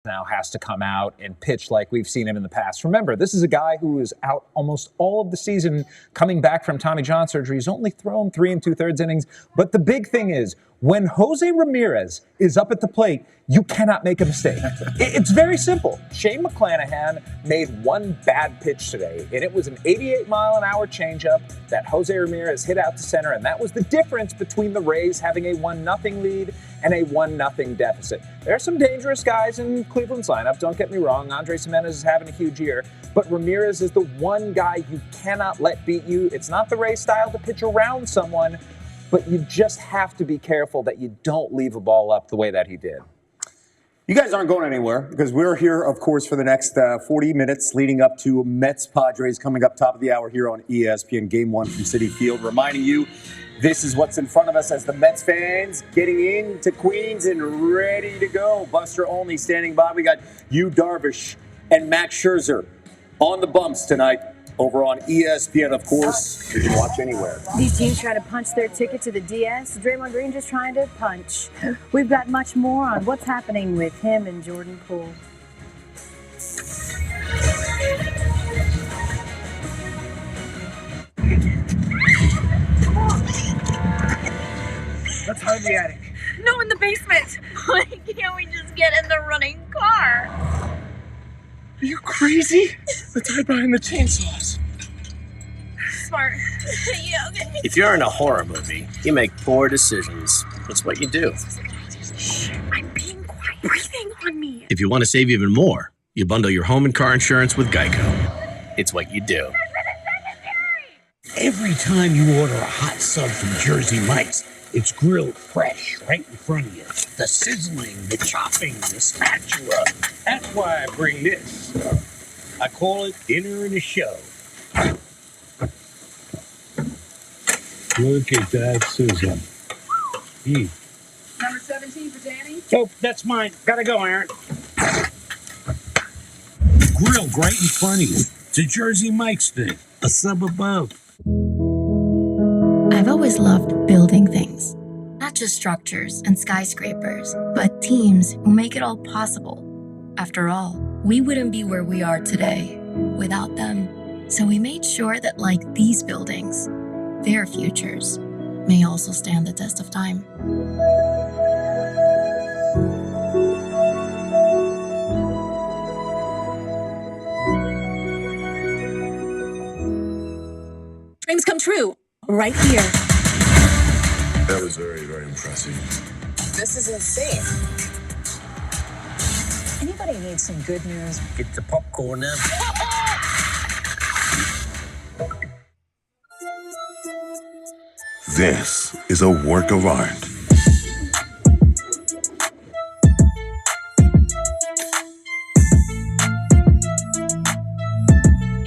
now has to come out and pitch like we've seen him in the past. Remember, this is a guy who is out almost all of the season coming back from Tommy John surgery. He's only thrown 3 2/3 innings. But the big thing is, when Jose Ramirez is up at the plate, you cannot make a mistake. It's very simple. Shane McClanahan made one bad pitch today, and it was an 88-mile-an-hour changeup that Jose Ramirez hit out to center, and that was the difference between the Rays having a 1-0 lead and a 1-0 deficit. There are some dangerous guys in Cleveland's lineup, don't get me wrong. Andres Gimenez is having a huge year, but Ramirez is the one guy you cannot let beat you. It's not the Rays style to pitch around someone, but you just have to be careful that you don't leave a ball up the way that he did. You guys aren't going anywhere because we're here, of course, for the next 40 minutes leading up to Mets-Padres coming up top of the hour here on ESPN Game 1 from Citi Field. Reminding you, this is what's in front of us as the Mets fans getting into Queens and ready to go. Buster Olney standing by. We got Yu Darvish and Max Scherzer on the bumps tonight. Over on ESPN, of course, you can watch anywhere. These teams try to punch their ticket to the DS. Draymond Green just trying to punch. We've got much more on what's happening with him and Jordan Poole. Let's hide in the attic. No, in the basement. Why can't we just get in the running car? Are you crazy? Let's hide behind the chainsaws. Smart. Yeah, okay. If you're in a horror movie, you make poor decisions. That's what you do. Shh, I'm being quiet. Breathing on me. If you want to save even more, you bundle your home and car insurance with Geico. It's what you do. Every time you order a hot sub from Jersey Mike's, it's grilled fresh right in front of you. The sizzling, the chopping, the spatula. That's why I bring this. I call it dinner and a show. Look at that sizzle. Number 17 for Danny. Oh, that's mine. Gotta go, Aaron. Grilled right in front of you. It's a Jersey Mike's thing. A sub above. I've always loved building things. Not just structures and skyscrapers, but teams who make it all possible. After all, we wouldn't be where we are today without them. So we made sure that, like these buildings, their futures may also stand the test of time. Dreams come true. Right here. That was very, very impressive. This is insane. Anybody need some good news? Get the popcorn now. This is a work of art.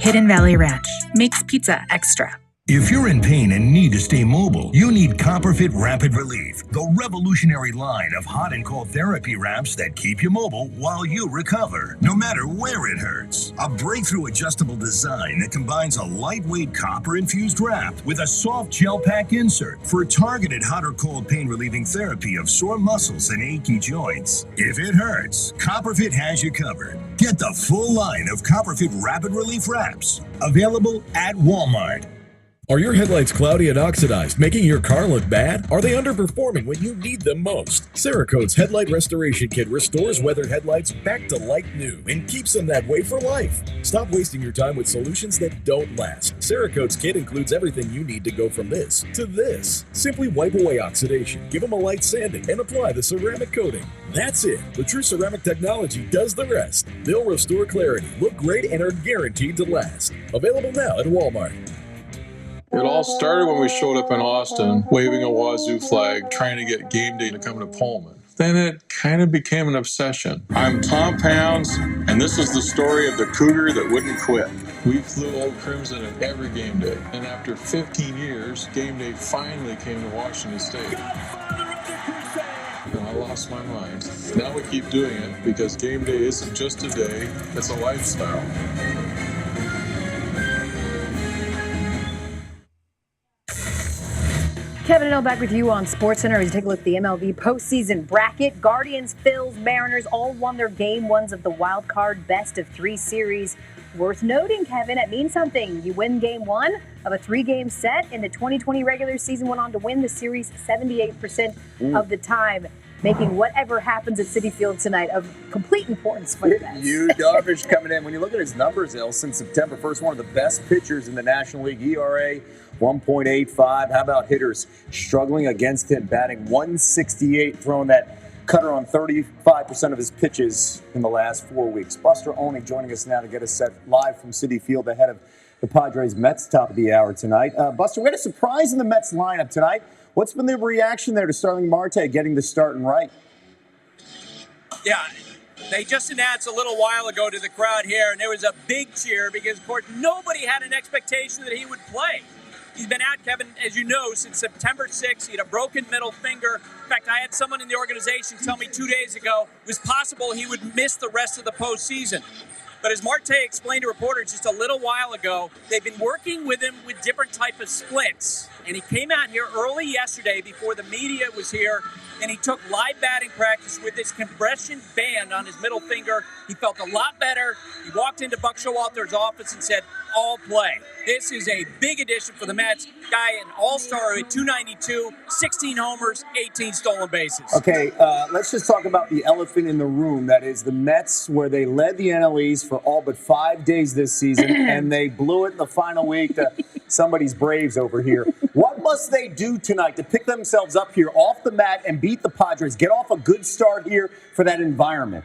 Hidden Valley Ranch makes pizza extra. If you're in pain and need to stay mobile, you need CopperFit Rapid Relief, the revolutionary line of hot and cold therapy wraps that keep you mobile while you recover, no matter where it hurts. A breakthrough adjustable design that combines a lightweight copper-infused wrap with a soft gel pack insert for targeted hot or cold pain-relieving therapy of sore muscles and achy joints. If it hurts, CopperFit has you covered. Get the full line of CopperFit Rapid Relief wraps, available at Walmart. Are your headlights cloudy and oxidized, making your car look bad? Are they underperforming when you need them most? Cerakote's Headlight Restoration Kit restores weathered headlights back to like new and keeps them that way for life. Stop wasting your time with solutions that don't last. Cerakote's kit includes everything you need to go from this to this. Simply wipe away oxidation, give them a light sanding, and apply the ceramic coating. That's it. The True Ceramic technology does the rest. They'll restore clarity, look great, and are guaranteed to last. Available now at Walmart. It all started when we showed up in Austin, waving a Wazoo flag, trying to get game day to come to Pullman. Then it kind of became an obsession. I'm Tom Pounds, and this is the story of the Cougar that wouldn't quit. We flew Old Crimson at every game day. And after 15 years, game day finally came to Washington State. And I lost my mind. Now we keep doing it because game day isn't just a day, it's a lifestyle. Kevin and L back with you on SportsCenter as we take a look at the MLB postseason bracket. Guardians, Phils, Mariners all won their game ones of the wild card best of 3 series. Worth noting, Kevin, it means something. You win game 1 of a 3-game set in the 2020 regular season, went on to win the series 78% of the time, making whatever happens at Citi Field tonight of complete importance for the Mets. Yu Darvish coming in. When you look at his numbers, Il, since September 1st, one of the best pitchers in the National League. ERA 1.85. How about hitters struggling against him, batting 168, throwing that cutter on 35% of his pitches in the last 4 weeks. Buster Olney joining us now to get us set live from Citi Field ahead of the Padres Mets top of the hour tonight. Buster, we had a surprise in the Mets lineup tonight. What's been the reaction there to Starling Marte getting the start and right? Yeah, they just announced a little while ago to the crowd here, and there was a big cheer because, of course, nobody had an expectation that he would play. He's been out, Kevin, as you know, since September 6th. He had a broken middle finger. In fact, I had someone in the organization tell me 2 days ago it was possible he would miss the rest of the postseason. But as Marte explained to reporters just a little while ago, they've been working with him with different type of splints. And he came out here early yesterday before the media was here, and he took live batting practice with this compression band on his middle finger. He felt a lot better. He walked into Buck Showalter's office and said, all play. This is a big addition for the Mets. Guy, an all-star at 292, 16 homers, 18 stolen bases. Okay, let's just talk about the elephant in the room. That is the Mets, where they led the NL East for all but 5 days this season, and they blew it in the final week to somebody's Braves over here. What must they do tonight to pick themselves up here off the mat and beat the Padres? Get off a good start here for that environment.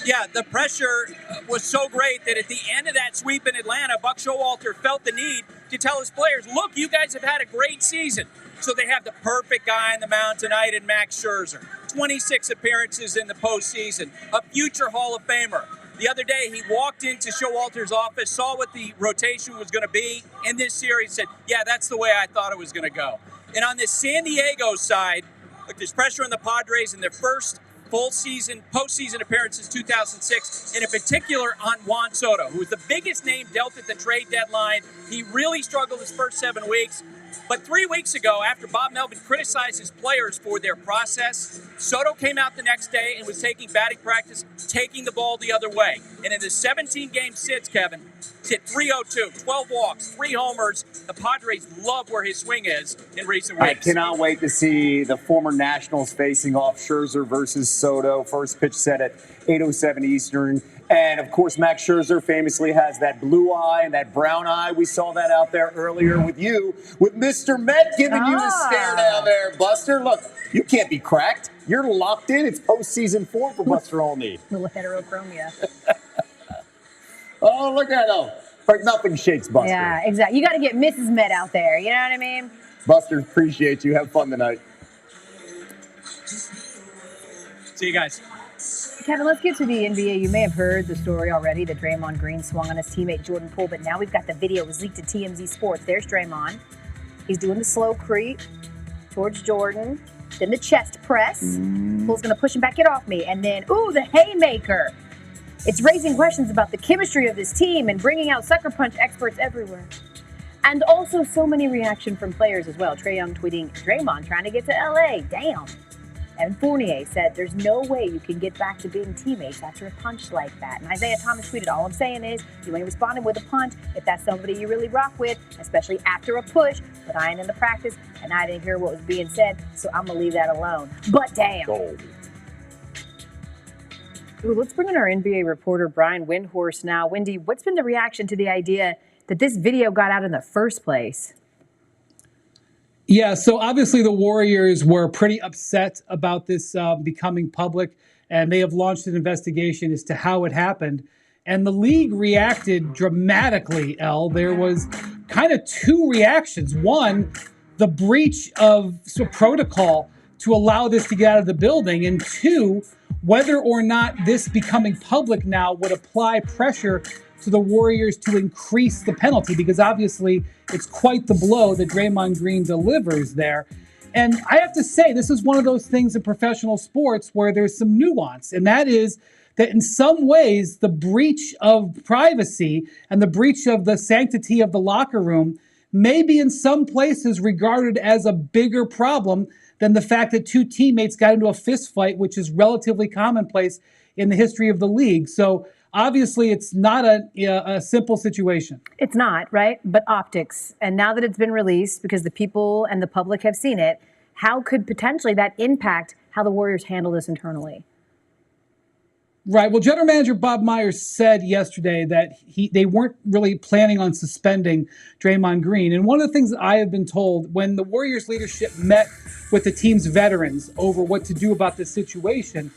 Yeah, the pressure was so great that at the end of that sweep in Atlanta, Buck Showalter felt the need to tell his players, look, you guys have had a great season. So they have the perfect guy on the mound tonight in Max Scherzer. 26 appearances in the postseason, a future Hall of Famer. The other day, he walked into Showalter's office, saw what the rotation was going to be in this series, said, yeah, that's the way I thought it was going to go. And on the San Diego side, look, there's pressure on the Padres in their first full season, postseason appearances 2006, and in particular on Juan Soto, who was the biggest name dealt at the trade deadline. He really struggled his first 7 weeks. But 3 weeks ago, after Bob Melvin criticized his players for their process, Soto came out the next day and was taking batting practice, taking the ball the other way. And in the 17-game sits, Kevin, he's hit .302, 12 walks, 3 homers. The Padres love where his swing is in recent weeks. I cannot wait to see the former Nationals facing off, Scherzer versus Soto. First pitch set at 8:07 Eastern. And, of course, Max Scherzer famously has that blue eye and that brown eye. We saw that out there earlier with you, with Mr. Met giving you the stare down there, Buster. Look, you can't be cracked. You're locked in. It's postseason form for Buster Olney. Little heterochromia. Oh, look at him. Like nothing shakes Buster. Yeah, exactly. You got to get Mrs. Met out there. You know what I mean? Buster, appreciate you. Have fun tonight. See you guys. Kevin, let's get to the NBA. You may have heard the story already that Draymond Green swung on his teammate Jordan Poole, but now we've got the video. It was leaked to TMZ Sports. There's Draymond. He's doing the slow creep towards Jordan. Then the chest press. Poole's going to push him back. Get off me. And then, ooh, the haymaker. It's raising questions about the chemistry of this team and bringing out sucker punch experts everywhere. And also so many reaction from players as well. Trae Young tweeting, Draymond trying to get to L.A. Damn. And Fournier said, there's no way you can get back to being teammates after a punch like that. And Isaiah Thomas tweeted, all I'm saying is, you ain't responding with a punch if that's somebody you really rock with, especially after a push. But I ain't in the practice, and I didn't hear what was being said, so I'm going to leave that alone. But damn. Ooh, let's bring in our NBA reporter, Brian Windhorst now. Wendy, what's been the reaction to the idea that this video got out in the first place? Yeah, so obviously the Warriors were pretty upset about this becoming public, and they have launched an investigation as to how it happened. And the league reacted dramatically, Elle. There was kind of 2 reactions. One, the breach of protocol to allow this to get out of the building. And 2, whether or not this becoming public now would apply pressure to the Warriors to increase the penalty, because obviously it's quite the blow that Draymond Green delivers there. And I have to say, this is one of those things in professional sports where there's some nuance, and that is that in some ways the breach of privacy and the breach of the sanctity of the locker room may be in some places regarded as a bigger problem than the fact that two teammates got into a fist fight, which is relatively commonplace in the history of the league. So obviously it's not a simple situation. It's not, right? But optics. And now that it's been released, because the people and the public have seen it, how could potentially that impact how the Warriors handle this internally? Right. Well, General Manager Bob Myers said yesterday that they weren't really planning on suspending Draymond Green. And one of the things that I have been told, when the Warriors leadership met with the team's veterans over what to do about this situation,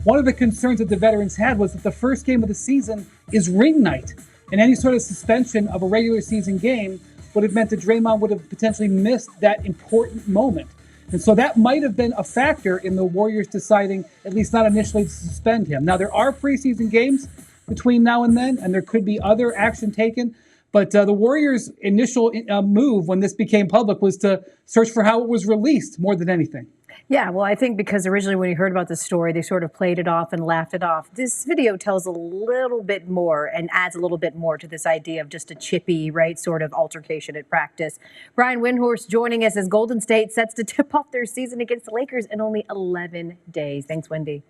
one of the concerns that the veterans had was that the first game of the season is ring night. And any sort of suspension of a regular season game would have meant that Draymond would have potentially missed that important moment. And so that might have been a factor in the Warriors deciding, at least not initially, to suspend him. Now, there are preseason games between now and then, and there could be other action taken. But the Warriors' initial move when this became public was to search for how it was released more than anything. Yeah, well, I think because originally when you heard about the story, they sort of played it off and laughed it off. This video tells a little bit more and adds a little bit more to this idea of just a chippy, right, sort of altercation at practice. Brian Windhorst joining us as Golden State sets to tip off their season against the Lakers in only 11 days. Thanks, Wendy.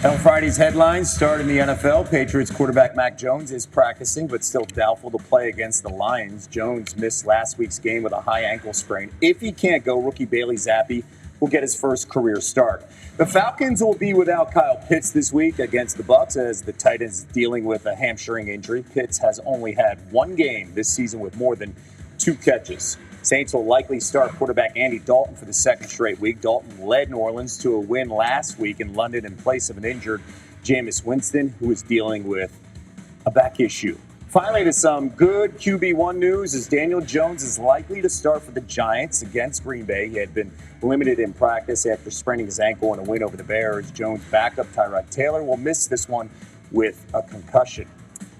On Friday's headlines start in the NFL. Patriots quarterback Mac Jones is practicing, but still doubtful to play against the Lions. Jones missed last week's game with a high ankle sprain. If he can't go, rookie Bailey Zappi will get his first career start. The Falcons will be without Kyle Pitts this week against the Bucs as the Titans dealing with a hamstring injury. Pitts has only had one game this season with more than 2 catches. Saints will likely start quarterback Andy Dalton for the second straight week. Dalton led New Orleans to a win last week in London in place of an injured Jameis Winston, who is dealing with a back issue. Finally, to some good QB1 news, as Daniel Jones is likely to start for the Giants against Green Bay. He had been limited in practice after spraining his ankle in a win over the Bears. Jones' backup Tyrod Taylor will miss this one with a concussion.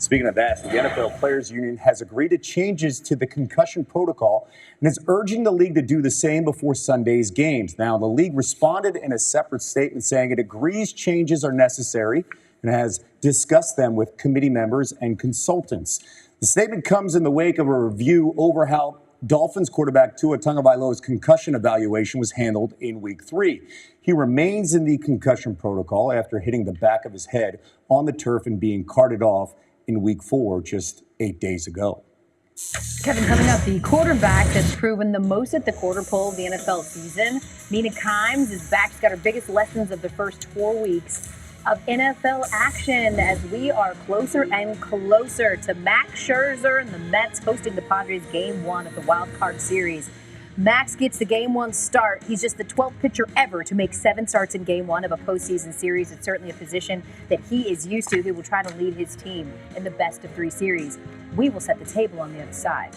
Speaking of that, the NFL Players Union has agreed to changes to the concussion protocol and is urging the league to do the same before Sunday's games. Now, the league responded in a separate statement saying it agrees changes are necessary and has discussed them with committee members and consultants. The statement comes in the wake of a review over how Dolphins quarterback Tua Tagovailoa's concussion evaluation was handled in Week 3. He remains in the concussion protocol after hitting the back of his head on the turf and being carted off in Week 4 just 8 days ago. Kevin, coming up, the quarterback that's proven the most at the quarter pole of the NFL season, Mina Kimes, is back. She's got her biggest lessons of the first 4 weeks of NFL action as we are closer and closer to Max Scherzer and the Mets hosting the Padres Game 1 of the Wild Card Series. Max gets the Game 1 start. He's just the 12th pitcher ever to make 7 starts in Game 1 of a postseason series. It's certainly a position that he is used to. He will try to lead his team in the best of 3 series. We will set the table on the other side.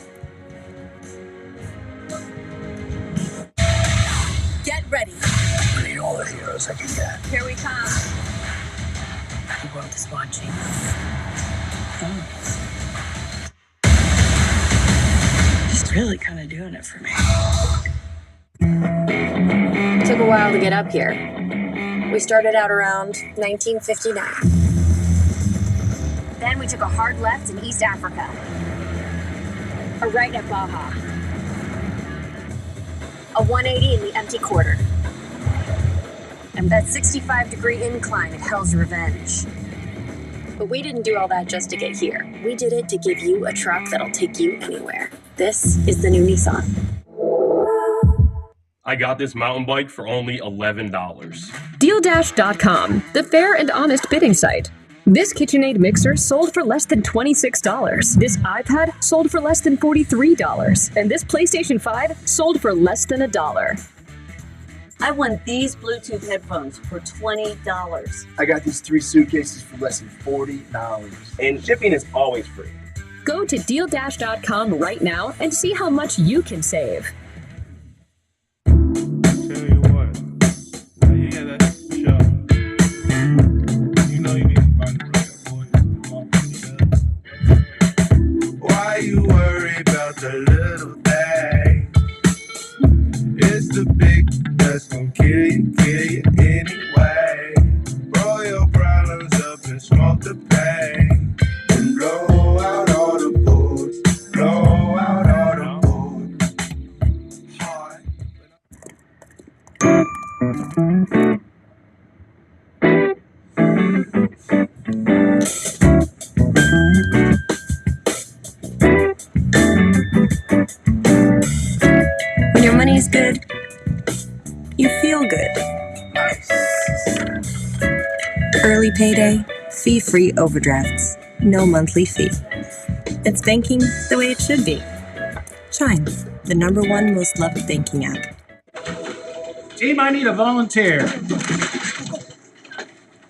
Get ready. I need all the heroes I can get. Here we come. The world is watching. He's really kind of doing it for me. It took a while to get up here. We started out around 1959. Then we took a hard left in East Africa. A right at Baja. A 180 in the empty quarter. And that 65-degree incline at Hell's Revenge. But we didn't do all that just to get here. We did it to give you a truck that'll take you anywhere. This is the new Nissan. I got this mountain bike for only $11. DealDash.com, the fair and honest bidding site. This KitchenAid mixer sold for less than $26. This iPad sold for less than $43. And this PlayStation 5 sold for less than $1. I won these Bluetooth headphones for $20. I got these 3 suitcases for less than $40. And shipping is always free. Go to DealDash.com right now and see how much you can save. Why you worry about the little thing? It's the big that's gonna kill you anyway. Roll your problems up and smoke the pain. And blow out all the bullets, blow out all Early payday, fee-free overdrafts, no monthly fee. It's banking the way it should be. Chime, the #1 most loved banking app. Team, I need a volunteer.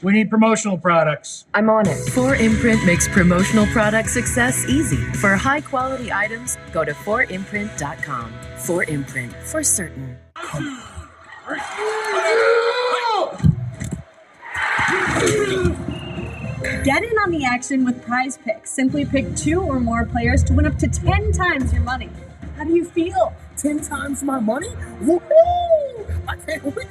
We need promotional products. I'm on it. 4imprint makes promotional product success easy. For high-quality items, go to 4imprint.com. 4imprint, for certain. Get in on the action with Prize Picks. Simply pick 2 or more players to win up to 10 times your money. How do you feel? 10 times my money? Woohoo! I can't wait.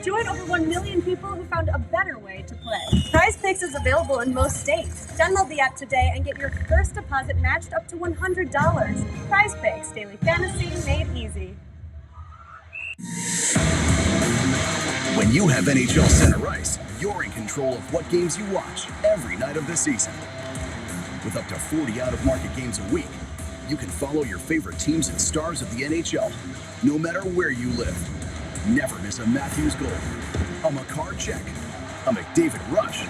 Join over 1 million people who found a better way to play. Prize Picks is available in most states. Download the app today and get your first deposit matched up to $100. Prize Picks, daily fantasy made easy. When you have NHL Center Ice, you're in control of what games you watch every night of the season. With up to 40 out-of-market games a week, you can follow your favorite teams and stars of the NHL, no matter where you live. Never miss a Matthews goal, a Makar check, a McDavid rush,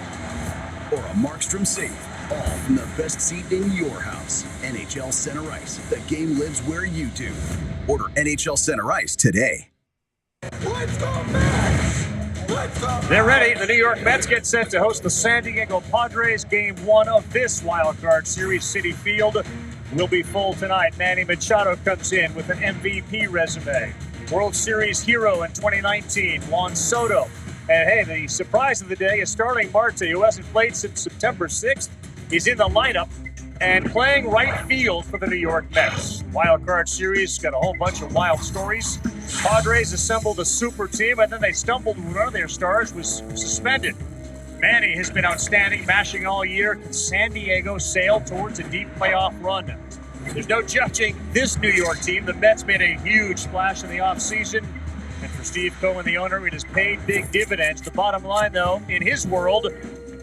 or a Markstrom save, all from the best seat in your house. NHL Center Ice, the game lives where you do. Order NHL Center Ice today. Let's go, Mets! Let's go, They're ready. The New York Mets get set to host the San Diego Padres. Game 1 of this wild card series. Citi Field will be full tonight. Manny Machado comes in with an MVP resume. World Series hero in 2019, Juan Soto. And hey, the surprise of the day is Starling Marte, who hasn't played since September 6th. He's in the lineup and playing right field for the New York Mets. Wild card series got a whole bunch of wild stories. Padres assembled a super team, and then they stumbled when one of their stars was suspended. Manny has been outstanding, mashing all year. Can San Diego sail towards a deep playoff run? There's no judging this New York team. The Mets made a huge splash in the offseason. And for Steve Cohen, the owner, it has paid big dividends. The bottom line, though, in his world,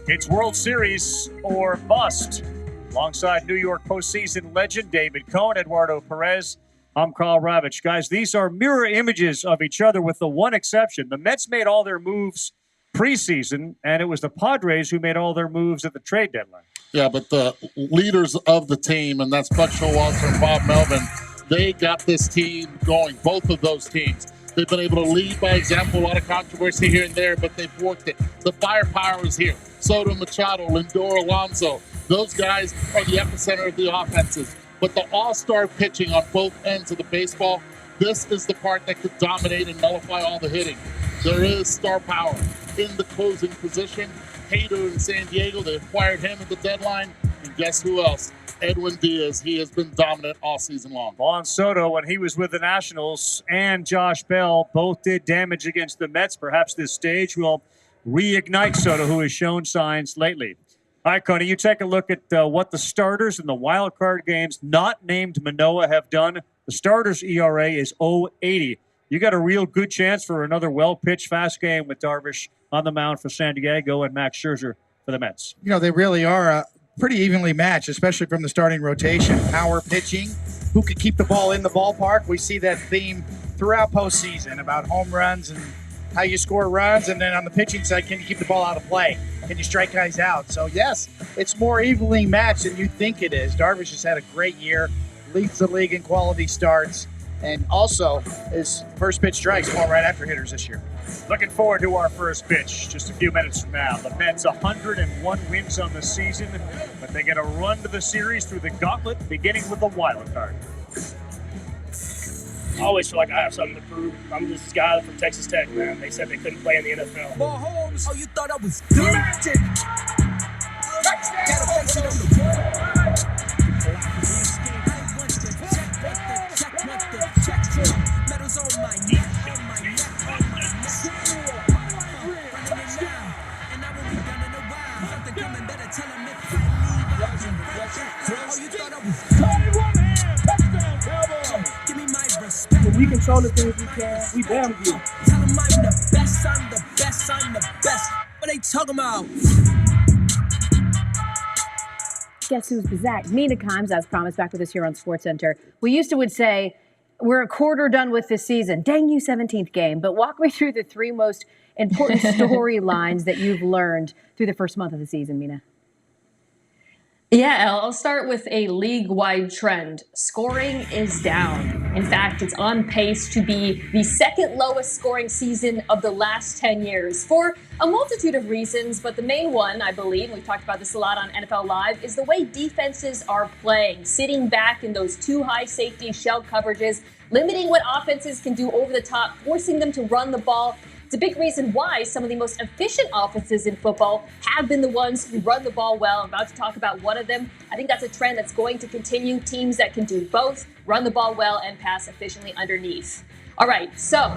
it's World Series or bust. Alongside New York postseason legend David Cohn, Eduardo Perez, I'm Carl Ravitch. Guys, these are mirror images of each other with the one exception. The Mets made all their moves preseason, and it was the Padres who made all their moves at the trade deadline. Yeah, but the leaders of the team, and that's Buck Showalter and Bob Melvin, they got this team going, both of those teams. They've been able to lead by example, a lot of controversy here and there, but they've worked it. The firepower is here. Soto, Machado, Lindor, Alonso, those guys are the epicenter of the offenses. But the all-star pitching on both ends of the baseball, this is the part that could dominate and nullify all the hitting. There is star power in the closing position. Hader in San Diego, they acquired him at the deadline. And guess who else? Edwin Diaz. He has been dominant all season long. Juan Soto, when he was with the Nationals, and Josh Bell both did damage against the Mets. Perhaps this stage will reignite Soto, who has shown signs lately. All right, Coney, you take a look at what the starters in the wild card games not named Manoah have done. The starters' ERA is 0.80. You got a real good chance for another well-pitched, fast game with Darvish on the mound for San Diego and Max Scherzer for the Mets. You know, they really are pretty evenly matched, especially from the starting rotation. Power pitching, who can keep the ball in the ballpark. We see that theme throughout postseason about home runs and how you score runs. And then on the pitching side, can you keep the ball out of play? Can you strike guys out? So, yes, it's more evenly matched than you think it is. Darvish has had a great year, leads the league in quality starts, and also his first pitch strikes going right after hitters this year. Looking forward to our first pitch just a few minutes from now. The Mets 101 wins on the season, but they get a run to the series through the gauntlet, beginning with the wild card. I always feel like I have something to prove. I'm this guy from Texas Tech, man. They said they couldn't play in the NFL. Mahomes, oh, you thought I was magic. Medals on my neck, on my neck, on my neck. And I will be done in a while. Something coming better, tell them if I leave. Oh, you thought I was touchdown, Cowboys. Give me my respect. When we control the things we can, we damn good. Tell them I'm the best, I'm the best, I'm the best. What they talking about? Guess who's back? Mina Kimes, as promised, back with us here on SportsCenter. We used to would say, we're a quarter done with this season. Dang you, 17th game. But walk me through the 3 most important storylines that you've learned through the first month of the season, Mina? Yeah, I'll start with a league-wide trend. Scoring is down. In fact, it's on pace to be the second lowest scoring season of the last 10 years for a multitude of reasons, but the main one, I believe, we've talked about this a lot on NFL Live, is the way defenses are playing, sitting back in those too high safety shell coverages, limiting what offenses can do over the top, forcing them to run the ball. It's a big reason why some of the most efficient offenses in football have been the ones who run the ball well. I'm about to talk about one of them. I think that's a trend that's going to continue. Teams that can do both, run the ball well and pass efficiently underneath. All right, so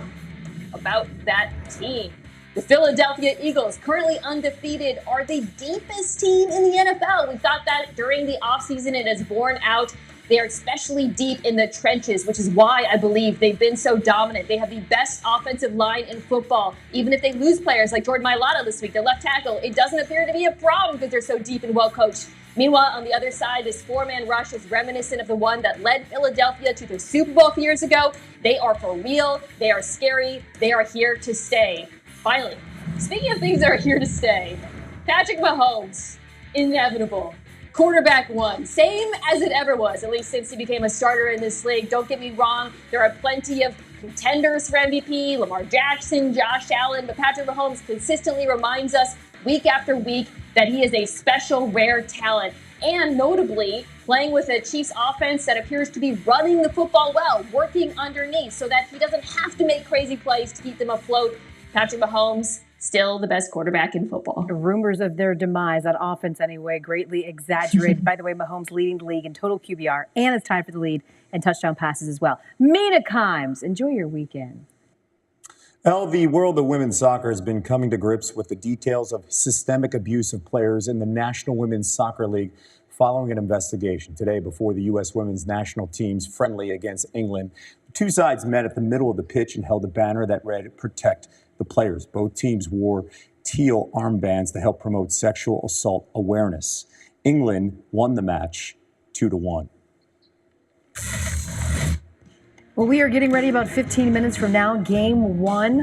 about that team. The Philadelphia Eagles, currently undefeated, are the deepest team in the NFL. We thought that during the offseason. It has borne out. They are especially deep in the trenches, which is why I believe they've been so dominant. They have the best offensive line in football. Even if they lose players like Jordan Mailata this week, their left tackle, it doesn't appear to be a problem because they're so deep and well coached. Meanwhile, on the other side, this four-man rush is reminiscent of the one that led Philadelphia to the Super Bowl a few years ago. They are for real. They are scary. They are here to stay. Finally, speaking of things that are here to stay, Patrick Mahomes, inevitable. Quarterback one, same as it ever was, at least since he became a starter in this league. Don't get me wrong, there are plenty of contenders for MVP, Lamar Jackson, Josh Allen, but Patrick Mahomes consistently reminds us week after week that he is a special, rare talent. And notably, playing with a Chiefs offense that appears to be running the football well, working underneath so that he doesn't have to make crazy plays to keep them afloat. Patrick Mahomes, still the best quarterback in football. Rumors of their demise on offense anyway, greatly exaggerated. By the way, Mahomes leading the league in total QBR and is tied for the lead in touchdown passes as well. Mina Kimes, enjoy your weekend. The world of women's soccer has been coming to grips with the details of systemic abuse of players in the National Women's Soccer League following an investigation. Today, before the U.S. women's national team's friendly against England, the two sides met at the middle of the pitch and held a banner that read, "Protect the players." Both teams wore teal armbands to help promote sexual assault awareness. England won the match 2-1. Well, we are getting ready about 15 minutes from now. Game 1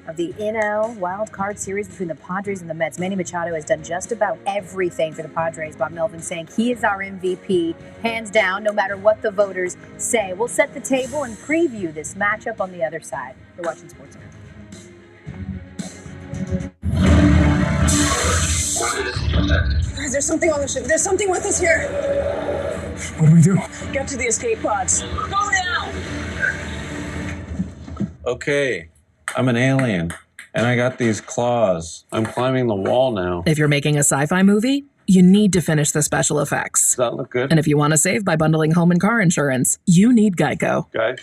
of the NL Wild Card Series between the Padres and the Mets. Manny Machado has done just about everything for the Padres. Bob Melvin saying he is our MVP, hands down, no matter what the voters say. We'll set the table and preview this matchup on the other side. You're watching Sports Center. Guys, there's something on the ship. There's something with us here. What do we do? Get to the escape pods. Go now! Okay, I'm an alien, and I got these claws. I'm climbing the wall now. If you're making a sci-fi movie, you need to finish the special effects. Does that look good? And if you want to save by bundling home and car insurance, you need Geico. Guys?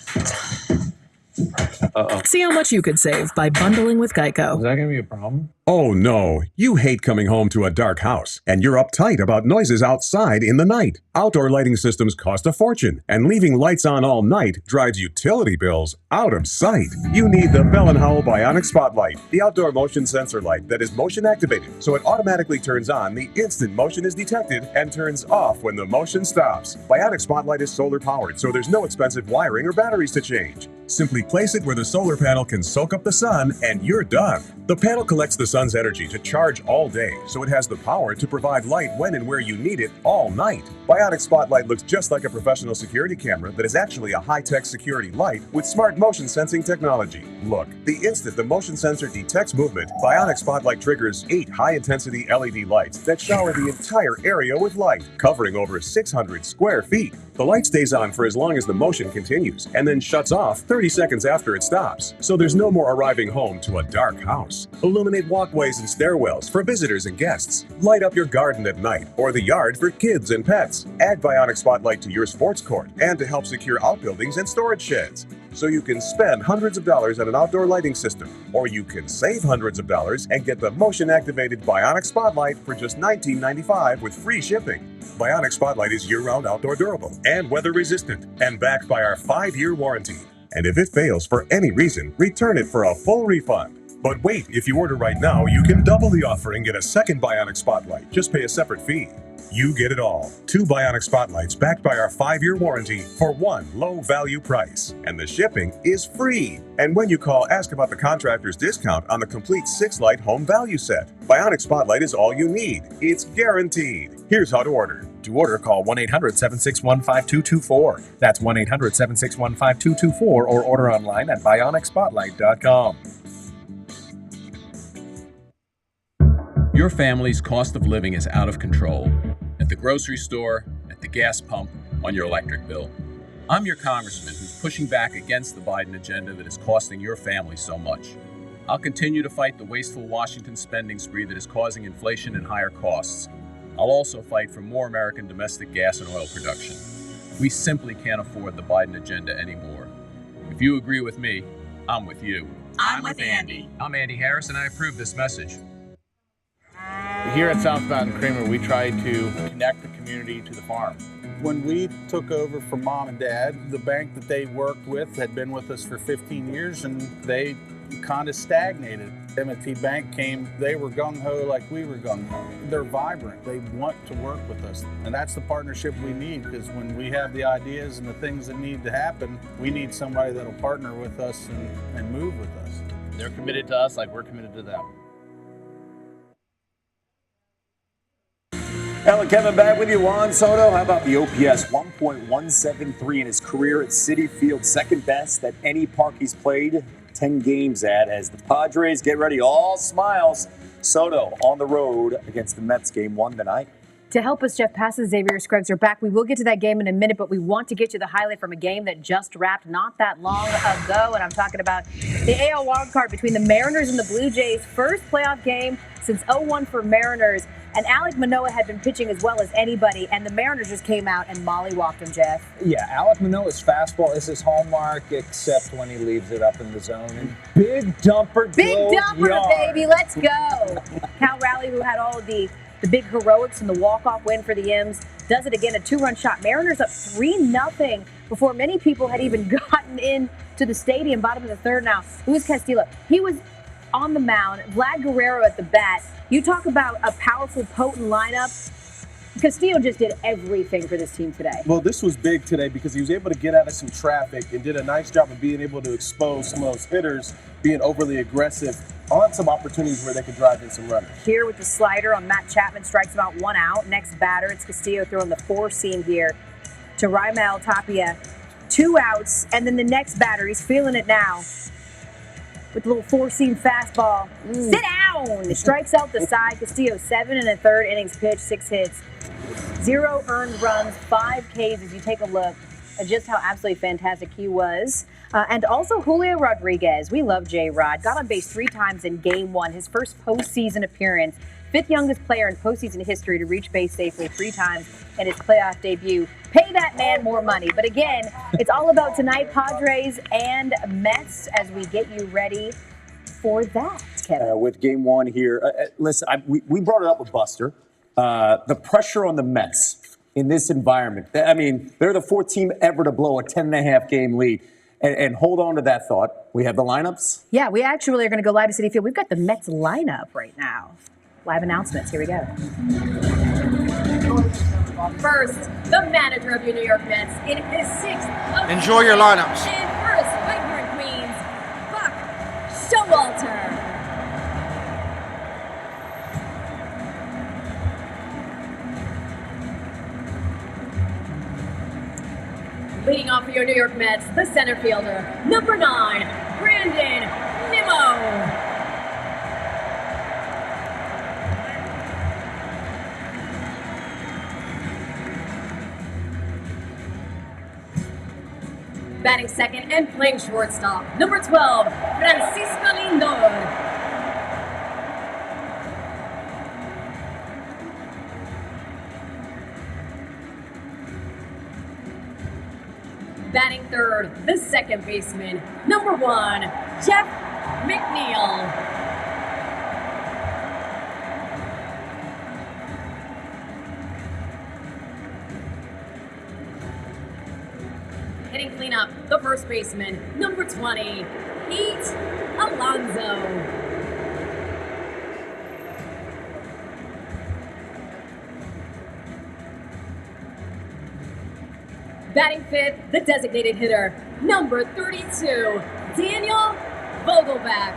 Uh-oh. See how much you could save by bundling with Geico. Is that going to be a problem? Oh no, you hate coming home to a dark house, and you're uptight about noises outside in the night. Outdoor lighting systems cost a fortune, and leaving lights on all night drives utility bills out of sight. You need the Bell & Howell Bionic Spotlight, the outdoor motion sensor light that is motion activated, so it automatically turns on the instant motion is detected and turns off when the motion stops. Bionic Spotlight is solar powered, so there's no expensive wiring or batteries to change. Simply place it where the solar panel can soak up the sun, and you're done. The panel collects the sun's energy to charge all day, so it has the power to provide light when and where you need it all night. Bionic Spotlight looks just like a professional security camera that is actually a high-tech security light with smart motion sensing technology. Look, the instant the motion sensor detects movement, Bionic Spotlight triggers 8 high-intensity LED lights that shower the entire area with light, covering over 600 square feet. The light stays on for as long as the motion continues, and then shuts off 30 seconds after it stops, so there's no more arriving home to a dark house. Illuminate walkways and stairwells for visitors and guests. Light up your garden at night, or the yard for kids and pets. Add Bionic Spotlight to your sports court, and to help secure outbuildings and storage sheds. So you can spend hundreds of dollars on an outdoor lighting system, or you can save hundreds of dollars and get the motion-activated Bionic Spotlight for just $19.95 with free shipping. Bionic Spotlight is year-round outdoor durable and weather-resistant, and backed by our 5-year warranty. And if it fails for any reason, return it for a full refund. But wait, if you order right now, you can double the offer and get a second Bionic Spotlight. Just pay a separate fee. You get it all. 2 Bionic Spotlights backed by our 5-year warranty for one low-value price. And the shipping is free. And when you call, ask about the contractor's discount on the complete 6-light home value set. Bionic Spotlight is all you need. It's guaranteed. Here's how to order. To order, call 1-800-761-5224. That's 1-800-761-5224 or order online at bionicspotlight.com. Your family's cost of living is out of control. At the grocery store, at the gas pump, on your electric bill. I'm your congressman who's pushing back against the Biden agenda that is costing your family so much. I'll continue to fight the wasteful Washington spending spree that is causing inflation and higher costs. I'll also fight for more American domestic gas and oil production. We simply can't afford the Biden agenda anymore. If you agree with me, I'm with you. I'm with Andy. I'm Andy Harris, and I approve this message. Here at South Mountain Creamery, we try to connect the community to the farm. When we took over from Mom and Dad, the bank that they worked with had been with us for 15 years, and they kind of stagnated. M&T Bank came, they were gung-ho like we were gung-ho. They're vibrant, they want to work with us, and that's the partnership we need, because when we have the ideas and the things that need to happen, we need somebody that'll partner with us and move with us. They're committed to us like we're committed to them. Alan Kevin back with you. Juan Soto, how about the OPS 1.173 in his career at Citi Field, second best at any park he's played 10 games at, as the Padres get ready, all smiles. Soto on the road against the Mets, game 1 tonight. To help us, Jeff Passes, Xavier Scruggs are back. We will get to that game in a minute, but we want to get you the highlight from a game that just wrapped not that long ago. And I'm talking about the AL wildcard between the Mariners and the Blue Jays. First playoff game since 0-1 for Mariners. And Alek Manoah had been pitching as well as anybody, and the Mariners just came out and mollywhopped him, Jeff. Yeah, Alek Manoah's fastball is his hallmark, except when he leaves it up in the zone. And big dumper, baby, let's go. Cal Raleigh, who had all of the big heroics and the walk-off win for the M's, does it again, a 2-run shot. Mariners up 3-0 before many people had even gotten into the stadium, bottom of the third now. Luis Castillo, he was on the mound. Vlad Guerrero at the bat. You talk about a powerful, potent lineup. Castillo just did everything for this team today. Well, this was big today because he was able to get out of some traffic and did a nice job of being able to expose some of those hitters being overly aggressive on some opportunities where they could drive in some runners. Here with the slider on Matt Chapman, strikes him out, 1 out. Next batter, it's Castillo throwing the 4-seam here to Raimel Tapia. 2 outs, and then the next batter, he's feeling it now. With a little 4-seam fastball. Sit down! Strikes out the side. Castillo, 7 1/3 innings pitched, 6 hits. 0 earned runs, 5 Ks as you take a look at just how absolutely fantastic he was. And also Julio Rodriguez. We love J-Rod. Got on base 3 times in game 1, his first postseason appearance. 5th youngest player in postseason history to reach base safely 3 times in his playoff debut. Pay that man more money. But again, it's all about tonight, Padres and Mets, as we get you ready for that, Kevin. With game 1 here, listen, we brought it up with Buster. The pressure on the Mets in this environment. I mean, they're the 4th team ever to blow a 10.5 game lead. And hold on to that thought. We have the lineups. Yeah, we actually are going to go live to Citi Field. We've got the Mets lineup right now. Live announcements. Here we go. First, the manager of your New York Mets in his 6th. Enjoy your lineups. And first, right here in Queens, Buck Showalter. Leading off for your New York Mets, the center fielder, number 9, Brandon Nimmo. Batting second and playing shortstop, number 12, Francisco Lindor. Batting third, the second baseman, number 1, Jeff McNeil. Hitting cleanup, the first baseman, number 20, Pete Alonso. Batting fifth, the designated hitter, number 32, Daniel Vogelbach.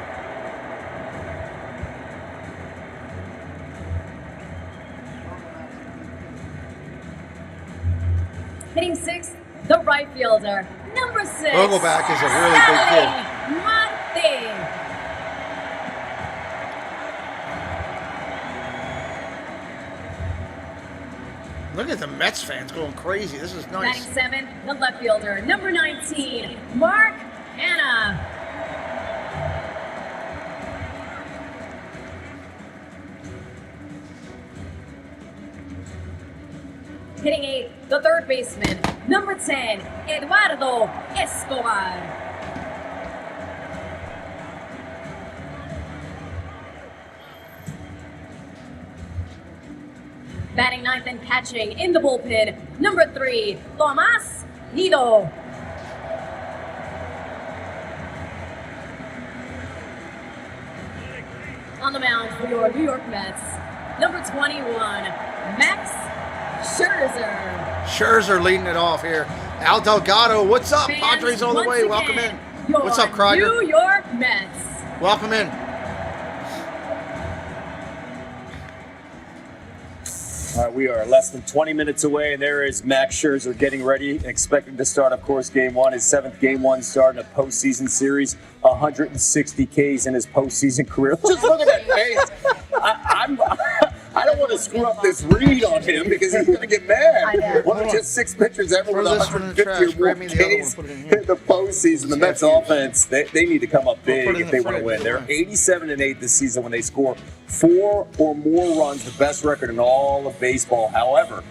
Hitting sixth, the right fielder, number 6. Vogelbach is a really big kid. Marte. Look at the Mets fans going crazy. This is nice. Batting seventh, the left fielder, number 19, Mark Hanna. Hitting eighth, the third baseman, number 10, Eduardo Escobar. Batting ninth and catching in the bullpen, number 3, Tomas Nido. On the mound for your New York Mets, number 21, Max Scherzer. Scherzer leading it off here. Al Delgado, what's up? Fans, Padres all the once way. again, Welcome in. your What's up, Krieger? New York Mets. Welcome in. All right, we are less than 20 minutes away, and there is Max Scherzer getting ready, expected to start, of course, Game 1, his 7th Game 1 start in a postseason series, 160 Ks in his postseason career. Just look at that face. I don't want to screw up this read on him because he's going to get mad. One of just 6 pitchers ever with 150 or more Ks in the postseason. The Mets offense, they need to come up big if they want to win. They're 87-8 this season when they score 4 or more runs, the best record in all of baseball. However,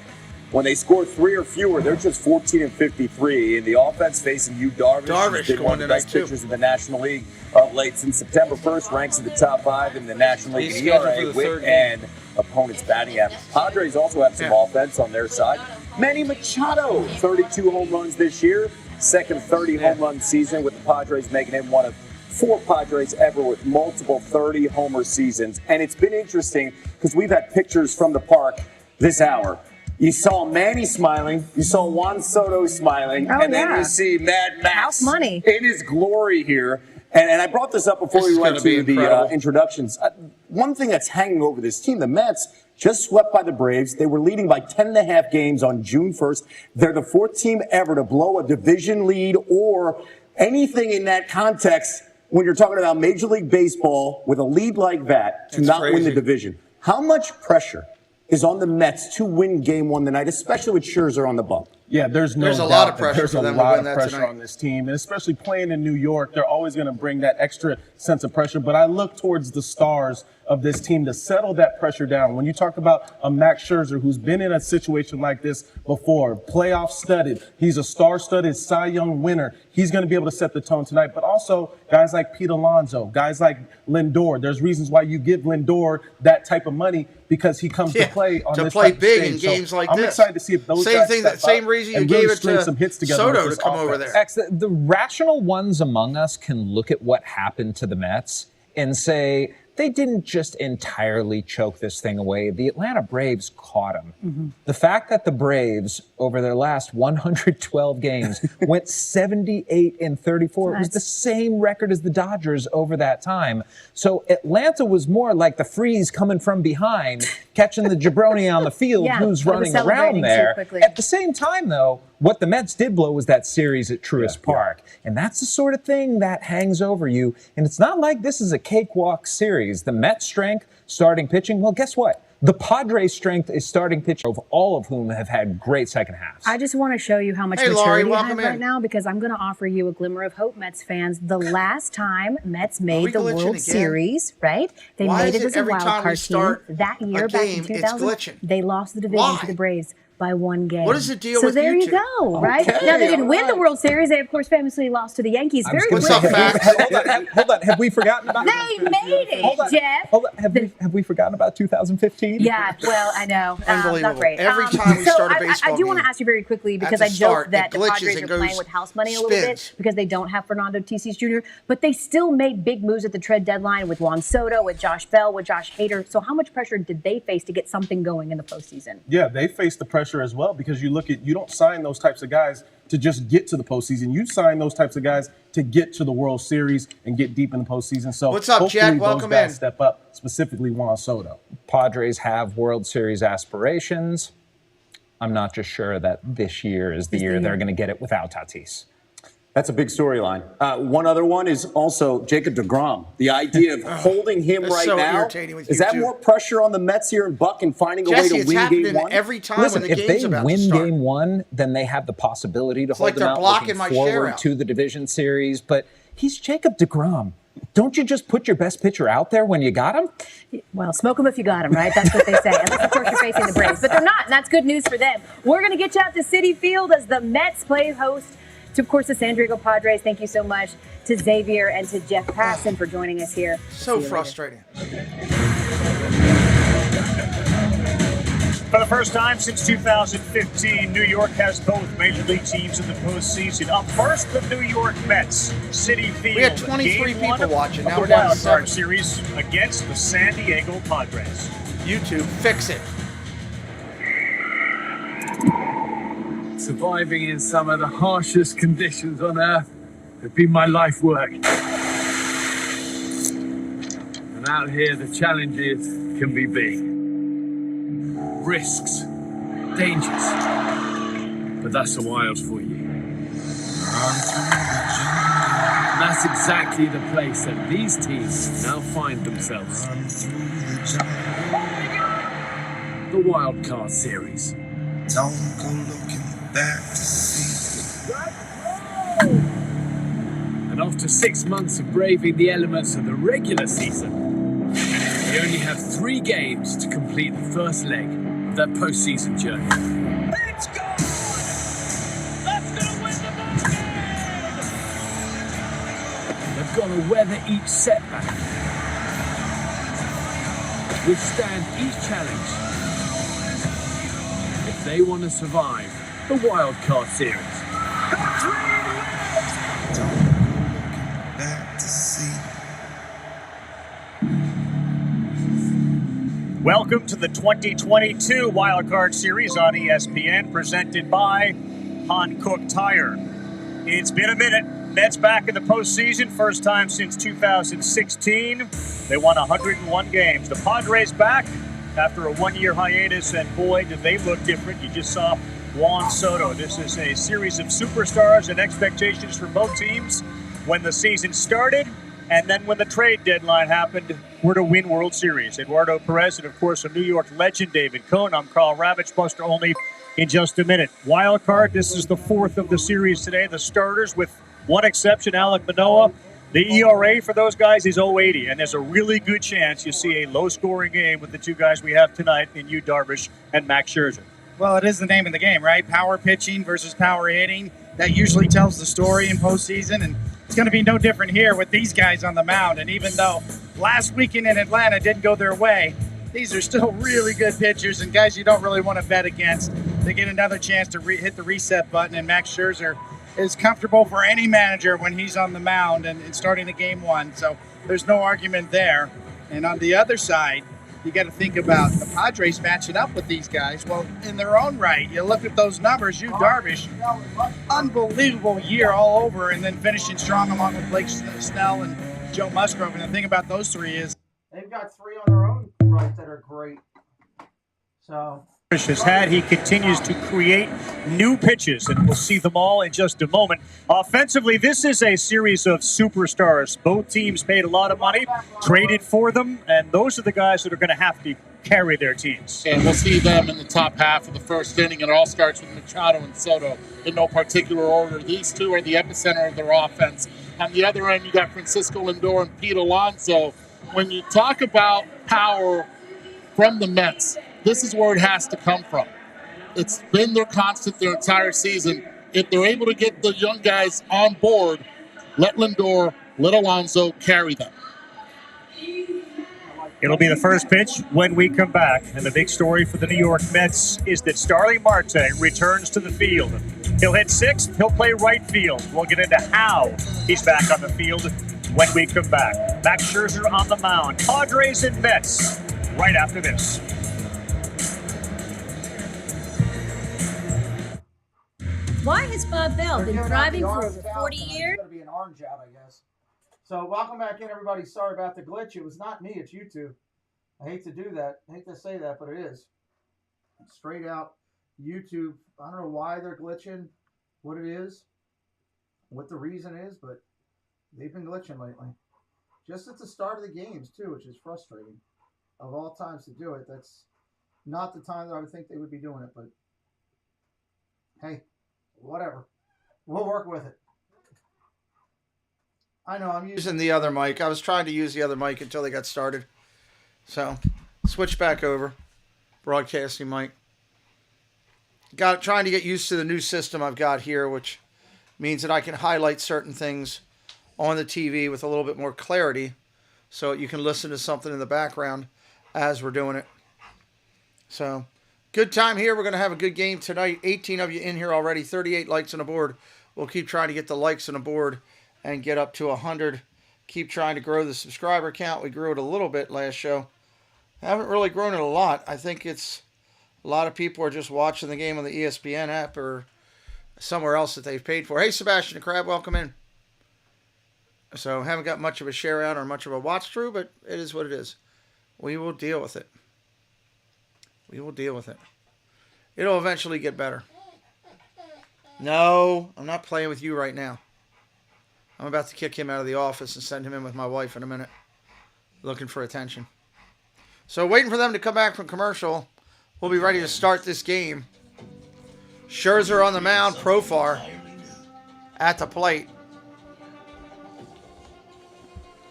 when they score 3 or fewer, they're just 14-53. In the offense facing Yu Darvish, who's been one of the best pitchers in the National League of late. Since September 1st, ranks in the top 5 in the National League in ERA, whip, and opponents' batting average. Padres also have some offense on their side. Manny Machado, 32 home runs this year. Second 30 home run season with the Padres, making him one of 4 Padres ever with multiple 30-homer seasons. And it's been interesting because we've had pictures from the park this hour. You saw Manny smiling, you saw Juan Soto smiling, and then you see Mad Max in his glory here. And I brought this up before we went to the introductions. One thing that's hanging over this team, the Mets just swept by the Braves. They were leading by 10.5 games on June 1st. They're the 4th team ever to blow a division lead or anything in that context when you're talking about Major League Baseball with a lead like that to not win the division. How much pressure is on the Mets to win Game 1 tonight, especially with Scherzer on the bump? Yeah, there's no doubt a lot of pressure there's for a them to lot win of that pressure tonight. on this team, and especially playing in New York, they're always going to bring that extra sense of pressure. But I look towards the stars of this team to settle that pressure down. When you talk about a Max Scherzer who's been in a situation like this before, playoff studded, he's a star-studded Cy Young winner. He's going to be able to set the tone tonight. But also guys like Pete Alonso, guys like Lindor. There's reasons why you give Lindor that type of money because he comes to play on this type of big stage. in games like I'm this. excited to see if those guys step same up reason you and gave really it string to some hits together Soto with to this come over offense. there. X, the rational ones among us can look at what happened to the Mets and say they didn't just entirely choke this thing away. The Atlanta Braves caught them. The fact that the Braves, over their last 112 games, went 78-34, it was the same record as the Dodgers over that time. So Atlanta was more like the freeze coming from behind, catching the jabroni on the field who's running around there. At the same time, though, what the Mets did blow was that series at Truist Park. And that's the sort of thing that hangs over you. And it's not like this is a cakewalk series. The Mets' strength, starting pitching, well, guess what? The Padres' strength is starting pitching, all of whom have had great second halves. I just want to show you how much maturity you have right now because I'm going to offer you a glimmer of hope, Mets fans. The last time Mets made the World Series, right? They made it as a wild card team. That year, back in 2000, they lost the division to the Braves by 1 game. What is the deal so with there you you two? go, right? Okay, Now, they didn't win the World Series. They, of course, famously lost to the Yankees. Very quickly. Hold on. Have we forgotten about They made it, Jeff. Hold on. Have we forgotten about 2015? Yeah, well, I know. Unbelievable. Not great. Every time we start a baseball I do want game, to ask you very quickly because at I the joked start, that it the glitches Padres and are playing goes with house money a little spins. bit because they don't have Fernando Tatis Jr., but they still made big moves at the trade deadline with Juan Soto, with Josh Bell, with Josh Hader. So how much pressure did they face to get something going in the postseason? Yeah, they faced the pressure pressure as well, because you don't sign those types of guys to just get to the postseason. You sign those types of guys to get to the World Series and get deep in the postseason. So what's up, Jack? Welcome those guys in. step up, specifically Juan Soto. Padres have World Series aspirations. I'm not just sure that this year is the year they're going to get it without Tatis. That's a big storyline. One other one is also Jacob deGrom. The idea of holding him right so now. irritating with Is you that two. more pressure on the Mets here in Buck and finding a way to win game one? Every time Listen, when the if game's they about win to start. game one, then they have the possibility to hold like them they're out blocking looking my share forward out. to the division series. But he's Jacob deGrom. Don't you just put your best pitcher out there when you got him? Well, smoke them if you got them, right? That's what they say. Unless, of course, you're facing the Braves. But they're not, and that's good news for them. We're going to get you out to Citi Field as the Mets play host to, of course, the San Diego Padres. Thank you so much to Xavier and to Jeff Passan for joining us here. So frustrating. For the first time since 2015, New York has both major league teams in the postseason. Up first, the New York Mets, Citi Field. We had 23 Game one people watching. Now of we're the down to wild 7. card series against the San Diego Padres. YouTube, fix it. Surviving in some of the harshest conditions on Earth has been my life work. And out here, the challenges can be big. Risks, dangers. But that's the wilds for you. And that's exactly the place that these teams now find themselves. The Wild Card Series. Don't go looking back to see. And after 6 months of braving the elements of the regular season, we only have 3 games to complete the first leg of that postseason journey. It's gone! That's gonna win the ball game! They've got to weather each setback, withstand each challenge, if they want to survive the Wild Card Series. Back to see. Welcome to the 2022 Wild Card Series on ESPN, presented by Hankook Tire. It's been a minute. Mets back in the postseason, first time since 2016. They won 101 games. The Padres back after a one-year hiatus, and boy, did they look different. You just saw Juan Soto. This is a series of superstars and expectations for both teams when the season started, and then when the trade deadline happened, we're to win World Series. Eduardo Perez and, of course, a New York legend, David Cohn. I'm Carl Ravitch, Buster Olney in just a minute. Wild card, this is the fourth of the series today. The starters, with one exception, Alek Manoah. The ERA for those guys is 0.80, and there's a really good chance you see a low-scoring game with the two guys we have tonight in Yu Darvish and Max Scherzer. Well, it is the name of the game, right? Power pitching versus power hitting. That usually tells the story in postseason, and it's going to be no different here with these guys on the mound. And even though last weekend in Atlanta didn't go their way, these are still really good pitchers and guys you don't really want to bet against. They get another chance to hit the reset button, and Max Scherzer is comfortable for any manager when he's on the mound and starting a game one. So there's no argument there. And on the other side, you got to think about the Padres matching up with these guys. Well, in their own right, you look at those numbers. Yu Darvish, unbelievable year all over, and then finishing strong along with Blake Snell and Joe Musgrove. And the thing about those three is They've got 3 on their own right that are great. So Has had. He continues to create new pitches, and we'll see them all in just a moment. Offensively, this is a series of superstars. Both teams paid a lot of money, traded for them, and those are the guys that are going to have to carry their teams. And we'll see them in the top half of the first inning. It all starts with Machado and Soto in no particular order. These two are the epicenter of their offense. On the other end, you got Francisco Lindor and Pete Alonso. When you talk about power from the Mets, this is where it has to come from. It's been their constant their entire season. If they're able to get the young guys on board, let Lindor, let Alonso carry them. It'll be the first pitch when we come back. And the big story for the New York Mets is that Starling Marte returns to the field. He'll hit sixth. He'll play right field. We'll get into how he's back on the field when we come back. Max Scherzer on the mound. Padres and Mets right after this. is Bob Bell. They're Been giving out driving the for orange over out 40 tonight. years. It's going to be an orange out, I guess. So welcome back in, everybody. Sorry about the glitch. It was not me. It's YouTube. I hate to do that. I hate to say that, but it is. Straight out YouTube. I don't know why they're glitching, what it is, what the reason is, but they've been glitching lately. Just at the start of the games, too, which is frustrating. Of all times to do it, that's not the time that I would think they would be doing it, but hey, whatever. We'll work with it. I know I'm using the other mic. I was trying to use the other mic until they got started. So, switch back over. Broadcasting mic. Trying to get used to the new system I've got here, which means that I can highlight certain things on the TV with a little bit more clarity so you can listen to something in the background as we're doing it. So, good time here. We're going to have a good game tonight. 18 of you in here already. 38 likes on the board. We'll keep trying to get the likes on the board and get up to 100. Keep trying to grow the subscriber count. We grew it a little bit last show. Haven't really grown it a lot. I think it's a lot of people are just watching the game on the ESPN app or somewhere else that they've paid for. Hey, Sebastian the Crab, welcome in. So, haven't got much of a share out or much of a watch through, but it is what it is. We will deal with it. We will deal with it. It'll eventually get better. No, I'm not playing with you right now. I'm about to kick him out of the office and send him in with my wife in a minute. Looking for attention. So, waiting for them to come back from commercial. We'll be ready to start this game. Scherzer on the mound, Profar at the plate.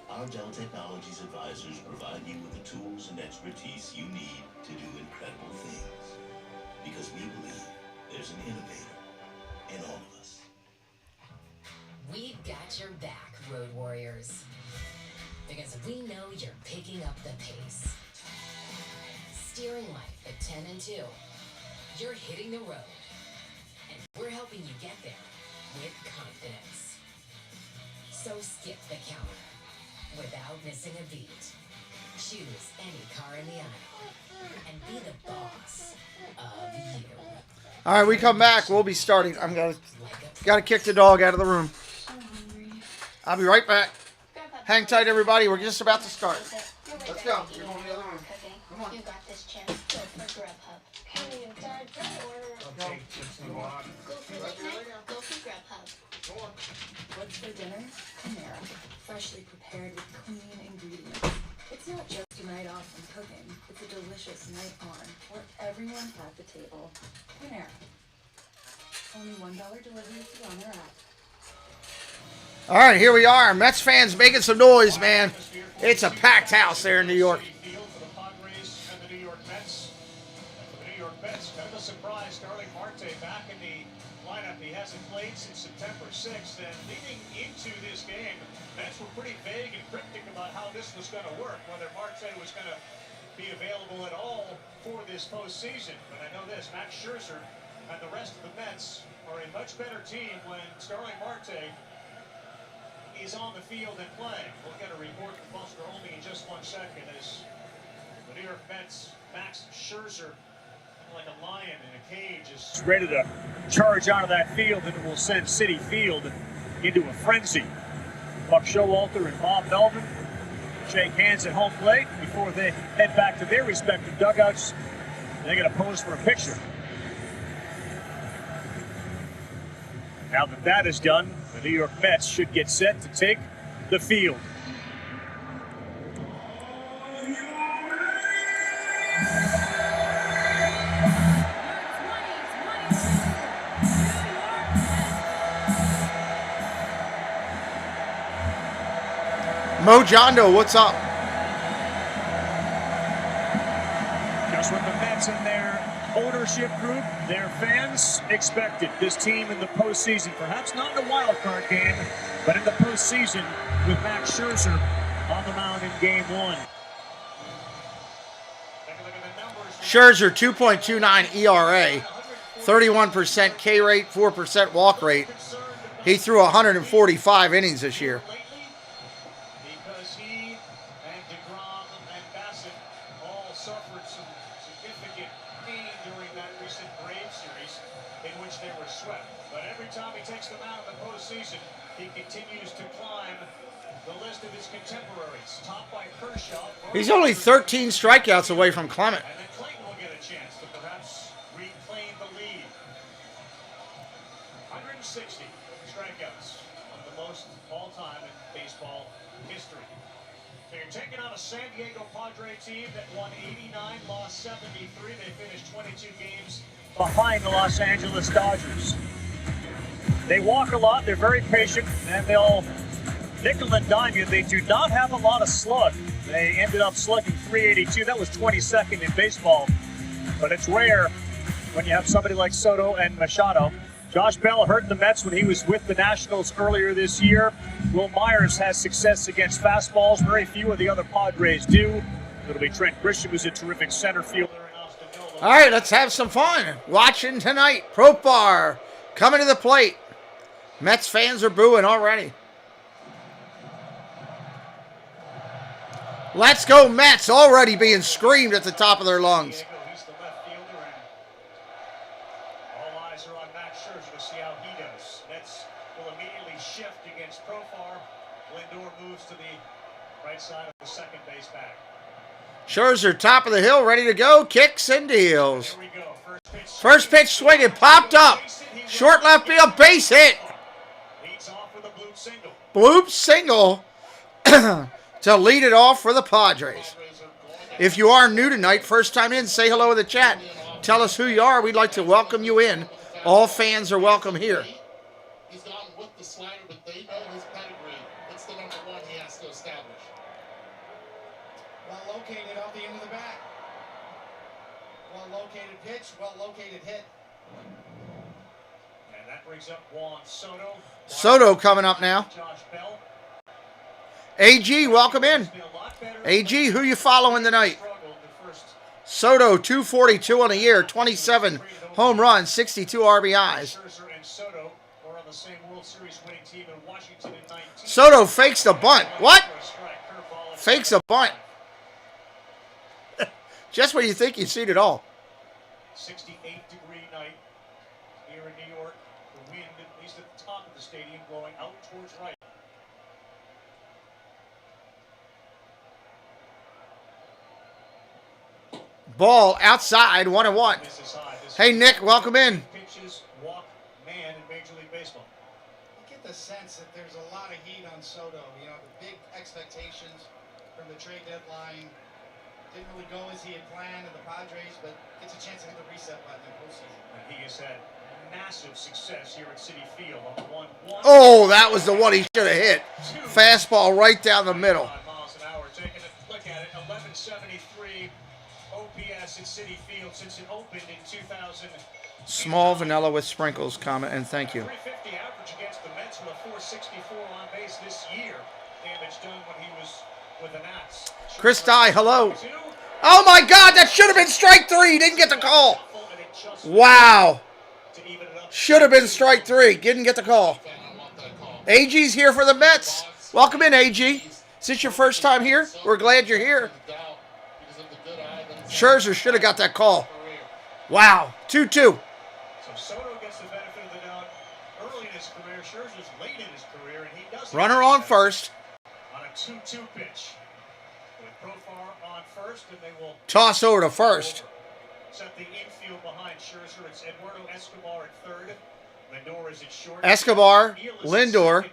Our Dell Technologies advisors provide you with the tools and expertise you need to do incredible things. Because we believe there's an innovator in all of us. We've got your back, Road Warriors. Because we know you're picking up the pace. Steering life at 10 and 2. You're hitting the road. And we're helping you get there with confidence. So skip the counter without missing a beat. Choose any car in the aisle and be the boss of you. All right, we come back. We'll be starting. I'm going to kick the dog out of the room. I'll be right back. Hang tight, everybody. We're just about to start. Let's go. You're going to the other room. Come on. You got this chance. Go for Grubhub. Hey, Dad, order. Go for Grubhub. Go on. What's for dinner? Chimera. Freshly prepared with clean ingredients. It's not just a night off from cooking. It's a delicious night on for everyone at the table. Chimera. Only $1 delivery fee on their app. All right, here we are. Mets fans making some noise, man. It's a packed house there in New York. The New York Mets, kind of a surprise. Starling Marte back in the lineup. He hasn't played since September 6th. And leading into this game, Mets were pretty vague and cryptic about how this was going to work, whether Marte was going to be available at all for this postseason. But I know this, Max Scherzer and the rest of the Mets are a much better team when Starling Marte is on the field and playing. We'll get a report from Buster Olney in just 1 second as the New York Mets, Max Scherzer, like a lion in a cage, is ready to charge out of that field, and it will send Citi Field into a frenzy. Buck Showalter and Bob Melvin shake hands at home plate before they head back to their respective dugouts. They're going to pose for a picture. Now that that is done, the New York Mets should get set to take the field. Mo Jondo, what's up? Just what the Mets and their ownership group, their fans expected. This team in the postseason, perhaps not in the wild card game, but in the postseason with Max Scherzer on the mound in Game 1. Scherzer, 2.29 ERA, 31% K rate, 4% walk rate. He threw 145 innings this year. Because he and DeGrom and Bassett all suffered some significant pain during that recent Braves series, in which they were swept. But every time he takes the mound in the postseason, he continues to climb the list of his contemporaries, topped by Kershaw. He's only 13 strikeouts away from Clement. And then Clayton will get a chance to perhaps reclaim the lead. 160 strikeouts, one of the most all-time in baseball history. So you're taking on a San Diego Padre team that won 89, lost 73. They finished 22 games behind the Los Angeles Dodgers. They walk a lot, they're very patient, and they'll nickel and dime you. They do not have a lot of slug. They ended up slugging 382. That was 22nd in baseball, but it's rare when you have somebody like Soto and Machado. Josh Bell hurt the Mets when he was with the Nationals earlier this year. Will Myers has success against fastballs. Very few of the other Padres do. It'll be Trent Grisham, who's a terrific center fielder. All right, let's have some fun. Watching tonight, Profar coming to the plate. Mets fans are booing already. Let's go Mets, already being screamed at the top of their lungs. He's the left fielder, and all eyes are on Max Scherzer to see how he does. Mets will immediately shift against Profar. Lindor moves to the right side of the second base bag. Scherzer, top of the hill, ready to go. Kicks and deals. First pitch swinging, popped up. Short left field, base hit. Bloop single to lead it off for the Padres. If you are new tonight, first time in, say hello in the chat. Tell us who you are. We'd like to welcome you in. All fans are welcome here. He's gone with the slider, but they know his pedigree. It's the number one he has to establish. Well located off the end of the bat. Well located pitch, well located hit. And that brings up Juan Soto. Soto coming up now. Josh Bell. AG, welcome in. AG, who you following tonight? Soto, 242 on the year, 27 home runs, 62 RBIs. Soto fakes the bunt. What? Fakes a bunt. Just when you think you've seen it all. 68-degree night here in New York. The wind, at least at the top of the stadium, blowing out towards right. Ball outside, 1-1. Hey, Nick, welcome in. Pitches, walk, man in Major League Baseball. I get the sense that there's a lot of heat on Soto. You know, the big expectations from the trade deadline didn't really go as he had planned in the Padres, but gets a chance to hit the reset button in postseason. And he has had massive success here at Citi Field on the 1-1. Oh, that was the one he should have hit. Fastball right down the middle. Miles an hour. Taking a look at it, 1173 OPS at Citi Field since it opened in 2000. Small vanilla with sprinkles, comment, and thank you. 350 average against the Mets with a 464 on base this year. Damage done when he was with the Nats. Chris Dye, hello. Oh my God, that should have been strike three. He didn't get the call. Wow. Should have been strike three. Didn't get the call. AG's here for the Mets. Welcome in, AG. Is this your first time here? We're glad you're here. Scherzer should have got that call. Wow. 2-2. So Soto gets the benefit of the doubt early in his career. Scherzer's late in his career, and he does. Runner on first. On a 2-2 pitch. With Profar on first, and they will Toss over to first. set the infield behind Scherzer. It's Eduardo Escobar at third. Lindor is at short. Escobar, Lindor,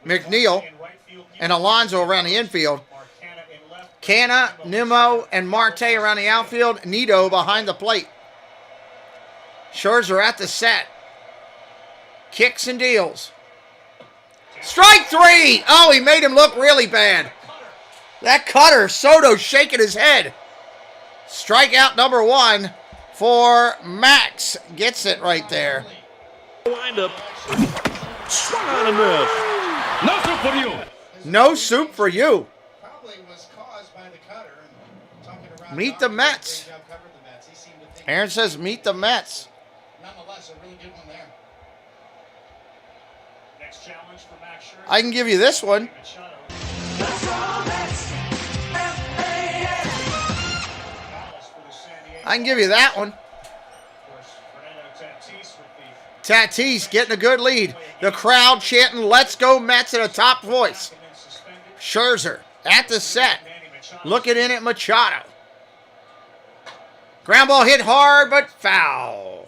McNeil, and Alonso around the infield. Canna, Nimmo, and Marte around the outfield. Nito behind the plate. Scherzer at the set. Kicks and deals. Strike three! Oh, he made him look really bad. That cutter, Soto shaking his head. Strikeout number one for Max. Gets it right there. Wind up. Swung on and missed. No soup for you. No soup for you. Probably was caused by the cutter. And talking around Meet the Mets. Aaron says meet the Mets. Nonetheless, a really good one there. Next challenge for Max Scherzer. I can give you this one. I can give you that one. Tatis getting a good lead. The crowd chanting, "Let's go Mets" in a top voice. Scherzer at the set. Looking in at Machado. Ground ball hit hard, but foul.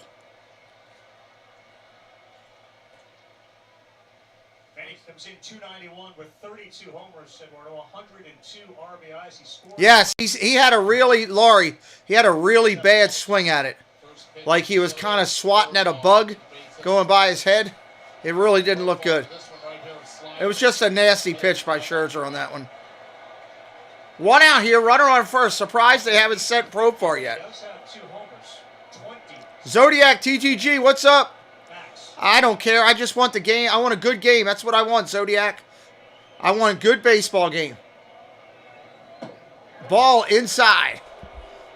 Manny comes in 291 with 32 homers, Eduardo, 102 RBIs. He scored. Yes, he had a really, Laurie, he had a really bad swing at it. Like he was kind of swatting at a bug going by his head. It really didn't look good. It was just a nasty pitch by Scherzer on that one. One out here, runner on first. Surprised they haven't sent Profar yet. Zodiac TGG, what's up? I don't care. I just want the game. I want a good game. That's what I want, Zodiac. I want a good baseball game. Ball inside.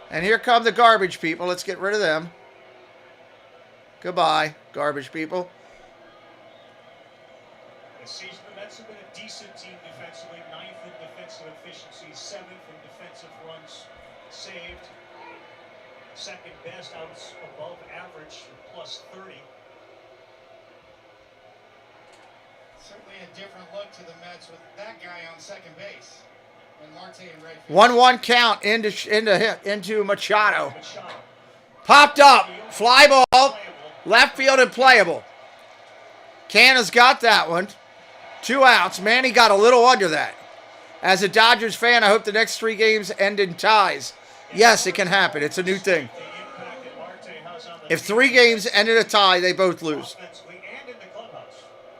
And here come the garbage people. Let's get rid of them. Goodbye, garbage people. This season, the Mets have been a decent team defensively. 9th in defensive efficiency, 7th in defensive runs saved. Second best outs above average, plus 30. Certainly a different look to the Mets with that guy on second base. And Marte in right field. 1-1 count into Machado. Popped up. Fly ball. Left field and playable. Canna's got that one. 2 outs. Manny got a little under that. As a Dodgers fan, I hope the next 3 games end in ties. Yes, it can happen. It's a new thing. If 3 games end in a tie, they both lose.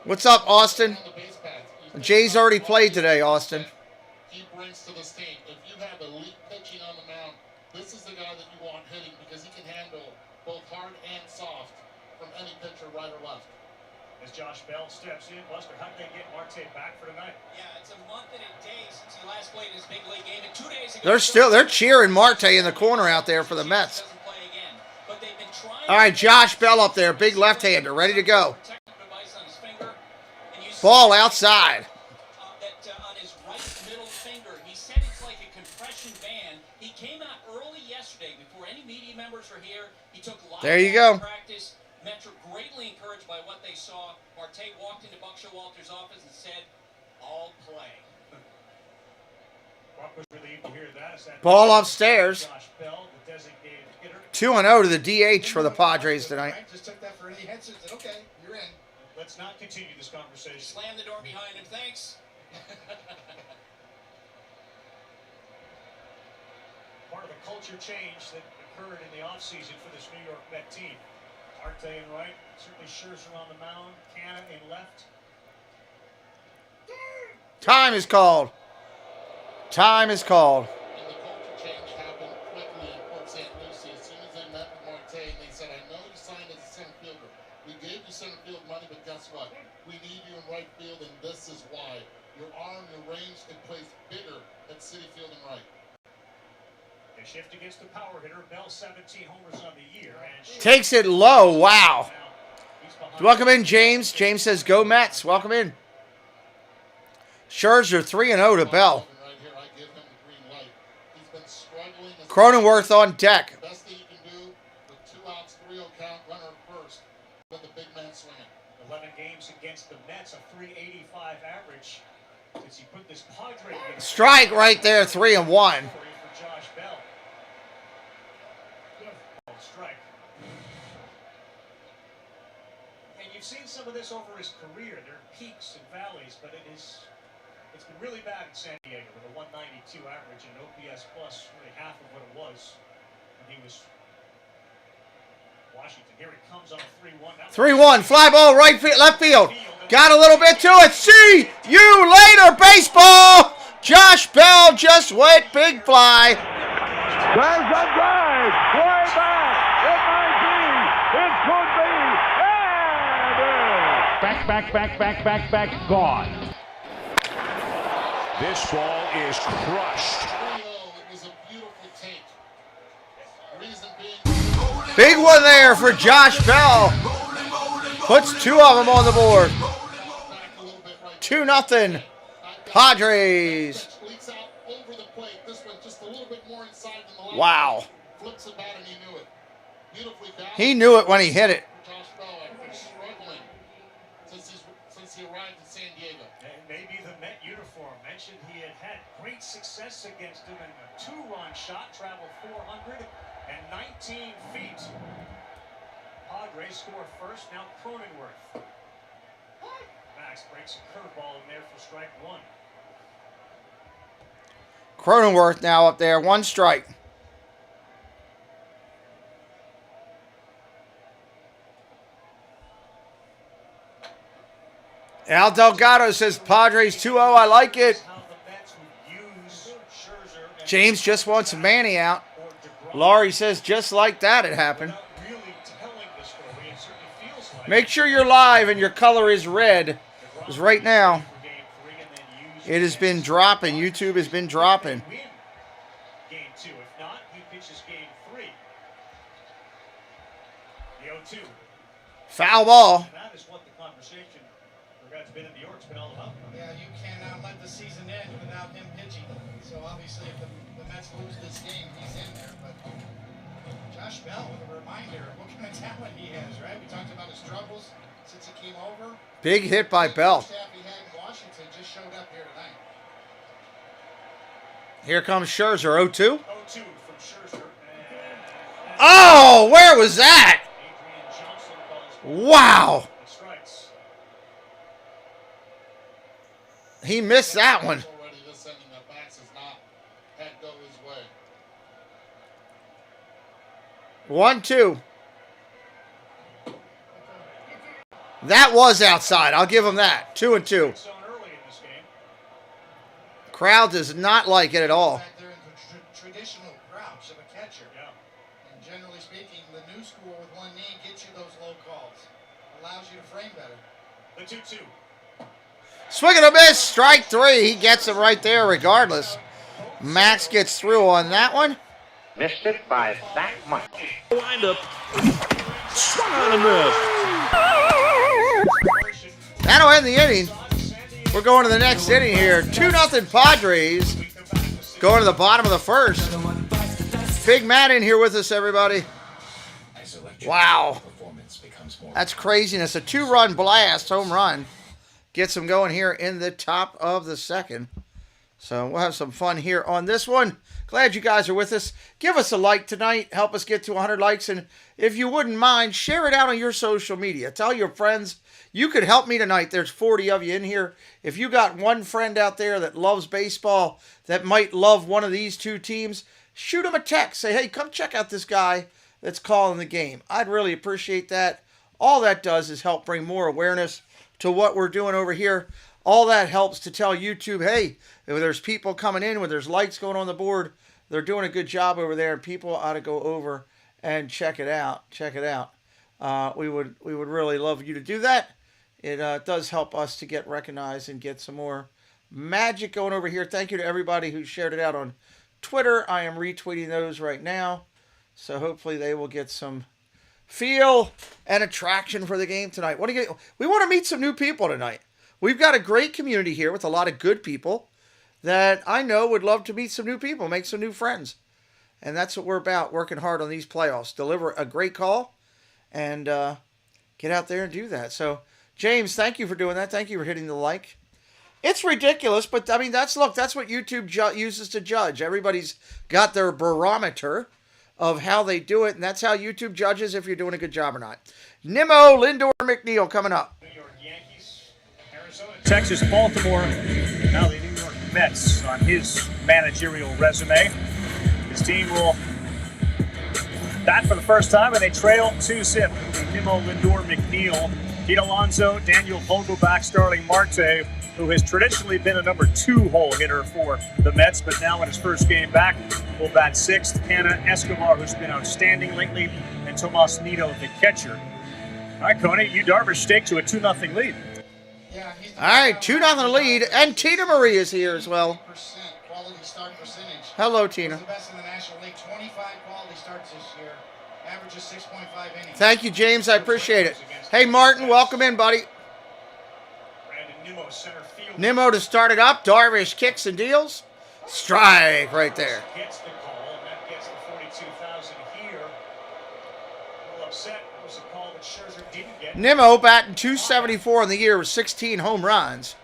What's up, Austin? Jay's already played today, Austin. He brings to this team. If you have elite pitching on the mound, this is the guy that you want hitting because he can handle both hard and soft from any pitcher, right or left. As Josh Bell steps in, Buster, how did they get Marte back for tonight? Yeah, it's a month and a day since he last played his big league game, and 2 days ago. They're cheering Marte in the corner out there for the Mets. All right, Josh Bell up there, big left-hander, ready to go. Ball outside. On his right middle finger, he said it's like a compression band. He came out early yesterday before any media members were here. He took a lot There you of go. practice. Mets were greatly encouraged by what they saw. Marte walked into Buck Showalter's office and said, "All play." Ball upstairs. Josh Bell, the designated hitter. 2-0 to the DH for the Padres tonight. Just took that for any hits and said, okay, you're in. Let's not continue this conversation. Slam the door behind him. Thanks. Part of a culture change that occurred in the offseason for this New York Met team. Marte in right, certainly Scherzer on the mound, Canna in left. Time is called. Time is called. And the culture change happened quickly in Port St. Lucie. As soon as they met with Marte, they said, "I know you signed as a center fielder. We gave you center field money, but guess what? We need you in right field, and this is why. Your arm, your range can place bigger at Citi Field and right." They shift against the power hitter. Bell 17 homers on the year. And Takes it low. Wow. Welcome in, James. James says, "Go Mets." Welcome in. Scherzer 3-0 to Bell. Cronenworth on deck. Best thing you can do with 2 outs, 3-0 count, runner first. Let the big man swing it. 11 games against the Mets, a 385 average. Since he put this Padre together. Strike right there, 3-1. For Josh Bell. Strike. And you've seen some of this over his career. There are peaks and valleys, but it's been really bad in San Diego with a 192 average and an OPS plus really half of what it was when he was Washington. Here it comes on a 3-1. 3-1. Fly ball right field, left field. Got a little bit to it. See you later, baseball. Josh Bell just went big fly. There's a drive. Way back. It might be. It could be. And back. Gone. This ball is crushed. Big one there for Josh Bell. Puts 2 of them on the board. 2-0. Padres. Wow. He knew it when he hit it. success against him in a 2-run shot, traveled 419 feet. Padres score first, now Cronenworth. Max breaks a curveball in there for strike one. Cronenworth now up there, 1 strike. Al Delgado says Padres 2-0. I like it. James just wants Manny out. Laurie says just like that it happened. Make sure you're live and your color is red. Because right now, it has been dropping. YouTube has been dropping. Game 2. If not, he pitches game 3. The 0-2. Foul ball. That is what the conversation for guys been in New York's been all about. Yeah, you cannot let the season end without him pitching. So obviously, if the Mets lose this game, he's in there. But Josh Bell, with a reminder of what kind of talent he has, right? We talked about his struggles since he came over. Big hit by Bell. He had in Washington just showed up here tonight. Here comes Scherzer, 0-2. 0-2 from Scherzer. Oh, where was that? Wow. He missed that one. Already this inning that Max has not had go his way. 1-2. That was outside. I'll give him that. 2-2. Crowd does not like it at all. They're in the traditional crouch of a catcher. Yeah. And generally speaking, the new school with one knee gets you those low calls. Allows you to frame better. The 2-2. Swing and a miss. Strike 3. He gets it right there regardless. Max gets through on that one. Missed it by that much. Wind up. Swung on and missed. That'll end the inning. We're going to the next inning here. 2-0 Padres. Going to the bottom of the first. Big Matt in here with us, everybody. Wow. That's craziness. A 2-run blast, home run. Gets them going here in the top of the second. So we'll have some fun here on this one. Glad you guys are with us. Give us a like tonight. Help us get to 100 likes. And if you wouldn't mind, share it out on your social media. Tell your friends. You could help me tonight. There's 40 of you in here. If you got one friend out there that loves baseball, that might love one of these two teams, shoot them a text. Say, hey, come check out this guy that's calling the game. I'd really appreciate that. All that does is help bring more awareness to what we're doing over here. All that helps to tell YouTube, hey, if there's people coming in, when there's likes going on the board, they're doing a good job over there, and people ought to go over and check it out. Check it out. We would really love you to do that. It does help us to get recognized and get some more magic going over here. Thank you to everybody who shared it out on Twitter. I am retweeting those right now. So hopefully they will get some feel and attraction for the game tonight. We want to meet some new people tonight. We've got a great community here with a lot of good people that I know would love to meet some new people, make some new friends. And that's what we're about, working hard on these playoffs. Deliver a great call and get out there and do that. So, James, thank you for doing that. Thank you for hitting the like. It's ridiculous, but I mean, that's what YouTube uses to judge. Everybody's got their barometer of how they do it, and that's how YouTube judges if you're doing a good job or not. Nimmo, Lindor, McNeil coming up. New York Yankees, Arizona, Texas, Baltimore. Now the New York Mets on his managerial resume. His team will bat for the first time, and they trail 2-0. Nimmo, Lindor, McNeil, Pete Alonso, Daniel Vogelbach, Starling Marte, who has traditionally been a number 2 hole hitter for the Mets, but now in his first game back, will bat 6th. Hannah Escobar, who's been outstanding lately, and Tomas Nido, the catcher. All right, Coney, you Darvish stake to a 2-0 lead. All right, 2-0 lead, and Tina Marie is here as well. Quality start percentage. Hello, Tina. He's the best in the National League. 25 quality starts this year. Averages 6.5 innings. Thank you, James. I appreciate it. Hey, Martin, welcome in, buddy. Nimmo to start it up. Darvish kicks and deals. Strike right there. Gets the call, and that gets the 42,000 here. A little upset. It was a call that Scherzer didn't get. Nimmo batting 274 in the year with 16 home runs.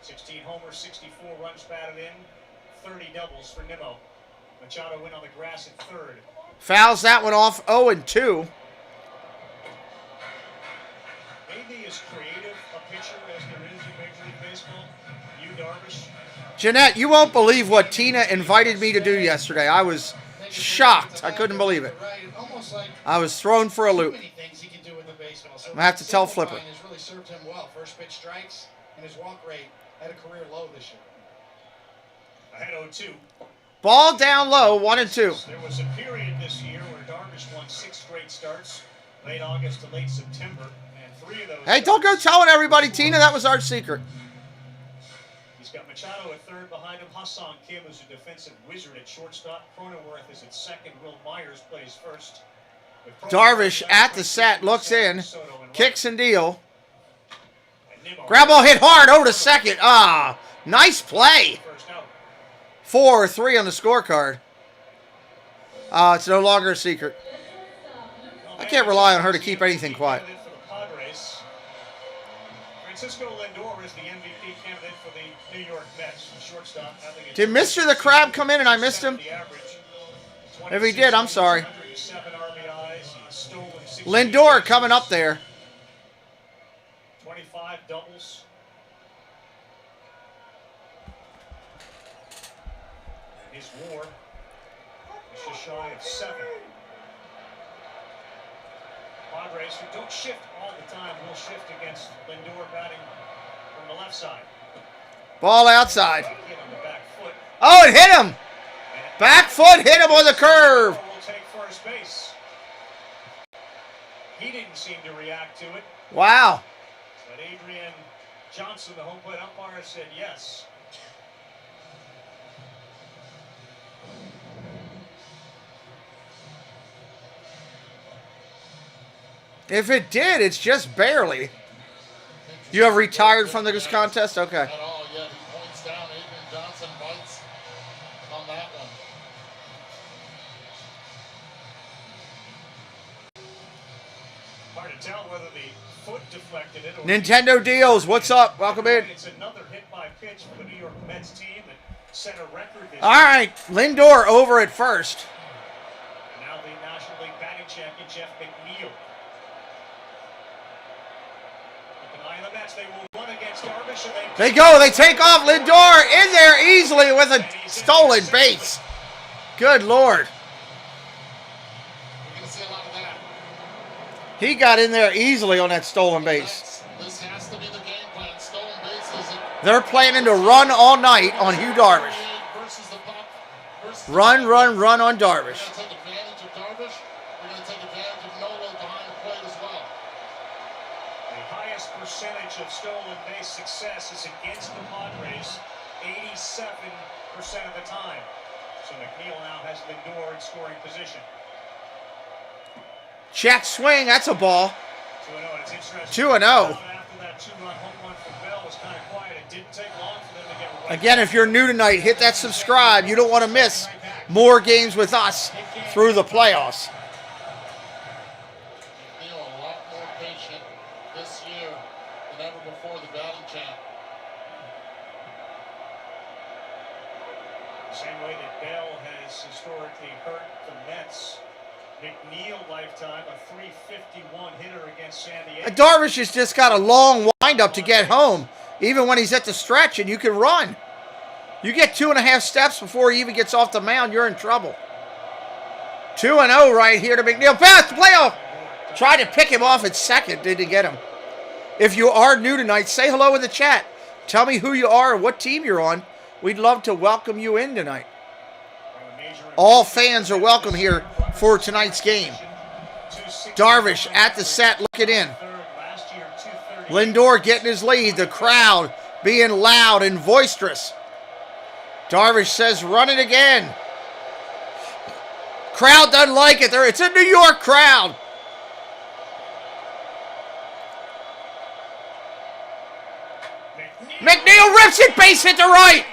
16 homers, 64 runs batted in, 30 doubles for Nimmo. Machado in on the grass at third. Fouls that one off, 0-2. Maybe as creative a pitcher as there is in Major League Baseball, Yu Darvish. Jeanette, you won't believe what Tina invited me to do yesterday. I was shocked. I couldn't believe it. I was thrown for a loop. I'm going to have to tell Flipper. Has really served him well. First pitch strikes and his walk rate at a career low this year. Ahead 0-2. Ball down low, 1-2. There was a period this year where Darvish won 6 straight starts, late August to late September, and 3 of those. Hey, don't go telling everybody, Tina. That was our secret. He's got Machado at third behind him. Hassan Kim is a defensive wizard at shortstop. Cronenworth is at second. Will Myers plays first. Darvish at the set, looks in, kicks and deal. Grab ball hit hard over to second. Ah, nice play. 4-3 on the scorecard. It's no longer a secret. I can't rely on her to keep anything quiet. Francisco Lindor is the MVP candidate for the New York Mets. The shortstop. Did Mr. the Crab come in and I missed him? If he did, I'm sorry. Lindor coming up there. 25 doubles. And his WAR is just shy of 7. Padres, who don't shift all the time, will shift against Lindor batting from the left side. Ball outside. Oh, it hit him. Back foot hit him on the curve. Will take first base. He didn't seem to react to it. Wow. But Adrian Johnson, the home plate umpire, said yes. If it did, it's just barely. You have retired from this contest? Okay. At all, yeah. He points down. Adrian Johnson bites on that one. Hard to tell whether the foot deflected it or Nintendo Deals, what's up? Welcome in. It's another hit by pitch for the New York Mets team that set a record this All right, Lindor over at first. Now the National League batting champion, Jeff McNeil. Keep an eye on the Mets. They will run against Darvish. And They go, they take off Lindor in there easily with a stolen base. Good Lord. We're going to see a lot of that. He got in there easily on that stolen base. This has to be the game plan. Stolen bases. They're planning to run all night on Hugh Darvish. Run on Darvish. We're going to take advantage of Darvish. We're going to take advantage of Nolo behind the plate as well. The highest percentage of stolen base success is against the Padres, 87% of the time. So McNeil now has Lindor in scoring position. Check swing, that's a ball. 2-0. It's interesting. 2-0. After that 2-run home run from Bell was kind of quiet. It didn't take long for them to get right. Again, if you're new tonight, hit that subscribe. You don't want to miss more games with us through the playoffs. McNeil a lot more patient this year than ever before the batting champ. The same way that Bell has historically hurt the Mets. McNeil lifetime, a 351 hitter against San Diego. Darvish has just got a long windup to get home. Even when he's at the stretch and you can run. You get 2.5 steps before he even gets off the mound, you're in trouble. 2-0 right here to McNeil. Pass, playoff. Tried to pick him off at second, didn't get him. If you are new tonight, say hello in the chat. Tell me who you are and what team you're on. We'd love to welcome you in tonight. All fans are welcome here for tonight's game. Darvish at the set, looking in. Lindor getting his lead. The crowd being loud and boisterous. Darvish says, run it again. Crowd doesn't like it. It's a New York crowd. McNeil rips it, base hit to right.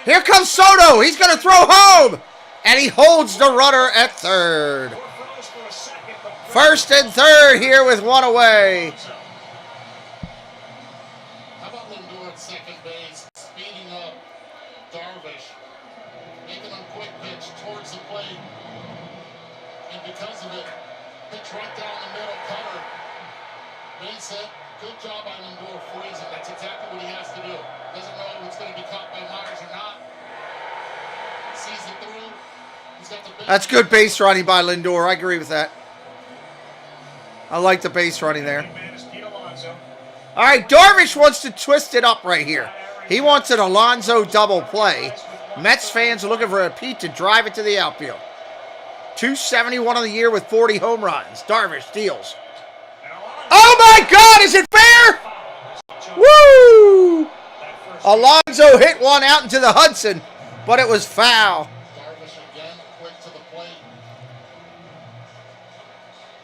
Here comes Soto. He's going to throw home. And he holds the runner at third. First and third here with one away. How about Lindor at second base? size of it. Pitch right down the middle, cutter. Base hit. Good job by Lindor freezing. That's exactly what he has to do. Doesn't know if it's going to be caught by Myers or not. Sees it through. He's got the base. That's good base running by Lindor. I agree with that. I like the base running there. All right, Darvish wants to twist it up right here. He wants an Alonso double play. Mets fans are looking for a Pete to drive it to the outfield. 271 on the year with 40 home runs. Darvish deals. Oh my God, is it fair? Woo! Alonso hit one out into the Hudson, but it was foul. Darvish again, quick to the plate.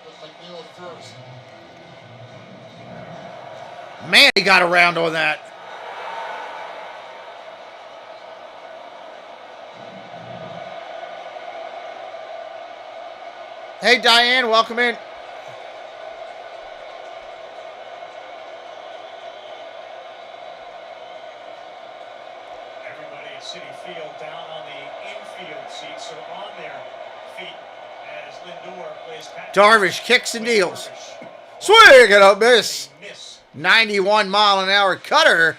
With McNeil at first. Man, he got around on that. Hey, Diane, welcome in. Everybody at Citi Field down on the infield seats are on their feet as Lindor plays catch. Darvish kicks and deals. Swing and a miss. 91-mile-an-hour cutter.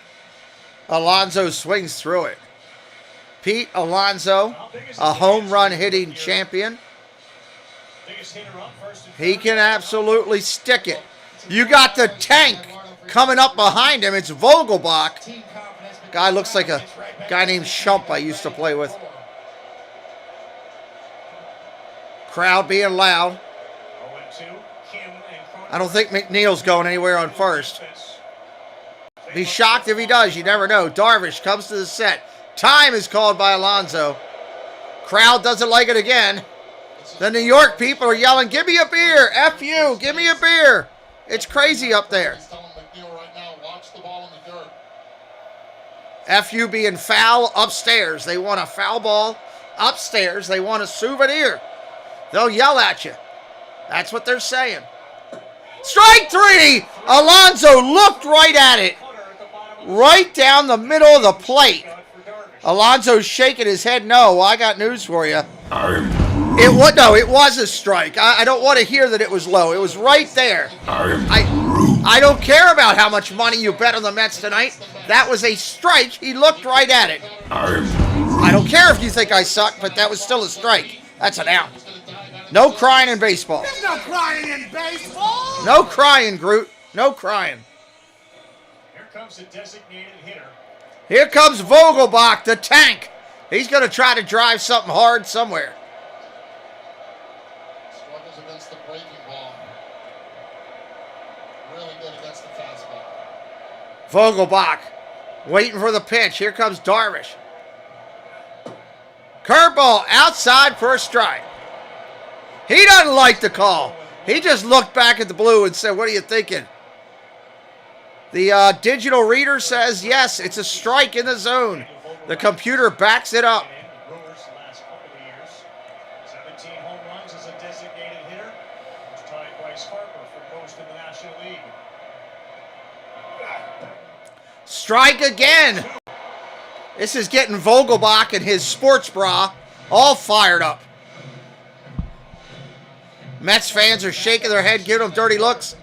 Alonso swings through it. Pete Alonso, a home run hitting champion. He can absolutely stick it. You got the tank coming up behind him. It's Vogelbach. Guy looks like a guy named Shump I used to play with. Crowd being loud. I don't think McNeil's going anywhere on first. Be shocked if he does. You never know. Darvish comes to the set. Time is called by Alonso. Crowd doesn't like it again. The New York people are yelling, "Give me a beer! F you! Give me a beer!" It's crazy up there. F you being foul upstairs. They want a foul ball upstairs. They want a souvenir. They'll yell at you. That's what they're saying. Strike three! Alonso looked right at it. Right down the middle of the plate. Alonso's shaking his head. No, I got news for you. It was a strike. I don't want to hear that it was low. It was right there. I don't care about how much money you bet on the Mets tonight. That was a strike. He looked right at it. I don't care if you think I suck, but that was still a strike. That's an out. No crying in baseball. There's no crying in baseball. No crying, Groot. No crying. Here comes the designated hitter. Here comes Vogelbach, the tank. He's going to try to drive something hard somewhere. Struggles against the breaking ball. Really good against the fastball. Vogelbach waiting for the pitch. Here comes Darvish. Curveball outside for a strike. He doesn't like the call. He just looked back at the blue and said, "What are you thinking?" The digital reader says, yes, it's a strike in the zone. The computer backs it up. Brewers the last couple of years. 17 home runs as a designated hitter. It's tied Bryce Harper for most in the National League. Strike again. This is getting Vogelbach and his sports bra all fired up. Mets fans are shaking their head, giving them dirty looks.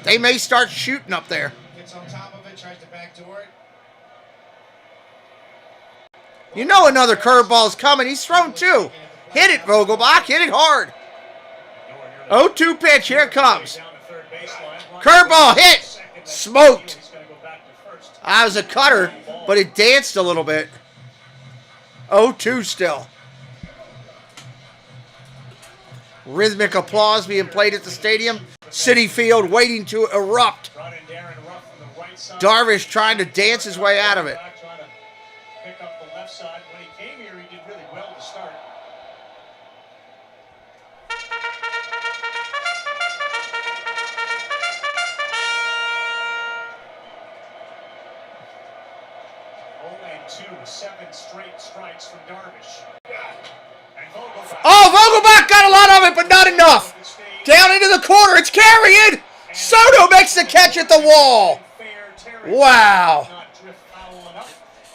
They may start shooting up there. Gets on top of it, tries to backdoor it. You know another curveball's coming. He's thrown two. Hit it, Vogelbach. Hit it hard. 0-2 pitch. Here it comes. Curveball hit. Smoked. I was a cutter, but it danced a little bit. 0-2 still. Rhythmic applause being played at the stadium. Citi Field waiting to erupt. Darvish trying to dance his way out of it. Pick up the left side. When he came here, he did really well to start. Seven straight strikes from Darvish. Oh, Vogelbach got a lot of it, but not enough. Down into the corner. It's carrying. Soto makes the catch at the wall. Wow.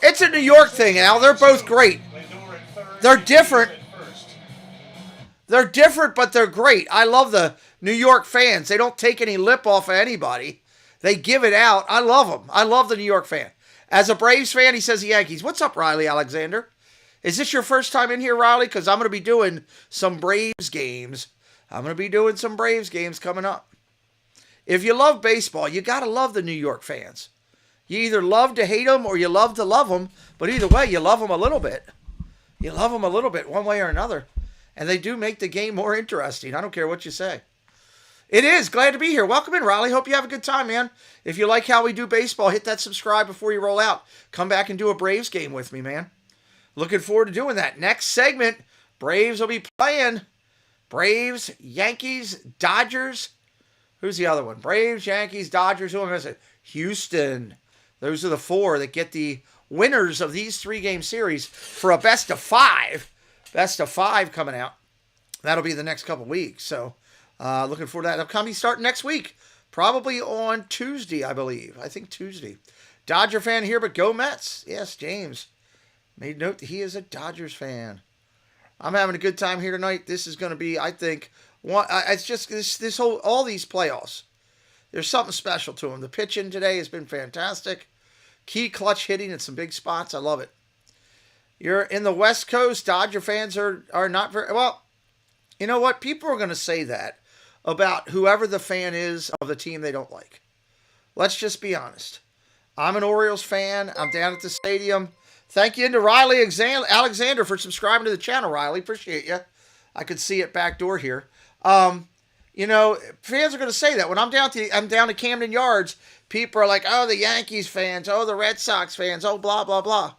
It's a New York thing, Al. They're both great. They're different. They're different, but they're great. I love the New York fans. They don't take any lip off of anybody. They give it out. I love them. I love the New York fan. As a Braves fan, he says the Yankees. What's up, Riley Alexander? Is this your first time in here, Riley? Because I'm going to be doing some Braves games. I'm going to be doing some Braves games coming up. If you love baseball, you got to love the New York fans. You either love to hate them or you love to love them. But either way, you love them a little bit. You love them a little bit, one way or another. And they do make the game more interesting. I don't care what you say. It is. Glad to be here. Welcome in, Riley. Hope you have a good time, man. If you like how we do baseball, hit that subscribe before you roll out. Come back and do a Braves game with me, man. Looking forward to doing that. Next segment, Braves will be playing. Braves, Yankees, Dodgers. Who's the other one? Braves, Yankees, Dodgers. Who am I missing? Houston. Those are the four that get the winners of these 3-game series for a best of 5. Best of 5 coming out. That'll be the next couple weeks. So, looking forward to that. It'll come starting next week. Probably on Tuesday, I believe. I think Tuesday. Dodger fan here, but go Mets. Yes, James made note that he is a Dodgers fan. I'm having a good time here tonight. This is going to be, I think, it's just this whole, all these playoffs. There's something special to them. The pitching today has been fantastic. Key clutch hitting in some big spots. I love it. You're in the West Coast. Dodger fans are not very, well, you know what? People are going to say that about whoever the fan is of the team they don't like. Let's just be honest. I'm an Orioles fan. I'm down at the stadium. Thank you to Riley Alexander for subscribing to the channel, Riley. Appreciate you. I could see it back door here. You know, fans are going to say that. When I'm down to Camden Yards, people are like, oh, the Yankees fans, oh, the Red Sox fans, oh, blah, blah, blah.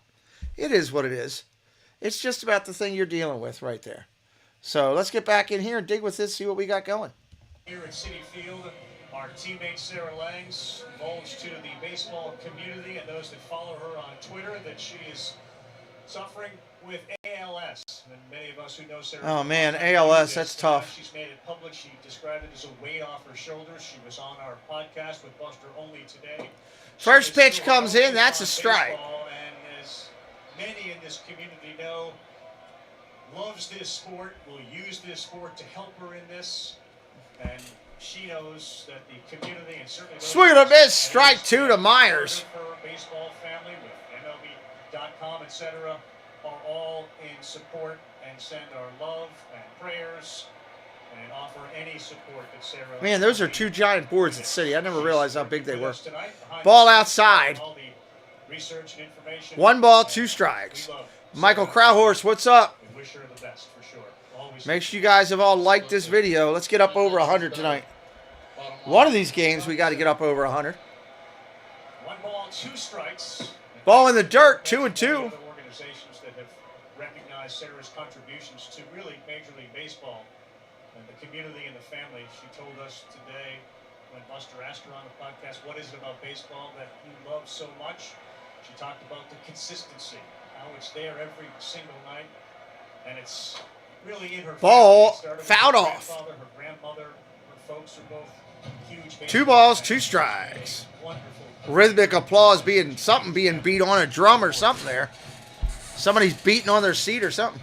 It is what it is. It's just about the thing you're dealing with right there. So let's get back in here and dig with this, see what we got going. Here at Citi Field, our teammate Sarah Langs divulged to the baseball community and those that follow her on Twitter that she is suffering with ALS. And many of us who know Sarah... Oh, man, ALS, that's tough. She's made it public. She described it as a weight off her shoulders. She was on our podcast with Buster only today. First pitch comes in, that's a strike. And as many in this community know, loves this sport, will use this sport to help her in this. And she knows that the community and certainly... Swing and a miss, strike 2 to Myers. Her baseball family with MLB.com, etc. are all in support and send our love and prayers and offer any support that Sarah... Man, those are 2 giant boards at City. I never realized how big they were. Ball outside. 1 ball, 2 strikes. Michael Crowhorse, what's up? We wish her the best for sure. Make sure you guys have all liked this video. Let's get up over 100 tonight. One of these games, we got to get up over 100. 1 ball, 2 strikes. Ball in the dirt, 2-2. Organizations that have recognized Sarah's contributions to really Major League Baseball and the community and the family. She told us today when Buster asked her on the podcast, what is it about baseball that you love so much? She talked about the consistency, how it's there every single night, and it's really in her ball family. fouled off. Her grandmother, her folks are both huge. 2 balls, 2 strikes. Rhythmic applause being beat on a drum or something there. Somebody's beating on their seat or something.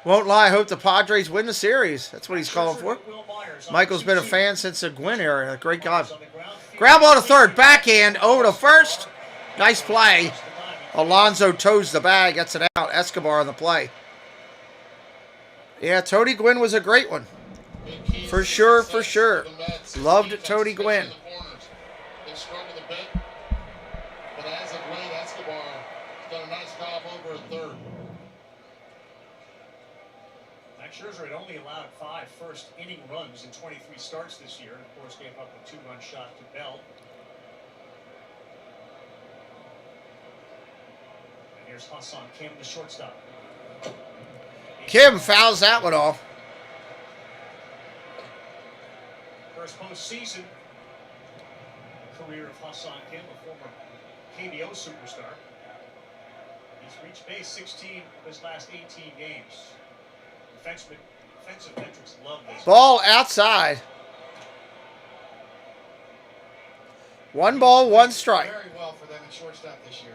Won't lie, I hope the Padres win the series. That's what he's calling for. Michael's been a fan since the Gwynn era. Great God. Ground ball to third. Backhand over to first. Nice play. Alonso toes the bag. Gets it out. Escobar on the play. Yeah, Tony Gwynn was a great one. For sure, for sure. Loved Tony Gwynn. They struggled a bit, but as of late, Escobar done a nice job over at third. Max Scherzer had only allowed 5 first-inning runs in 23 starts this year, and of course gave up a 2-run shot to Bell. And here's Hassan Kim, the shortstop. Kim fouls that one off. First postseason career of Hassan Kim, a former KBO superstar. He's reached base 16 of his last 18 games. Defensive metrics love this. Ball outside. 1 ball, 1 strike. Very well for them in shortstop this year.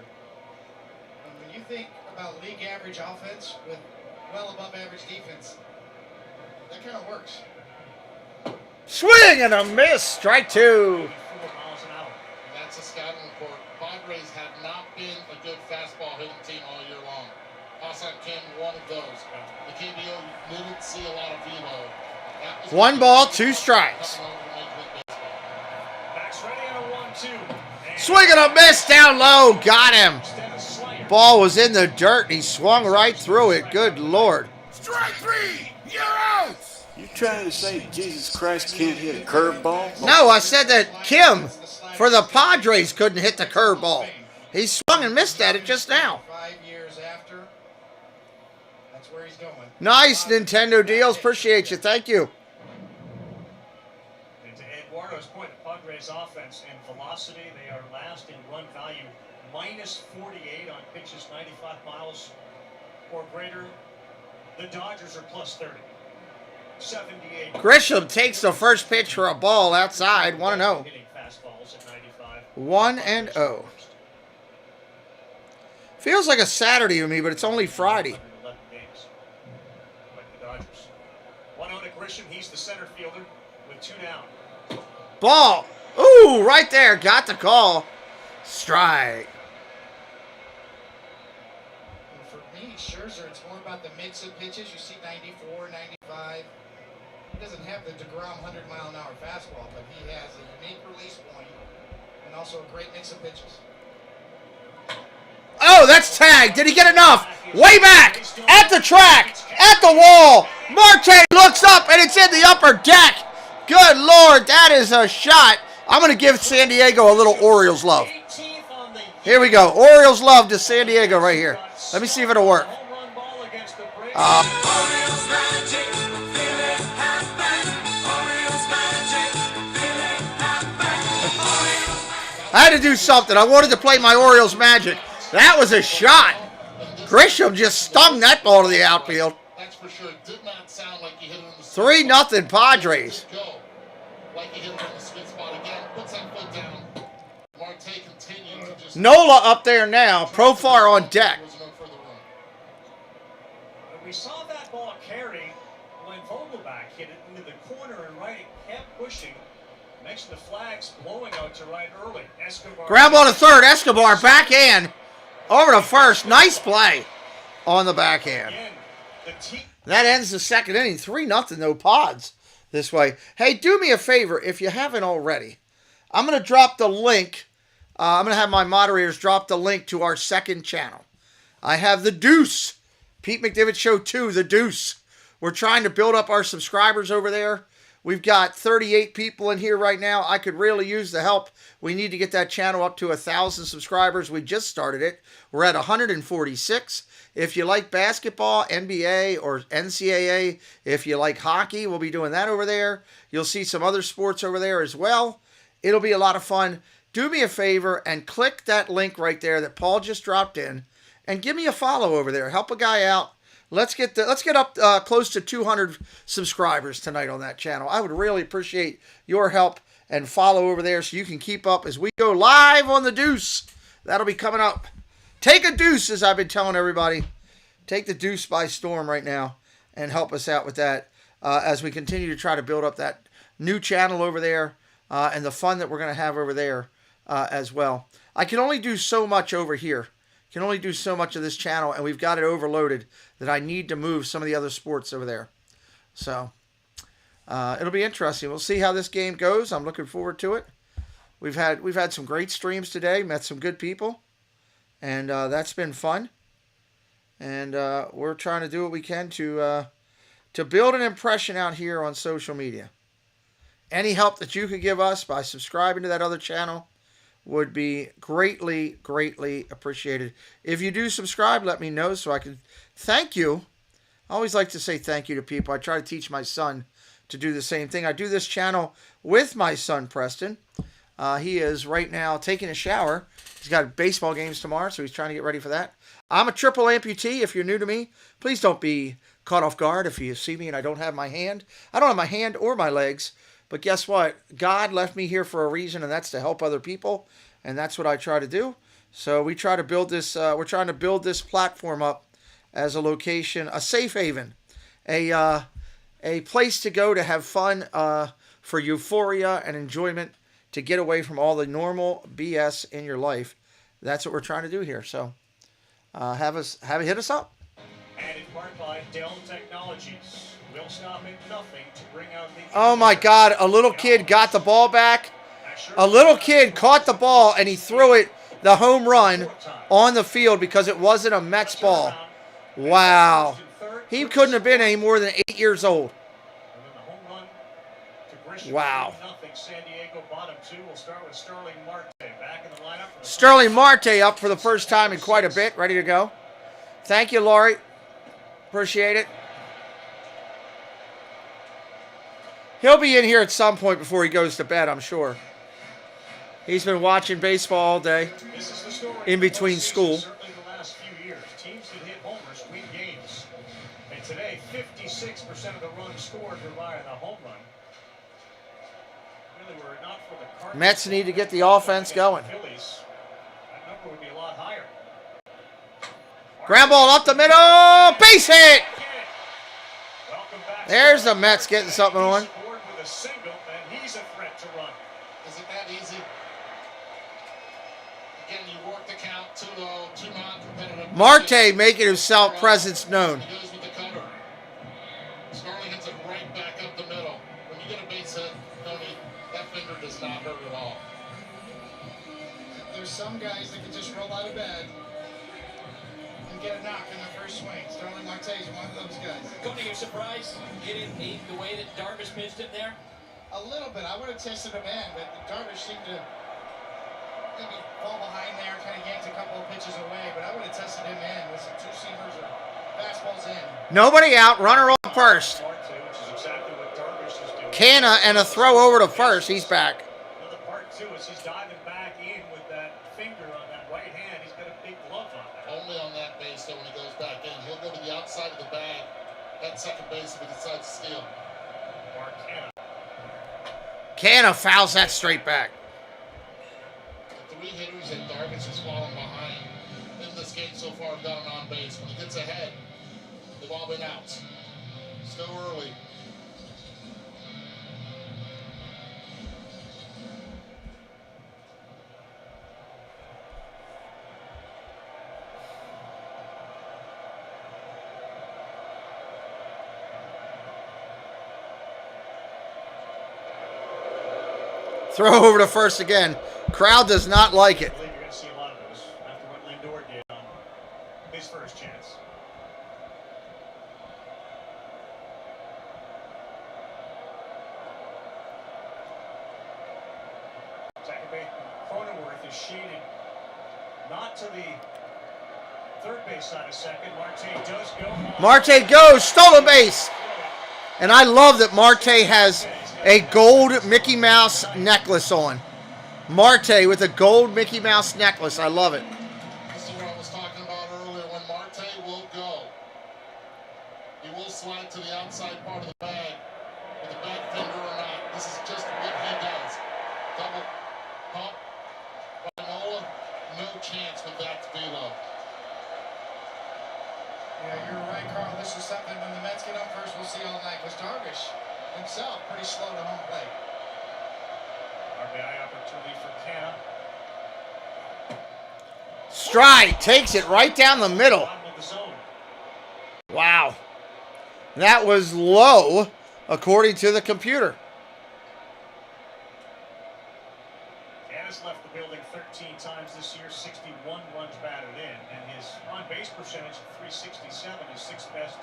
And when you think about league average offense with well above average defense. That kind of works. Swing and a miss. Strike two. That's a scouting report. Padres have not been a good fastball hitting team all year long. Hassan Kim, one of those. The KBO didn't see a lot of velo. 1 ball, 2 strikes. Swing and a miss down low. Got him. Ball was in the dirt and he swung right through it. Good Lord. Strike 3. You're out. You trying to say Jesus Christ can't hit a curveball? No, I said that Kim for the Padres couldn't hit the curveball. He swung and missed at it just now. 5 years after, that's where he's going. Nice Nintendo deals. Appreciate you. Thank you. And to Eduardo's point, the Padres offense and velocity, they are last in run value, minus 48 on pitches 95 miles or greater. The Dodgers are plus 30. 78. Grisham takes the first pitch for a ball outside. 1-0. 1-0. Feels like a Saturday to me, but it's only Friday. Like the Dodgers. 1-0 to Grisham. He's the center fielder with 2 down. Ball. Ooh, right there. Got the call. Strike. For me, Scherzer, it's more about the mix of pitches. You see 94, 95. He doesn't have the DeGrom 100-mile-an-hour fastball, but he has a unique release point and also a great mix of pitches. Oh, that's tagged. Did he get enough? Way back. At the track. At the wall. Marte looks up, and it's in the upper deck. Good Lord, that is a shot. I'm going to give San Diego a little Orioles love. Here we go. Orioles love to San Diego right here. Let me see if it'll work. I had to do something. I wanted to play my Orioles magic. That was a shot. Grisham just stung that ball to the outfield. That's for sure. It did not sound like he hit it in the 3-0 Padres. Like he hit it in the spin spot again. Puts that foot down. Marte continued to just... Nola up there now. Profar on deck. We saw that ball carry when Vogelback hit it into the corner and right. It kept pushing. Next to the flags blowing out to right early. Escobar. Ground ball to third. Escobar backhand over to first. Nice play on the backhand. That ends the second inning. 3-0 no Pods this way. Hey, do me a favor if you haven't already. I'm going to drop the link. I'm going to have my moderators drop the link to our second channel. I have The Deuce. Pete McDivitt Show 2, The Deuce. We're trying to build up our subscribers over there. We've got 38 people in here right now. I could really use the help. We need to get that channel up to 1,000 subscribers. We just started it. We're at 146. If you like basketball, NBA, or NCAA, if you like hockey, we'll be doing that over there. You'll see some other sports over there as well. It'll be a lot of fun. Do me a favor and click that link right there that Paul just dropped in and give me a follow over there. Help a guy out. Let's get up close to 200 subscribers tonight on that channel. I would really appreciate your help and follow over there so you can keep up as we go live on The Deuce. That'll be coming up. Take a deuce, as I've been telling everybody. Take the deuce by storm right now and help us out with that as we continue to try to build up that new channel over there and the fun that we're going to have over there as well. I can only do so much over here. Can only do so much of this channel, and we've got it overloaded that I need to move some of the other sports over there. So it'll be interesting. We'll see how this game goes. I'm looking forward to it. We've had some great streams today, met some good people, and that's been fun. And we're trying to do what we can to build an impression out here on social media. Any help that you could give us by subscribing to that other channel would be greatly, greatly appreciated. If you do subscribe, let me know so I can thank you. I always like to say thank you to people. I try to teach my son to do the same thing. I do this channel with my son, Preston. He is right now taking a shower. He's got baseball games tomorrow, so he's trying to get ready for that. I'm a triple amputee. If you're new to me, please don't be caught off guard if you see me and I don't have my hand. I don't have my hand or my legs. But guess what? God left me here for a reason, and that's to help other people. And that's what I try to do. So we try to build this. We're trying to build this platform up as a location, a safe haven, a place to go to have fun, for euphoria and enjoyment, to get away from all the normal BS in your life. That's what we're trying to do here. So have it hit us up. And in part by Dell Technologies. We'll stop at nothing to bring out the... Oh my God, a little kid got the ball back. A little kid caught the ball and he threw it, the home run, on the field because it wasn't a Mets ball. Wow. He couldn't have been any more than 8 years old. Wow. San Diego bottom two. We'll start with Sterling Marte back in the lineup. Sterling Marte up for the first time in quite a bit, ready to go. Thank you, Laurie. Appreciate it. He'll be in here at some point before he goes to bed, I'm sure. He's been watching baseball all day in between school. Certainly the last few years, teams that hit homers win games. And today, 56% of the runs scored rely on the home run. Really, were it not for the Cardinals, Mets need to get the offense going. Phillies, that number would be a lot higher. Ground ball up the middle, base hit. There's the Mets getting something on. With a single, and he's a threat to run. Is it that easy? Again, you work the count 2-0, two non-competitive. Marte making himself presence known. He goes with the cutter. Sterling hits it right back up the middle. When you get a base hit, Tony, that finger does not hurt at all. There's some guys that can just roll out of bed and get a knock in their first swing. Sterling Marte is one of those guys. Cody, you're surprised he didn't hate the way that Darvish pitched it there? A little bit. I would have tested him in, but Darvish seemed to maybe fall behind there, kind of yanked a couple of pitches away, but I would have tested him in with some two-seamers or fastballs in. Nobody out, runner on first. Canna and a throw over to first. He's back. Another part two is he's diving back in with that finger on that right hand. He's got a big glove on there. Only on that base, though, when he goes back in. He'll go to the outside of the bag at second base if he decides to steal. Canna fouls that straight back. The three hitters that Darvish has fallen behind in this game so far have gotten on base. When he gets ahead, they've all been outs. Still early. Throw over to first again. Crowd does not like it. I believe you're going to see a lot of those after what Lindor did on his first chance. Second base, Cronenworth is shaded not to the third base side of second. Marte does go. Marte goes, stolen base. And I love that Marte has a gold Mickey Mouse necklace on. Marte with a gold Mickey Mouse necklace. I love it. This is what I was talking about earlier. When Marte will go, he will slide to the outside part of the bag with a back finger or not. This is just what he does. Double pump by Nola. No chance with that velo. Yeah, you're right, Carl. This is something when the Mets get up first, we'll see all night. Because Darvish himself pretty slow to home plate. RBI opportunity for Canna. Stride takes it right down the middle. Wow. That was low, according to the computer. Canna's left the building 13 times this year, 61 runs batted in, and his on-base percentage of 367 is sixth best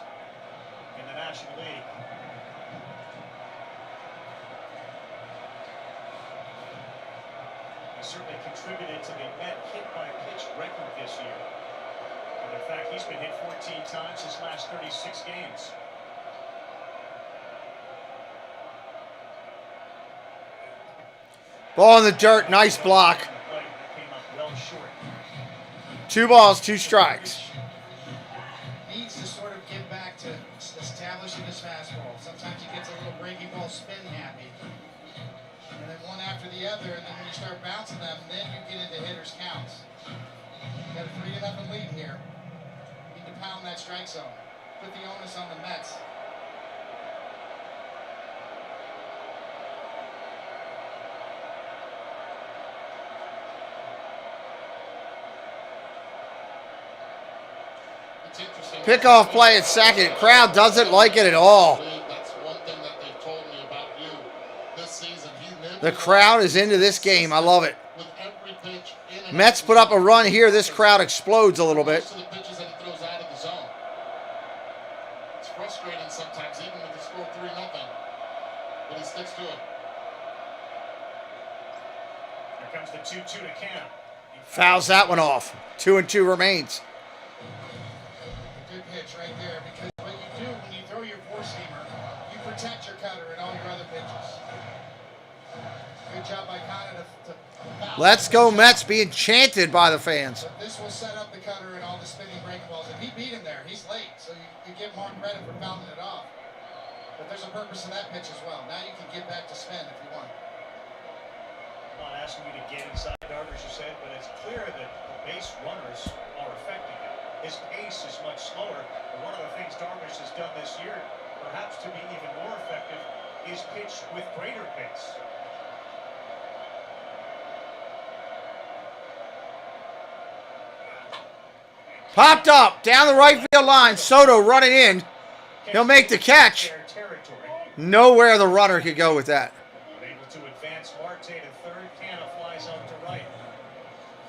in the National League. Certainly contributed to the Met hit-by-pitch record this year. And in fact, he's been hit 14 times his last 36 games. Ball in the dirt, nice block. Came up well short. 2 balls, 2 strikes. Needs to sort of get back to establishing his fastball. Sometimes he gets a little breaking ball spin happy. and then one after the other, and then when you start bouncing them, then you get into hitters' counts. You got a 3-0 lead here. You need to pound that strike zone. Put the onus on the Mets. Pickoff play at second. Crowd doesn't like it at all. That's one thing that they've told me about you this season. The crowd is into this game. I love it. With every pitch in and Mets put up a run here. This crowd explodes a little bit. most of the pitches that he throws out of the zone. It's frustrating sometimes, even with the score 3-0, but he sticks to it. Here comes the 2-2 to count. Fouls that one off. 2-2 remains. Good pitch right there, because what you do when you throw your four-seamer, you protect your cutter and all your other pitches. Good job by Connor to foul. Let's go Mets being chanted by the fans. But this will set up the cutter and all the spinning breaking balls. And he beat him there. He's late, so you give Mark credit for fouling it off. But there's a purpose to that pitch as well. Now you can get back to spin if you want. I'm not asking you to get inside Darvish, you said, but it's clear that the base runners are affecting him. His pace is much slower, but one of the things Darvish has done this year, perhaps to be even more effective, is pitch with greater pace. Popped up down the right field line. Soto running in. He'll make the catch. Nowhere the runner could go with that. Able to advance Marte to third. Canna flies out to right.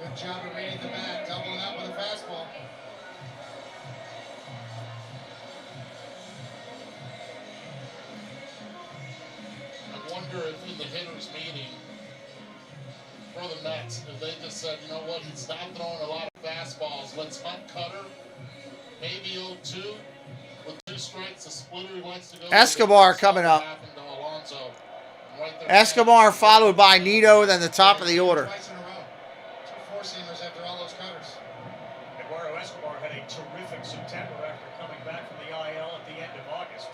Good job of reading the bat, doubling up with a fastball. I wonder if in the hitters meeting for the Mets, if they just said, you know what, he's not throwing a lot of fastballs. Let's hunt cutter, maybe 0-2 with 2 strikes, a splitter he likes to go. Escobar coming up. Escobar followed by Nito, then the top of the order. Twice in a row. 2 four-seamers after all those cutters. Eduardo Escobar had a terrific September after coming back from the IL at the end of August.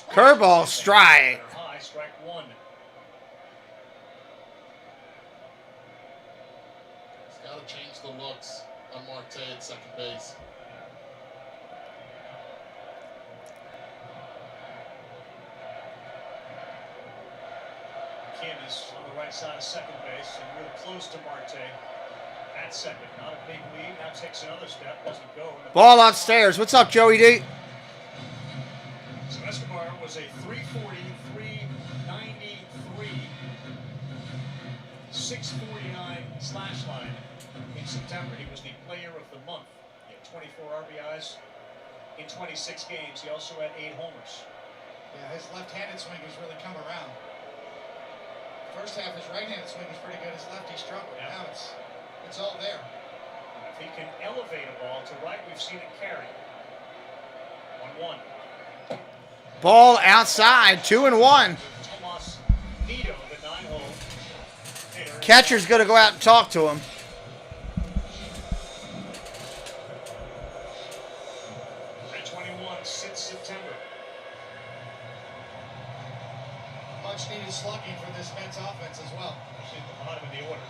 Curveball strike. High, strike 1. He's got to change the looks on Marte at second base. Kim is on the right side of second base and real close to Marte at second. Not a big lead. Now takes another step. Doesn't go. Ball upstairs. What's up, Joey D? So Escobar was a 340, 393, 649 slash line in September. He was the player of the month. He had 24 RBIs in 26 games. He also had 8 homers. Yeah, his left-handed swing has really come around. First half, his right-handed swing was pretty good. His lefty struggled. Yeah. Now it's all there. If he can elevate a ball to right, we've seen it carry. 1-1. Ball outside, 2-1. Tomas Nito, the 9-hole hitter. Catcher's going to go out and talk to him. At 21 since September. Much needed slugging for this Mets offense as well. Actually at the bottom of the order.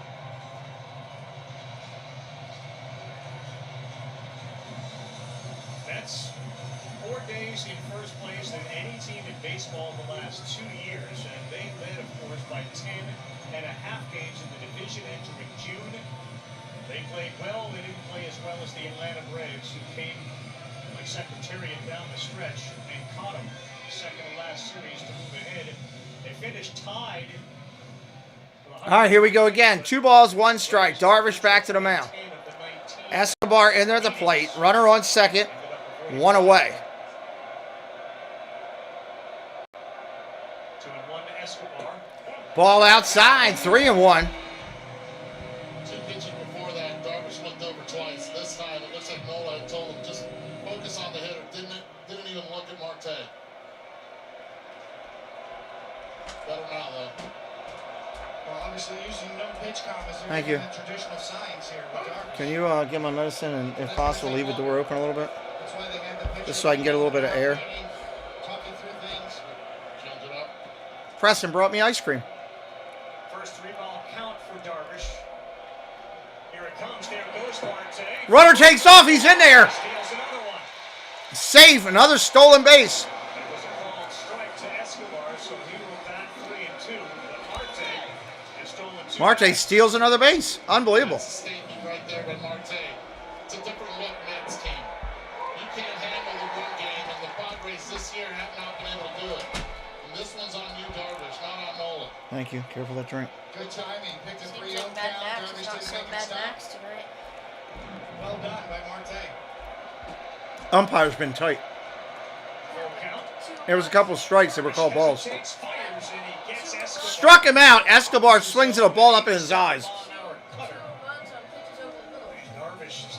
Mets 4 days in first place than any team in baseball in the last 2 years, and they led, of course, by 10.5 games in the division entering June. They played well. They didn't play as well as the Atlanta Braves, who came like Secretariat down the stretch and caught them second to last series to move ahead. They finished tied. All right, here we go again. 2 balls, 1 strike. Darvish back to the mound. Escobar in there at the plate. Runner on second. 1 away. 2-1 to Escobar. Ball outside, 3-1. 2 pitches before that, Darvish looked over twice. This time, it looks like Nola had told him just focus on the hitter. Didn't even look at Marte. Better now, though. Well, obviously using no pitch count as they're Thank doing you. the traditional signs here with Darvish. Can you get my medicine and, if possible, leave the door open a little bit? That's why they had the pitcher Just so I can get a little bit of air. talking through things. Change it up. Preston brought me ice cream. First 3-ball count for Darvish. Here it comes. There goes Marte. Runner takes off. He's in there. Steals another one. Save. Another stolen base. It was a called strike to Escobar, so he will bat 3-2. But Marte has stolen 2. Marte steals another base. Unbelievable. That's a statement right there by Marte. It's a different look Mets team. You can't handle the run game, and the Padres this year have not been able to do it. And this one's on you, Darvish, not on Nola. Thank you. Careful that drink. Good timing. Picked a 3-0 count. Mad Max Darvish is not didn't so make it Mad stop. Max tonight. Well done by Marte. Umpire's been tight. Full count. There was a couple of strikes that were called balls. Takes, fires, and he gets Escobar. Struck him out. Escobar swings at a ball up in his eyes.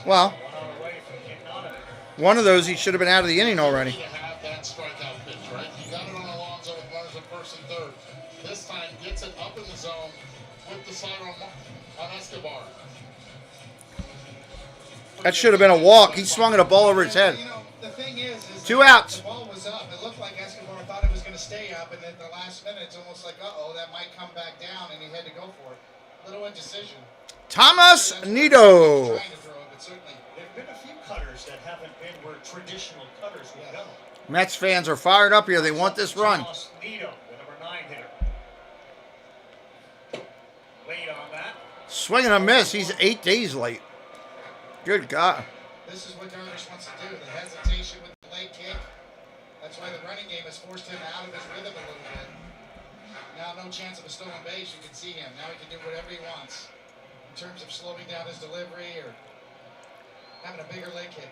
Well, one of those he should have been out of the inning already. You have that strikeout pitch, right? You got it on Alonso with runners at first and third. This time gets it up in the zone with the slider on Escobar. That should have been a walk. He swung at a ball over his head. You know, the thing is 2 outs. the ball was up. It looked like Escobar thought it was going to stay up, and at the last minute, it's almost like, uh-oh, that might come back down, and he had to go for it. Little indecision. Thomas Nido. Trying to throw it, but certainly. There have been a few cutters that haven't been where traditional cutters would go. Mets fans are fired up here. They want this run. Thomas Nido, the number 9 hitter. Late on that. Swing and a miss. He's 8 days late. Good God. This is what Darvish wants to do. The hesitation with the leg kick. That's why the running game has forced him out of his rhythm a little bit. Now no chance of a stolen base. You can see him. Now he can do whatever he wants in terms of slowing down his delivery or having a bigger leg kick.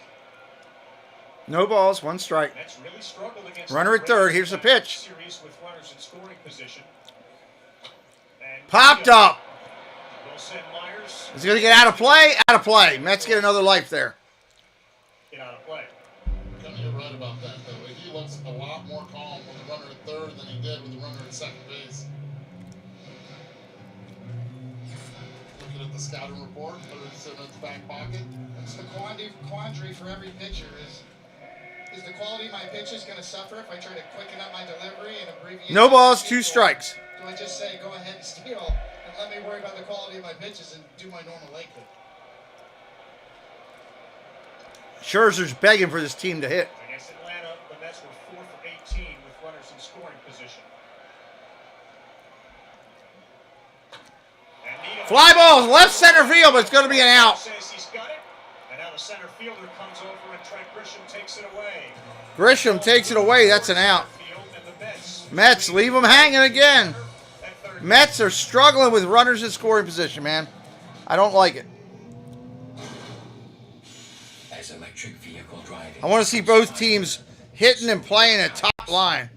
No balls, 1 strike. Mets really struggled against Runner at third. Here's the pitch. Series with runners in scoring position. And Popped up. Wilson Myers. Is he going to get out of play? Out of play. Mets get another life there. Get out of play. You're right about that, though. He looks a lot more calm with the runner at third than he did with the runner at second base. Looking at the scouting report, it's in his back pocket. It's the quandary for every pitcher is the quality of my pitches going to suffer if I try to quicken up my delivery and abbreviate? No balls, 2 strikes. Do I just say go ahead and steal and let me worry about the quality of my pitches and do my normal leg kick? Scherzer's begging for this team to hit. Against Atlanta, the Mets were 4 for 18 with runners in scoring position. Fly balls, left center field, but it's going to be an out. Says he's got it, and now the center fielder comes over and Trent Grisham takes it away. Grisham takes it away. That's an out. Mets leave them hanging again. Mets are struggling with runners in scoring position, man. I don't like it. As electric vehicle driving. I want to see both teams hitting and playing at top line.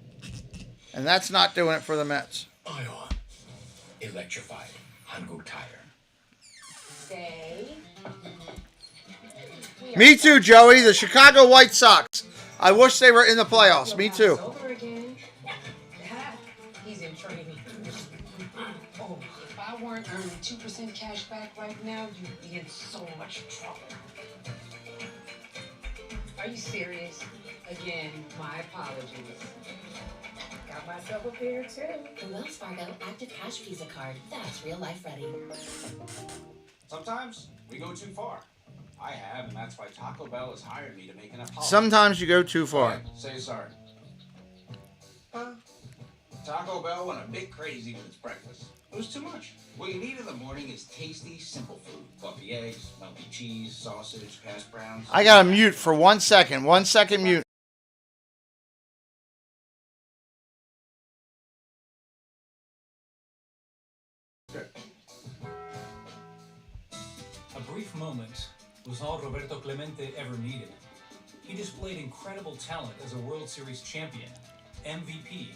And that's not doing it for the Mets. Ion. Electrified. Hango tire. Say. Me too, Joey. The Chicago White Sox. I wish they were in the playoffs. Me too. Over again. He's in training. Oh, if I weren't earning 2% cash back right now, you'd be in so much trouble. Are you serious? Again, my apologies. Got myself a pair too. The Wells Fargo Active Cash Visa card. That's real life ready. Sometimes we go too far. I have, and that's why Taco Bell has hired me to make an apology. Sometimes you go too far. Okay, say sorry. Taco Bell went a bit crazy with its breakfast. It was too much. What you need in the morning is tasty, simple food. Fluffy eggs, melty cheese, sausage, hash browns. I got to mute for 1 second. 1 second mute. A brief moment was all Roberto Clemente ever needed. He displayed incredible talent as a World Series champion, MVP,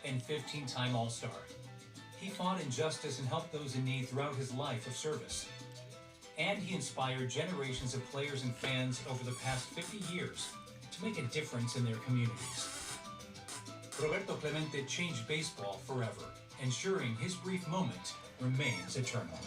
and 15-time All-Star. He fought injustice and helped those in need throughout his life of service. And he inspired generations of players and fans over the past 50 years to make a difference in their communities. Roberto Clemente changed baseball forever, ensuring his brief moment remains eternal.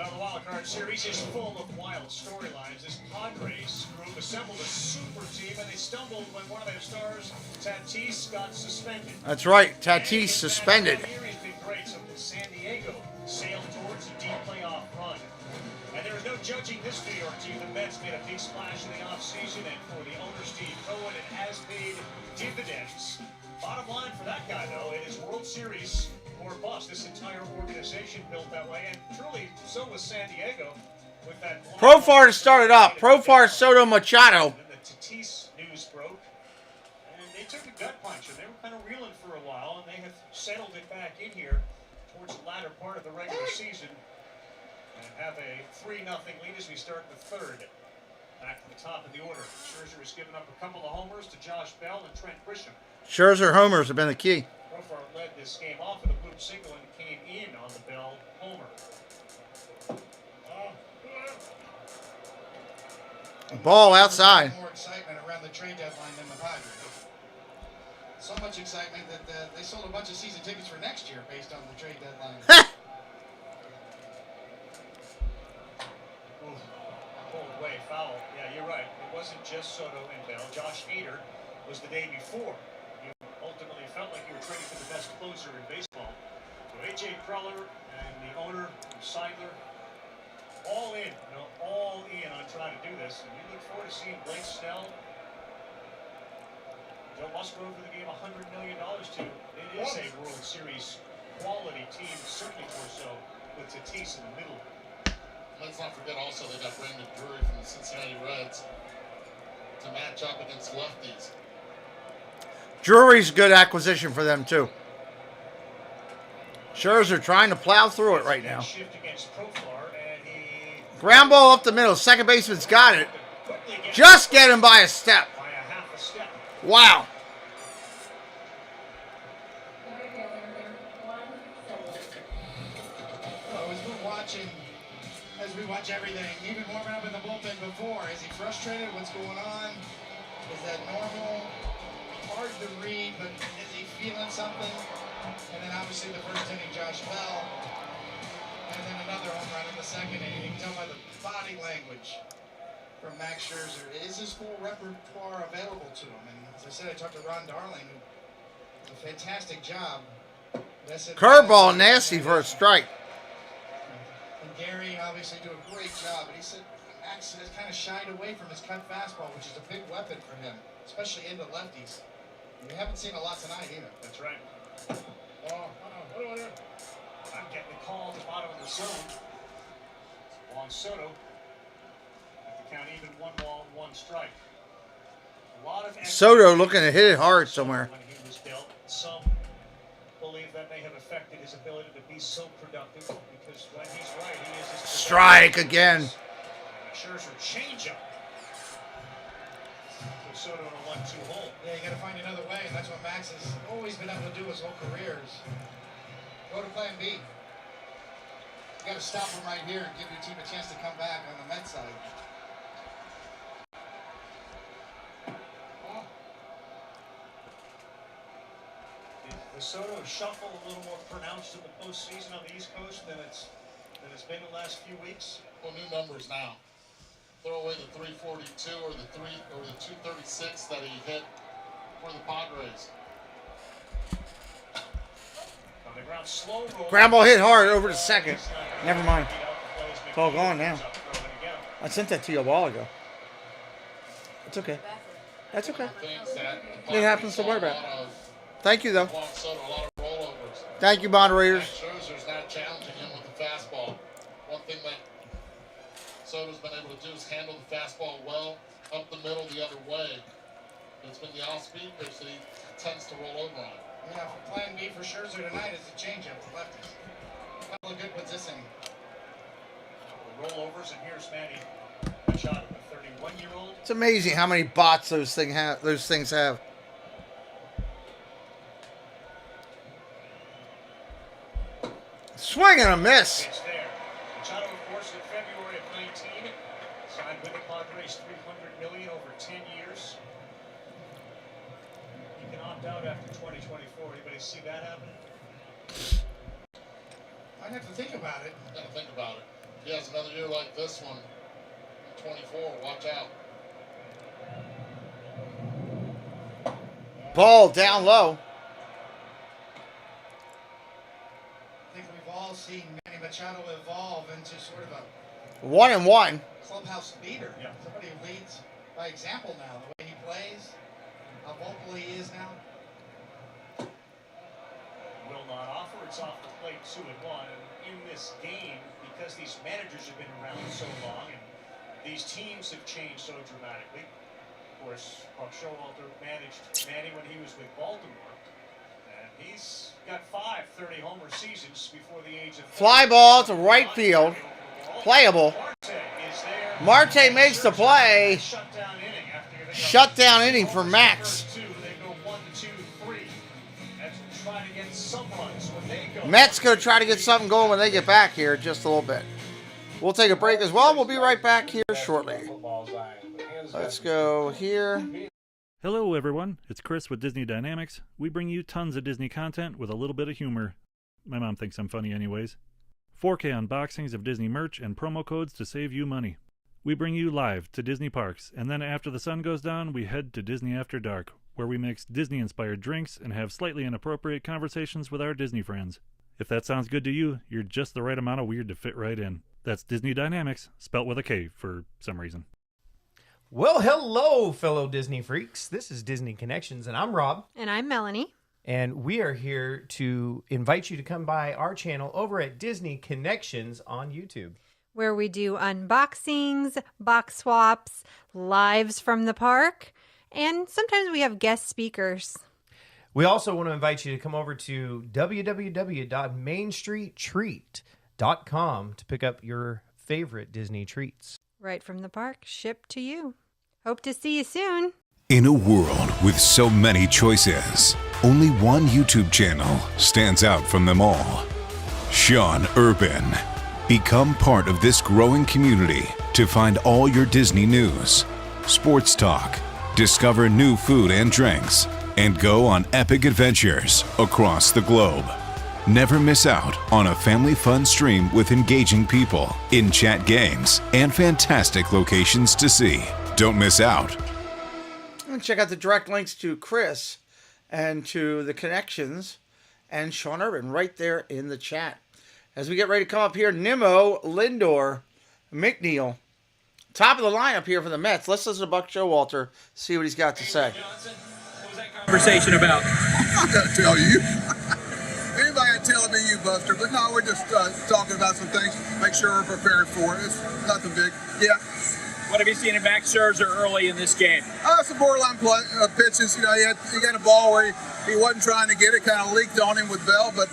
Well, the Wild Card Series is full of wild storylines. This Padres group assembled a super team, and they stumbled when one of their stars, Tatis, got suspended. That's right, Tatis suspended. He's been great, so San Diego sailed towards a deep playoff run. And there is no judging this New York team. The Mets made a big splash in the offseason, and for the owner, Steve Cohen, it has paid dividends. Bottom line for that guy, though, it is World Series or bust. This entire organization built that way, and truly, so was San Diego with that. Profar started up. Profar, Soto, Machado. And the Tatis news broke, and they took a gut punch, and they were kind of reeling for a while, and they have settled it back in here towards the latter part of the regular season, and have a 3-0 lead as we start the third. Back to the top of the order. Scherzer has given up a couple of homers to Josh Bell and Trent Grisham. Scherzer homers have been the key. Profar led this game off with a bloop single and came in on the Bell homer. Ball outside. More excitement around the trade deadline than the Padres. So much excitement that they sold a bunch of season tickets for next year based on the trade deadline. Pulled away, foul. Yeah, you're right. It wasn't just Soto and Bell. Josh Hader was the day before. You ultimately felt like you were trading for the best closer in baseball. So A.J. Preller and the owner, Seidler, all in, all in on trying to do this. And you look forward to seeing Blake Snell, Joe Musgrove for the game $100 million to. It is a World Series quality team, certainly more so with Tatis in the middle. Let's not forget also they got Brandon Drury from the Cincinnati Reds to match up against lefties. Drury's a good acquisition for them, too. Scherzer trying to plow through it right now. Ground ball up the middle. Second baseman's got it. Just get him by a step. Wow. As we watch everything, even warming up in the bullpen before, is he frustrated? What's going on? Is that normal? Hard to read, but is he feeling something? And then obviously the first inning, Josh Bell. And then another home run in the second inning. You can tell by the body language from Max Scherzer. Is his full repertoire available to him? And as I said, I talked to Ron Darling, who did a fantastic job. Curveball nasty for a strike. And Gary obviously do a great job, but he said Max has kind of shied away from his cut fastball, which is a big weapon for him, especially into lefties. We haven't seen a lot tonight either. That's right. I'm getting the call to bottom of the zone. Juan Soto at the count even 1-1 strike. A lot of Soto looking to hit it hard somewhere. When he was dealt, some believe that may have affected his ability to be so productive because when he's right, he is his Strike again. Scherzer changeup. Soto in a 1-2 hole. Yeah, you got to find another way, and that's what Max has always been able to do his whole career is go to plan B. You got to stop him right here and give your team a chance to come back on the Mets side. The Soto shuffle a little more pronounced in the postseason on the East Coast than it's been the last few weeks. Well, new numbers now. Throw away the 342 or the 236 that he hit for the Padres. On the ground, slow roll. Ground ball hit hard over to second. Never mind. It's all gone now. I sent that to you a while ago. It's okay. That's okay. It happens to worry about. Thank you, though. Thank you, moderators. Scherzer's not challenging him with the fastball. One thing that Soto's been able to do is handle the fastball well, up the middle the other way. It's been the off-speed pitch that he tends to roll over on. Yeah, plan B for Scherzer tonight is the changeup to lefties. A couple of good ones this inning. The rollovers, and here's Manny. A shot at the 31-year-old. It's amazing how many bots those things have. Swing and a miss. It's there. Machado, of course, in February of 19, signed with the Padres $300 million over 10 years. He can opt out after 2024. Anybody see that happen? I Might have to think about it. Gotta think about it. If he has another year like this one, 24, watch out. Ball down low. I think we've all seen Manny Machado evolve into sort of a 1-1. clubhouse leader. Somebody who leads by example now. The way he plays, how vocal he is now. Will not offer. It's off the plate 2-1. And in this game, because these managers have been around so long and these teams have changed so dramatically. Of course, Buck Showalter managed Manny when he was with Baltimore. And he's got 5 30-homer seasons before the age of 30. Fly ball to right field. Playable. Marte makes the play. Shutdown inning for Max. Mets going to try to get something going when they get back here just a little bit. We'll take a break as well. We'll be right back here shortly. Let's go here. Hello, everyone. It's Chris with Disney Dynamics. We bring you tons of Disney content with a little bit of humor. My mom thinks I'm funny anyways. 4K unboxings of Disney merch and promo codes to save you money. We bring you live to Disney parks, and then after the sun goes down, we head to Disney After Dark, where we mix Disney-inspired drinks and have slightly inappropriate conversations with our Disney friends. If that sounds good to you, you're just the right amount of weird to fit right in. That's Disney Dynamics, spelt with a K for some reason. Well, hello, fellow Disney freaks. This is Disney Connections, and I'm Rob. And I'm Melanie. And we are here to invite you to come by our channel over at Disney Connections on YouTube, where we do unboxings, box swaps, lives from the park, and sometimes we have guest speakers. We also want to invite you to come over to www.mainstreettreat.com to pick up your favorite Disney treats. Right from the park, shipped to you. Hope to see you soon. In a world with so many choices, only one YouTube channel stands out from them all. Sean Urban. Become part of this growing community to find all your Disney news, sports talk, discover new food and drinks, and go on epic adventures across the globe. Never miss out on a family fun stream with engaging people, in-chat games, and fantastic locations to see. Don't miss out. And check out the direct links to Chris and to the connections and Sean Urban right there in the chat. As we get ready to come up here, Nimmo, Lindor, McNeil. Top of the lineup here for the Mets. Let's listen to Buck Showalter, see what he's got to say. Conversation about? I'm not going to tell you. Anybody can tell it be you, Buster. But no, we're just talking about some things. Make sure we're prepared for it. It's nothing big. Yeah. What have you seen in Max Scherzer early in this game? Some borderline pitches. You know, he got a ball where he wasn't trying to get it. Kind of leaked on him with Bell, but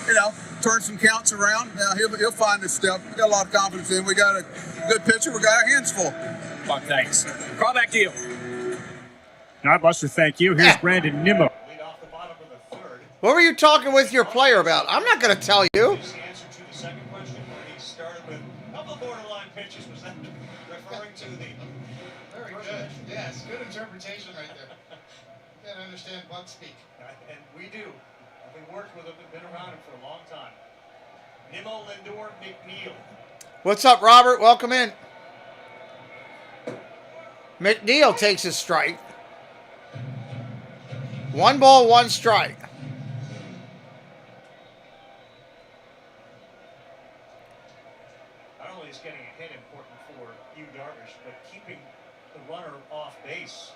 you know, turned some counts around. He'll find his step. We got a lot of confidence in him. We got a good pitcher. We got our hands full. Buck, thanks. Call back to you. God, Buster, thank you. Here's Brandon Nimmo. What were you talking with your player about? I'm not going to tell you. Very good. Yes, good interpretation right there. You gotta understand Buck speak. And we do. We worked with him and been around him for a long time. Nimmo, Lindor, McNeil. What's up, Robert? Welcome in. McNeil takes his strike. 1 ball, 1 strike. Not only is getting a hit important for Yu Darvish, but keeping the runner off base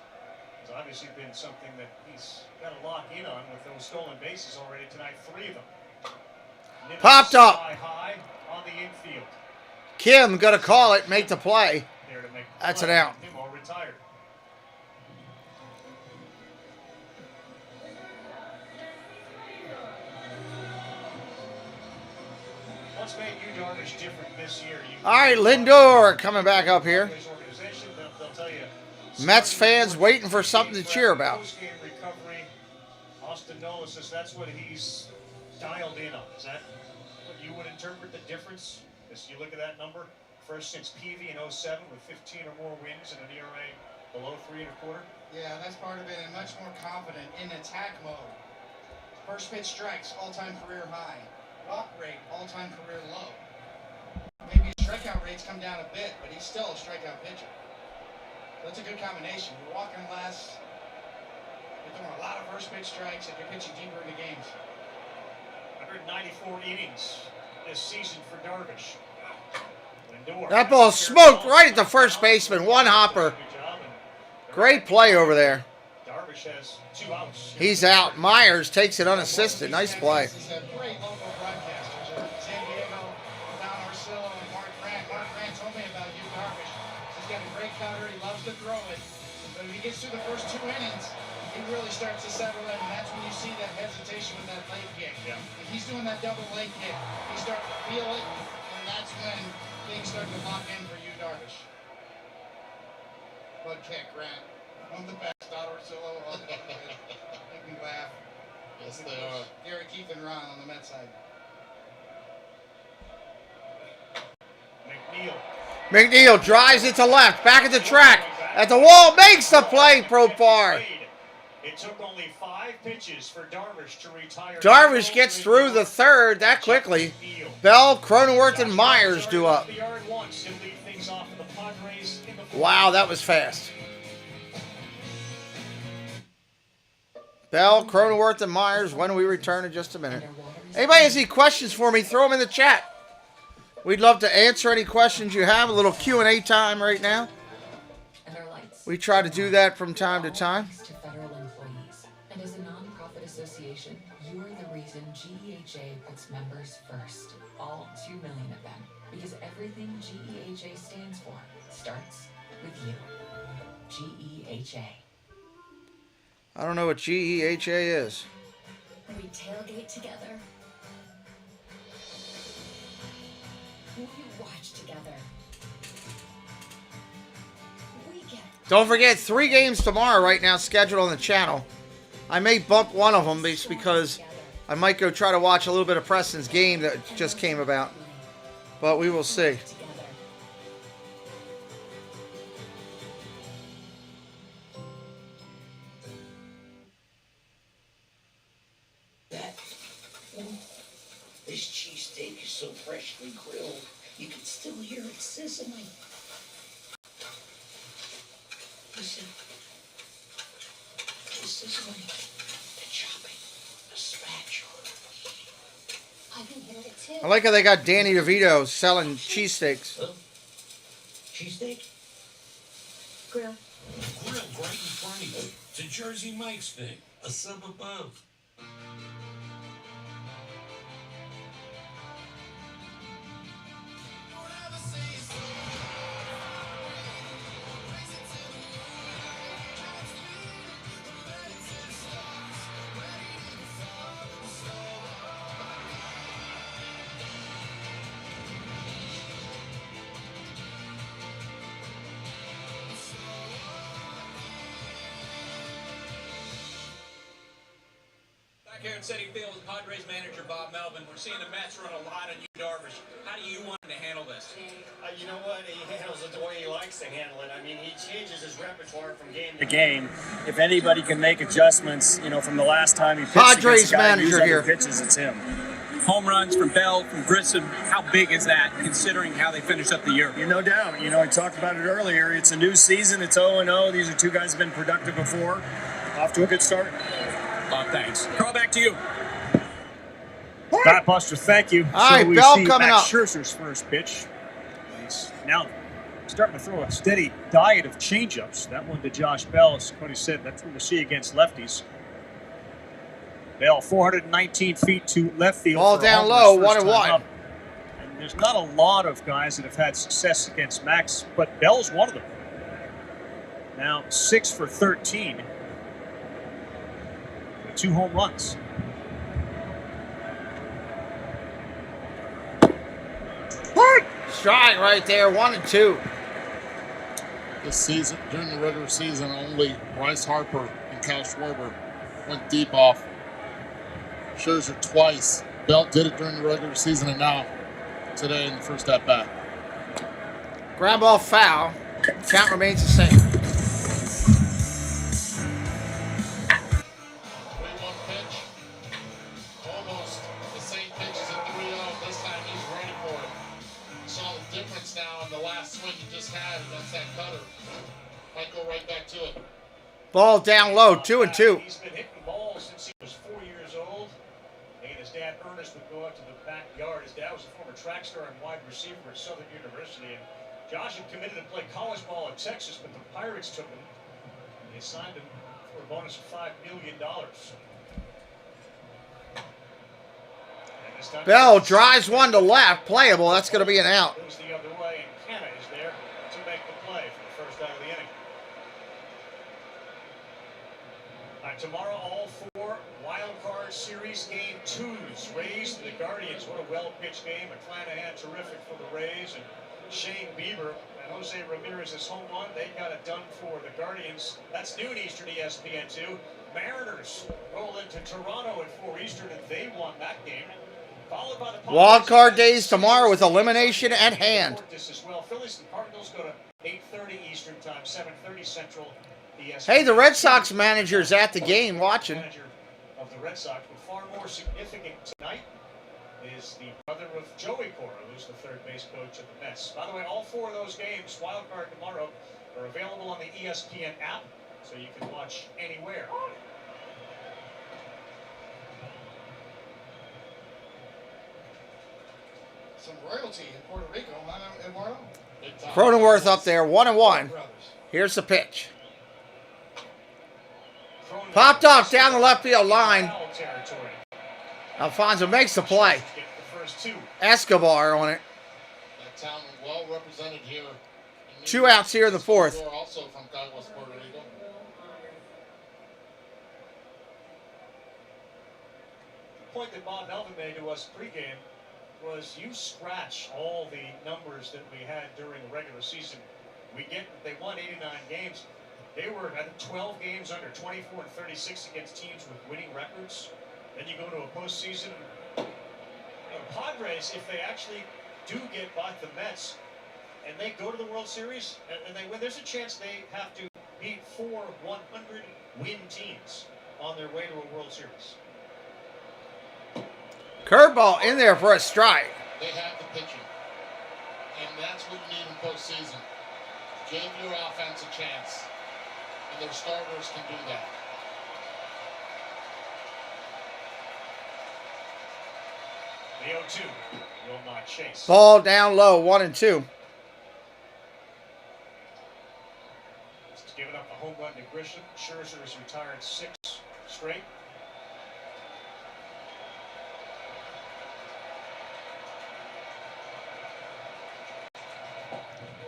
has obviously been something that he's got to lock in on with those stolen bases already tonight. 3 of them. Nimmo Popped up. High on the infield. Kim going to call it, make the play. There to make the That's play. an out. Nimmo retired. What's made Yu Darvish different this year? All right, Lindor coming back up here. Mets fans waiting for something to cheer about. Recovery, Austin Nola says that's what he's dialed in on. Is that what you would interpret the difference? As you look at that number, first since Peavy in 07 with 15 or more wins and an ERA below 3.25. Yeah, that's part of it, and much more confident in attack mode. First pitch strikes, all-time career high. walk rate, all-time career low. Maybe his strikeout rates come down a bit, but he's still a strikeout pitcher. That's a good combination. You're walking less, you're throwing a lot of first pitch strikes, and you're pitching deeper into games. 194 innings this season for Darvish. Lindor. That ball smoked right at the first baseman. One hopper. Great play over there. Darvish has 2 outs. He's out. Myers takes it unassisted. Nice play. This is a great local broadcasters. San Diego, Don Orsillo, and Mark Grant. Mark Grant told me about you, Darvish. He's got a great cutter. He loves to throw it. But if he gets through the first 2 innings, he really starts to settle in, and that's when you see that hesitation with that leg kick. Yeah. If he's doing that double leg kick, he starts to feel it, and that's when things start to lock in for you, Darvish. Bud kick, Grant. One of the best. Don Orsillo. Make me laugh. Yes, they are. Gary, Keith, and Ron on the Mets side. McNeil drives it to left. Back at the track. At the wall. Makes the play, Profar. It took only 5 pitches for Darvish to retire. Darvish gets through the third that quickly. Bell, Cronenworth, and Myers do up. Wow, that was fast. Bell, Cronenworth, and Myers when we return in just a minute. Anybody has any questions for me, throw them in the chat. We'd love to answer any questions you have. A little Q&A time right now. We try to do that from time to time. And as a non-profit association, you are the reason GEHA puts members first. All 2 million of them. Because everything GEHA stands for starts with you. GEHA. I don't know what GEHA is. We tailgate together. We watch together. We get. Don't forget, 3 games tomorrow right now scheduled on the channel. I may bump one of them just because I might go try to watch a little bit of Preston's game that just came about. But we will see. This cheesesteak is so freshly grilled, you can still hear it sizzling. Listen. The sizzling, the chopping, the spatula. I can hear it too. I like how they got Danny DeVito selling cheesesteaks. Cheesesteak? Grill. Grill right in front of you. It's a Jersey Mike's thing. A sub above. Here in City Field, Padres manager Bob Melvin. We're seeing the Mets run a lot on you, Darvish. How do you want him to handle this? You know what? He handles it the way he likes to handle it. I mean, he changes his repertoire from game to game. If anybody can make adjustments, you know, from the last time he pitched Padres against a guy who manager used here. other pitches, it's him. Home runs from Bell, from Grissom. How big is that, considering how they finished up the year? No doubt. You know, I talked about it earlier. It's a new season. It's 0-0. These are 2 guys who've been productive before. Off to a good start. Thanks. Carl, back to you. Matt Buster, thank you. All right, we Bell see coming Max up. Scherzer's first pitch. He's now starting to throw a steady diet of changeups. That one to Josh Bell, as Cody said, that's what we'll see against lefties. Bell, 419 feet to left field. Ball for a down home low, run, first 1-1. time up. And there's not a lot of guys that have had success against Max, but Bell's one of them. Now 6 for 13 with 2 home runs. Strike right there, 1-2. This season, during the regular season, only Bryce Harper and Kyle Schwarber went deep off. Scherzer twice. Belt did it during the regular season, and now today in the first at bat. Ground ball foul. Count remains the same. 3-1 pitch. Almost the same pitch as a 3-0. Ball down low, 2-2. He's been hitting balls since he was 4 years old. And his dad, Ernest, would go out to the backyard. His dad was a former track star and wide receiver at Southern University. And Josh had committed to play college ball in Texas, but the Pirates took him. They signed him for a bonus of $5 million. Bell drives one to left, playable. That's going to be an out. Goes the other way, and Canna is there to make the play for the first out of the inning. Tomorrow, all 4 wild card series game 2s. Rays and the Guardians. What a well-pitched game. McClanahan terrific for the Rays, and Shane Bieber and Jose Ramirez's home run. They got it done for the Guardians. That's noon Eastern, ESPN2. Mariners roll into Toronto at 4 Eastern, and they won that game. Followed by the Wild card days tomorrow with elimination at hand. This as well. Phillies and Cardinals go to 8:30 Eastern time, 7:30 Central. Hey, the Red Sox manager's at the game watching. Manager of the Red Sox, but far more significant tonight is the brother of Joey Cora, who's the third base coach of the Mets. By the way, all 4 of those games, wild card tomorrow, are available on the ESPN app, so you can watch anywhere. Some royalty in Puerto Rico, huh, Eduardo? Cronenworth up there, 1-1. Here's the pitch. Popped off down the left field line. Alfonso makes the play. Escobar on it. That town well represented here. 2 outs here in the 4th. Also from Caguas, Puerto Rico. The point that Bob Melvin made to us pregame was you scratch all the numbers that we had during the regular season. We get that they won 89 games. They were at 12 games under 24 and 36 against teams with winning records. Then you go to a postseason. And the Padres, if they actually do get by the Mets and they go to the World Series and they win, there's a chance they have to beat 4 100-win teams on their way to a World Series. Curveball in there for a strike. They have the pitching. And that's what you need in postseason. Give your offense a chance. And their starters can do that. The 0-2 will not chase. Ball down low, 1-2. Just giving up a home run to Grisham. Scherzer has retired 6 straight.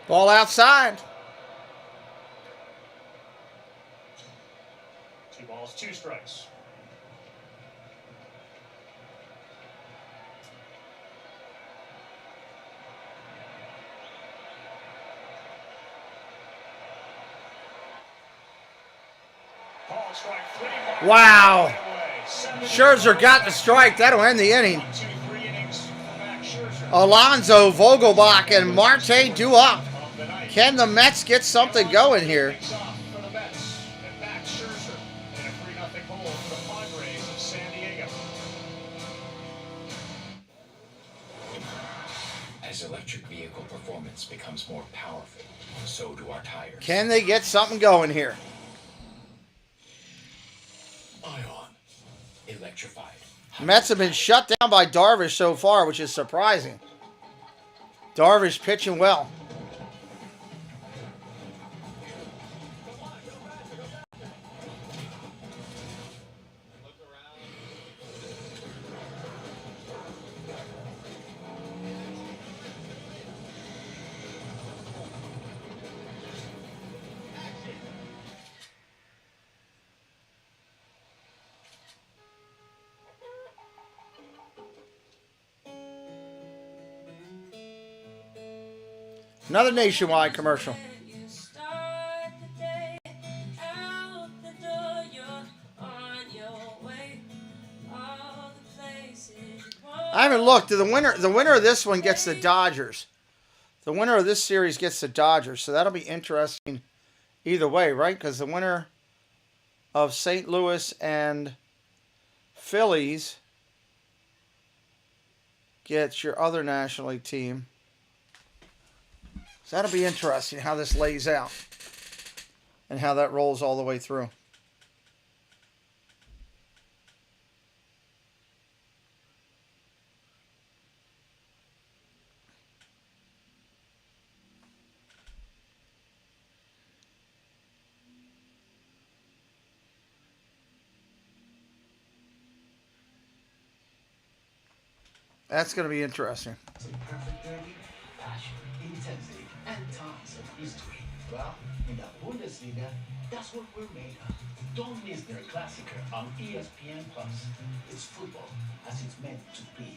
Ball outside. 2 balls, 2 strikes. Call strike 3. Wow. Scherzer got the strike. That'll end the inning. Alonso, Vogelbach, and Marte due up. Can the Mets get something going here? As electric vehicle performance becomes more powerful, so do our tires. Can they get something going here? Ion. Electrified. Mets have been shut down by Darvish so far, which is surprising. Darvish pitching well. Another Nationwide commercial. I haven't looked. The winner of this one gets the Dodgers. The winner of this series gets the Dodgers. So that'll be interesting either way, right? Because the winner of St. Louis and Phillies gets your other National League team. So that'll be interesting how this lays out. and how that rolls all the way through. That's going to be interesting. Perfect derby, passion, intensity, and tons of history. Well, in the Bundesliga, that's what we're made of. Don't miss their Klassiker on ESPN+. It's football as it's meant to be.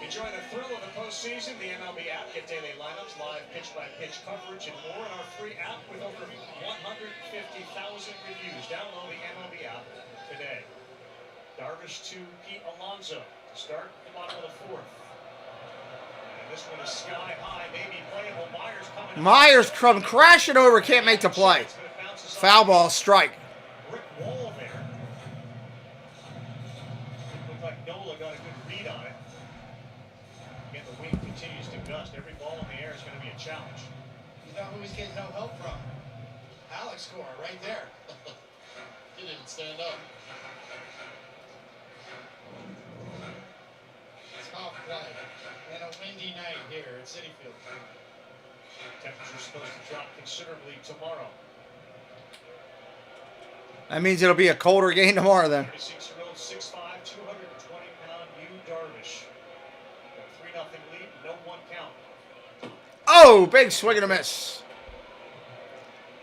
Enjoy the thrill of the postseason. The MLB app. Get daily lineups, live pitch-by-pitch coverage, and more in our free app with over 150,000 reviews. Download the MLB app today. Darvish to Pete Alonso to start the bottom of the fourth. And this one is sky high, maybe playable. Myers coming. Myers come crashing over, can't make the play. Foul ball, strike. Brick wall there. Looked like Nola got a good read on it. Again, the wind continues to gust. Every ball in the air is going to be a challenge. You know who he's getting no help from? Alex scorer right there. He didn't stand up. Tough play. And a windy night here at Citi Field. Temperature's supposed to drop considerably tomorrow. That means it'll be a colder game tomorrow then. 36-year-old, 6'5", 220-pound Yu Darvish. Got a 3-0 lead, no one count. Oh, big swing and a miss.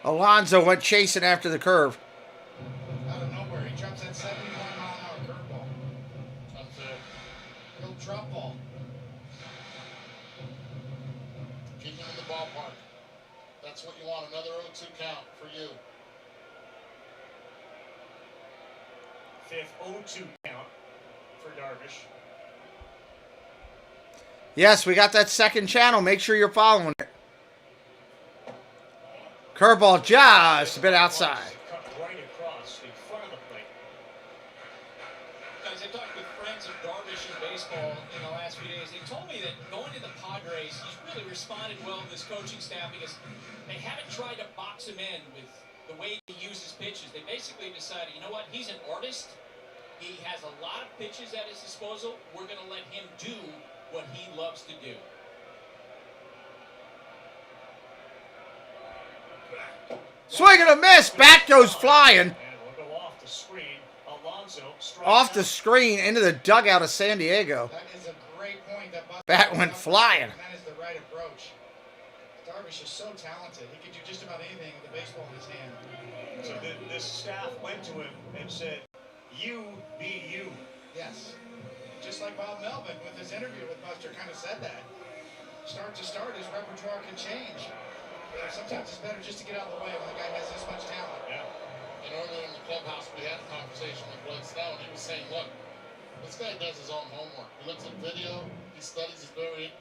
Alonso went chasing after the curve. Out of nowhere, he drops that 71-mile-an-hour curveball. That's it. Little drop ball. Keep him in the ballpark. That's what you want. Another 0-2 count for you. Fifth 0-2 count for Darvish. Yes, we got that second channel. Make sure you're following it. Curveball just a bit outside. Cut right across the front of the plate. Guys, I talked with friends of Darvish in baseball in the last few days. They told me that going to the Padres, he's really responded well to this coaching staff because they haven't tried to box him in with the way he uses pitches. They basically decided, you know what, he's an artist. He has a lot of pitches at his disposal. We're going to let him do what he loves to do. Swing and a miss. Bat goes flying. And we'll go off the screen. Alonso Off the screen into the dugout of San Diego. That is a great point. Bat went flying. And that is the right approach. Darvish is so talented. He could do just about anything with the baseball in his hand. So this staff went to him and said, "You be you." Yes. Just like Bob Melvin with his interview with Buster kind of said that. Start to start, his repertoire can change. Sometimes it's better just to get out of the way when the guy has this much talent. Yeah. And earlier in the clubhouse, we had a conversation with Blake Snell, and he was saying, look, this guy does his own homework. He looks at video, he studies, he's very,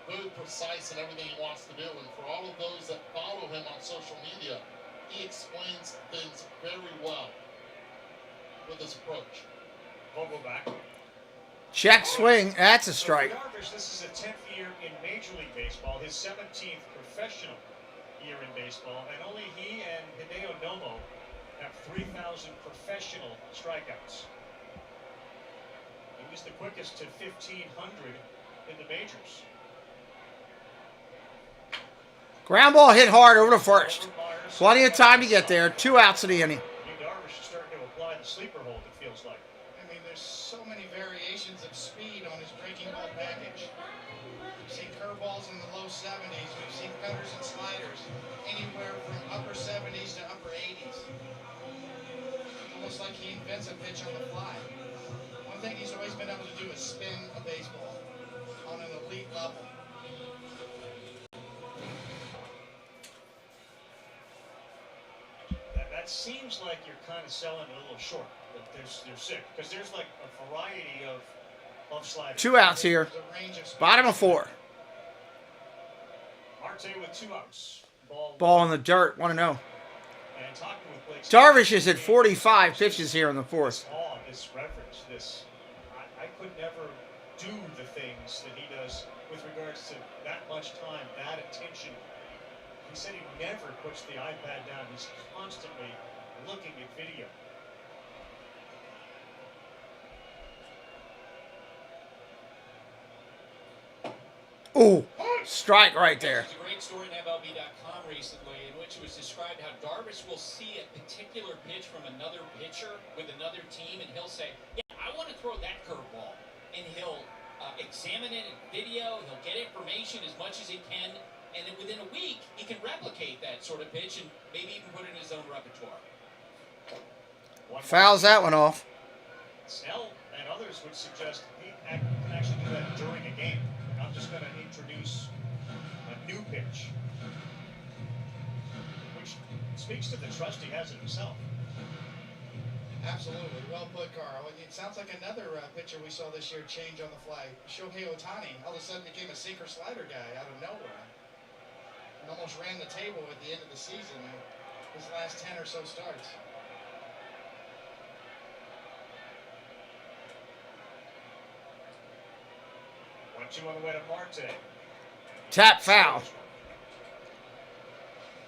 very precise in everything he wants to do. And for all of those that follow him on social media, he explains things very well with his approach. We'll go back. Check swing. That's a strike. Darvish, this is a 10th year in Major League Baseball, his 17th professional year in baseball, and only he and Hideo Nomo have 3,000 professional strikeouts. He was the quickest to 1,500 in the majors. Ground ball hit hard over the first. Plenty of time to get there. 2 outs in the inning. Darvish is starting to apply the sleeper hold, it feels like. I mean, there's so many variations of speed on his breaking ball package. We've seen curveballs in the low 70s. We've seen cutters and sliders anywhere from upper 70s to upper 80s. It's almost like he invents a pitch on the fly. One thing he's always been able to do is spin a baseball on an elite level. That seems like you're kind of selling it a little short, but they're sick because there's like a variety of sliders. 2 outs here. Bottom of 4. Marte with 2 outs. Ball in the dirt. 1-0. And talking with Blake Darvish is at 45 pitches here in the 4th. this reference, this I could never do the things that he does with regards to that much time, that attention. He said he never puts the iPad down. He's constantly looking at video. Ooh, strike right there. There's a great story in MLB.com recently in which it was described how Darvish will see a particular pitch from another pitcher with another team, and he'll say, yeah, I want to throw that curveball. And he'll examine it in video, he'll get information as much as he can, and then within a week, he can replicate that sort of pitch and maybe even put it in his own repertoire. Fouls that one off. Snell and others would suggest he can actually do that during a game. I'm just going to introduce a new pitch, which speaks to the trust he has in himself. Absolutely. Well put, Carl. It sounds like another pitcher we saw this year change on the fly. Shohei Ohtani all of a sudden became a sinker-slider guy out of nowhere. And almost ran the table at the end of the season, his last 10 or so starts. Two on the way to Marte. Tap foul.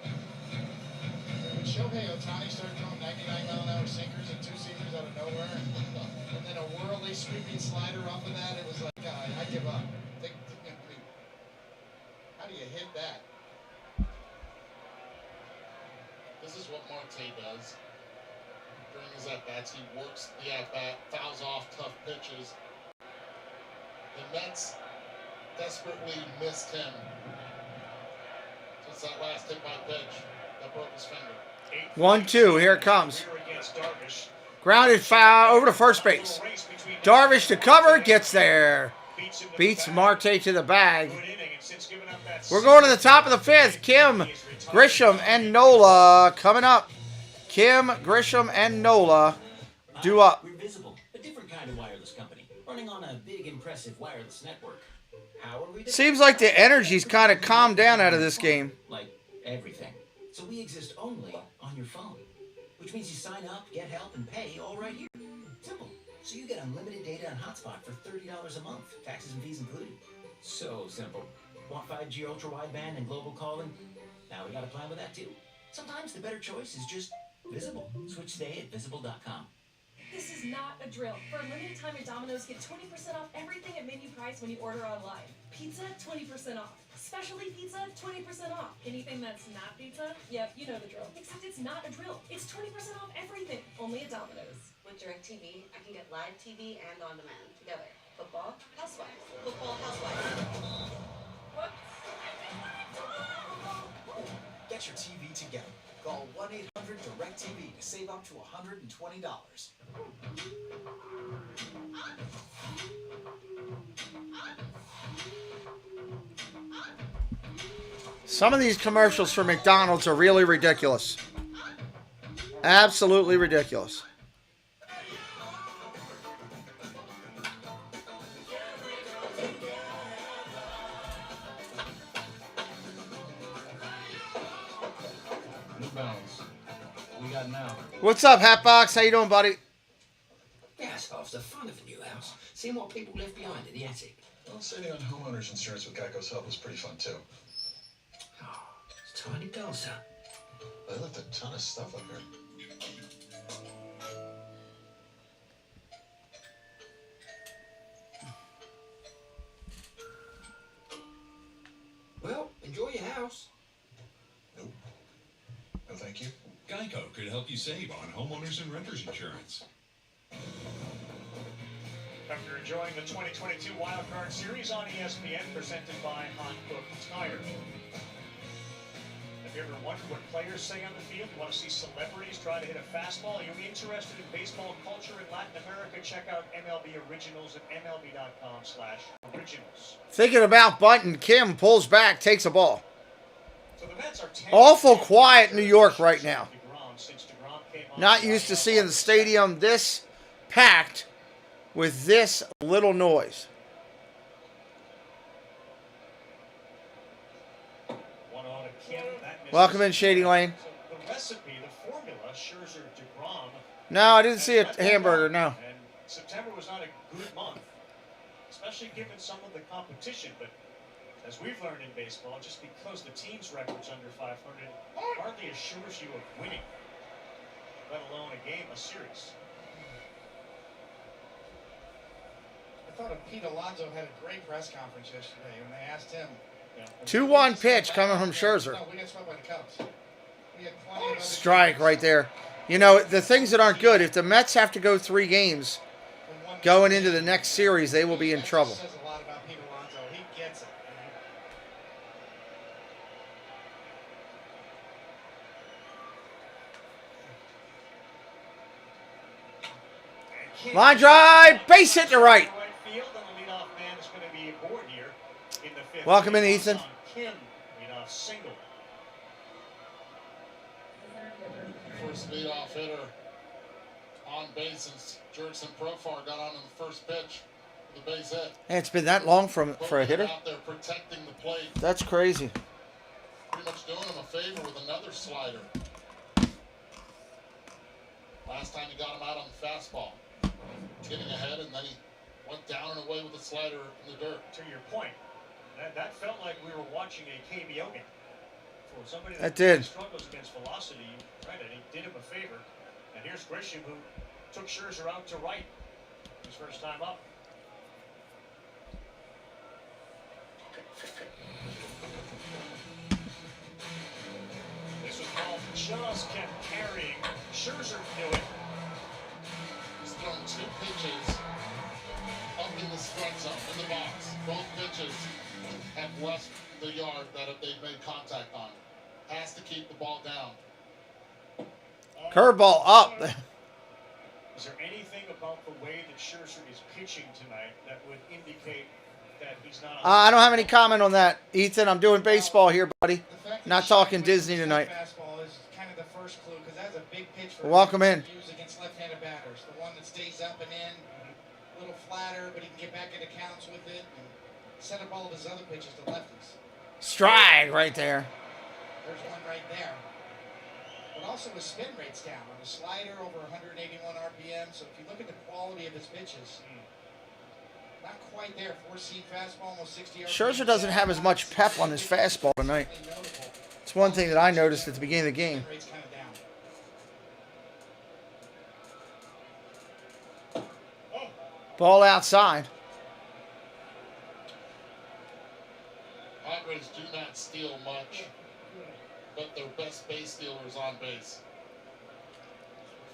When Shohei Ohtani started throwing 99-mile-an-hour sinkers and two-seamers out of nowhere, and then a whirly sweeping slider off of that, it was like, I give up. How do you hit that? This is what Marte does. During his at-bats, he works the at-bat, fouls off tough pitches. The Mets desperately missed him since that last hit by pitch that broke his finger. 1-2, here it comes. Grounded foul over to first base. Darvish to cover, gets there. Beats Marte to the bag. We're going to the top of the fifth. Kim, Grisham, and Nola coming up. Kim, Grisham, and Nola due up. We're Visible, a different kind of wireless company, running on a big, impressive wireless network. How are we? Seems like the energy's kind of calmed down out of this game. Like everything. So we exist only on your phone, which means you sign up, get help, and pay all right here. Simple. So you get unlimited data and hotspot for $30 a month, taxes and fees included. So simple. Want 5G ultra wideband and global calling? Now we got a plan with that too. Sometimes the better choice is just Visible. Switch today at visible.com. This is not a drill. For a limited time at Domino's, get 20% off everything at menu price when you order online. Pizza, 20% off. Specialty pizza, 20% off. Anything that's not pizza? Yep, you know the drill. Except it's not a drill. It's 20% off everything. Only at Domino's. With DirecTV, I can get live TV and on demand together. Football, housewives. Football, housewives. What? Get your TV together. Call 1-800-DIRECTV to save up to $120. Some of these commercials for McDonald's are really ridiculous. Absolutely ridiculous. We got now. What's up, Hatbox? How you doing, buddy? That's half the fun of a new house. Seeing what people left behind in the attic. Well, saving on homeowners insurance with Geico's help is pretty fun, too. Oh, it's tiny Delta. They left a ton of stuff up here. Well, enjoy your house. Nope. No, thank you. Geico could help you save on homeowners and renters insurance. After enjoying the 2022 Wild Card Series on ESPN, presented by Hot Cook Tire. Have you ever wondered what players say on the field? You want to see celebrities try to hit a fastball? Are you interested in baseball culture in Latin America? Check out MLB Originals at MLB.com/originals. Thinking about bunting, Kim pulls back, takes a ball. So the Mets are Awful quiet in New York right now. Not used to seeing the stadium this packed with this little noise. Welcome in, Shady Lane. The recipe, the formula, Scherzer, DeGrom. No, I didn't see a hamburger, no. And September was not a good month, especially given some of the competition. But as we've learned in baseball, just because the team's record's under 500 hardly assures you of winning, let alone a game, a series. I thought Pete Alonso had a great press conference yesterday when they asked him. 2-1 pitch coming from Scherzer. No, we got swept by the Cubs. We had plenty of other Strike right there. You know, the things that aren't good, if the Mets have to go 3 games going into the next series, they will be in trouble. Says a lot about Pete Alonso. He gets it. Line drive, base hit to right. Welcome in, Ethan. Kim, single. First leadoff hitter on base since Jurickson Profar got on in the first pitch with the base hit. Hey, it's been that long for a hitter. Out there protecting the plate. That's crazy. Pretty much doing him a favor with another slider. Last time he got him out on the fastball. Getting ahead, and then he went down and away with the slider in the dirt. To your point, that felt like we were watching a KBO game. For somebody That did. Struggles against velocity, right? And he did him a favor. And here's Grisham, who took Scherzer out to right his first time up. This was called just kept carrying. Scherzer knew it. He's thrown 2 pitches up in the strike zone, in the box. Both pitches have left the yard that they've made contact on. Has to keep the ball down. Curveball up. Is there anything about the way that Scherzer is pitching tonight that would indicate that he's not? I don't have any comment on that, Ethan. I'm doing baseball here, buddy. Not talking Disney tonight. Fastball is kind of the first clue because that's a big pitch for Welcome in. use against left-handed batters. The one that stays up and in, a little flatter, but he can get back into counts with it and set up all of his other pitches to lefties. Strike right there. There's one right there. But also his spin rate's down on the slider, over 181 RPM. So if you look at the quality of his pitches, not quite there. 4-seam fastball, almost 60 RPM. Scherzer doesn't have as much pep on his fastball tonight. It's one thing that I noticed at the beginning of the game. Rate's kind of down. Ball outside. Padres do not steal much, but their best base stealer is on base.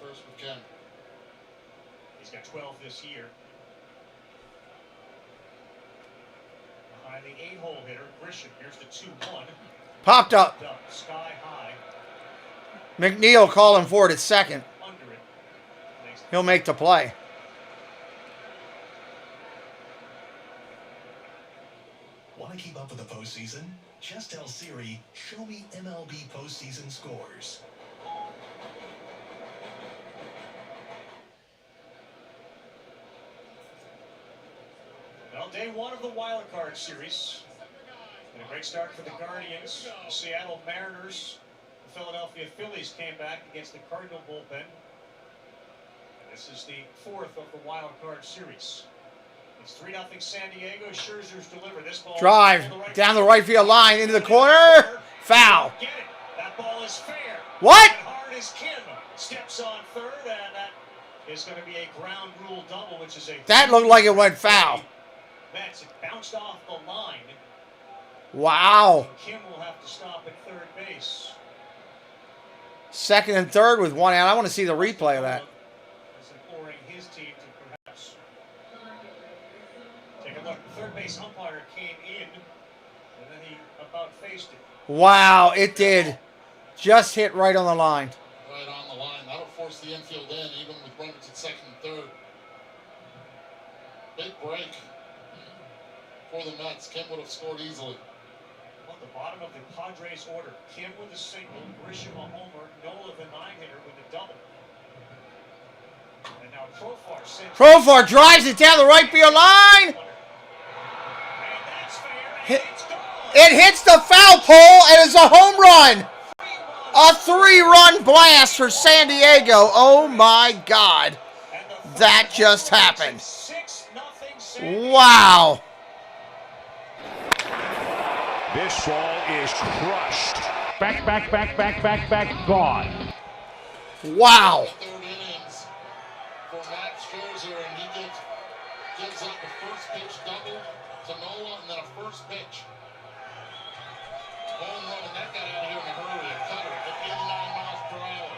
First with Ken. He's got 12 this year. Behind the 8-hole hitter, Grisham. Here's the 2-1. Popped up. Sky high. McNeil calling for it at second. Under it. He'll make the play. Want to keep up with the postseason? Just tell Siri, show me MLB postseason scores. Well, day 1 of the wild card series. And a great start for the Guardians. The Seattle Mariners, the Philadelphia Phillies came back against the Cardinal bullpen. And this is the 4th of the wild card series. It's 3-0 San Diego. Scherzer's delivered. This ball Drive down the right field line into the corner. Foul. Get it. That ball is fair. What? And hard as Kim steps on third, and that is going to be a ground rule double, which is a. That looked like it went foul. Mets, it bounced off the line. Wow. Kim will have to stop at third base. Second and third with 1 out. I want to see the replay of that. Is imploring his team to perhaps take a look. The third base umpire came in, and then he about faced it. Wow, it did. Just hit right on the line. Right on the line. That'll force the infield in, even with runners at second and third. Big break for the Mets. Kim would have scored easily. On the bottom of the Padres order, Kim with a single, Grisham a homer, Nola the 9-hitter with a double. And now Profar sends. Profar drives it down the right field line. It hits the foul pole and it's a home run. A 3-run blast for San Diego. Oh my God. That just happened. 6-0 Wow. This ball is crushed. Back, gone. Wow. Third innings for Max Scherzer, and he gives up the first pitch double to Nola, and then a first pitch home run, and that got out of here in a hurry. A cutter at 89 miles per hour.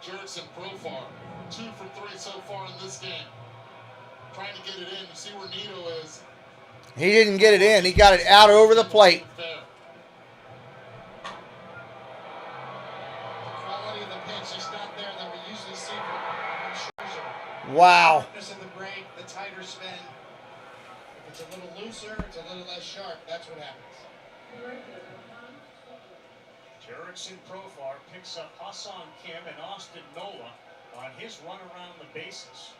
Jurickson Profar, 2 for 3 so far in this game. Trying to get it in. You see where Nito is. He didn't get it in. He got it out over the plate. The quality of the pitch is not there that we usually see from Scherzer. Wow. The sharpness of the break, the tighter spin. If it's a little looser, it's a little less sharp. That's what happens. Jurickson Profar picks up Hassan Kim and Austin Nola on his run around the bases.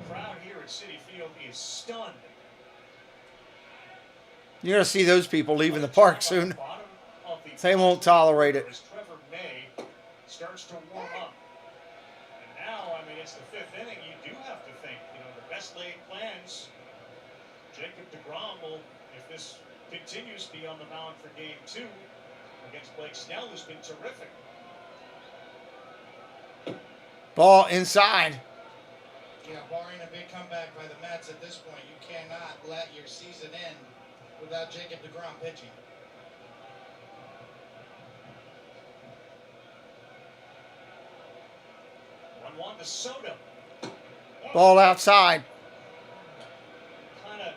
The crowd here at Citi Field is stunned. You're going to see those people leaving the park soon. They won't tolerate it. As Trevor May starts to warm up. And now, I mean, it's the 5th inning. You do have to think, the best laid plans. Jacob deGrom will, if this continues, be on the mound for game 2 against Blake Snell, who's been terrific. Ball inside. Yeah, barring a big comeback by the Mets at this point, you cannot let your season end without Jacob deGrom pitching. One to Soto. Ball outside. Kind of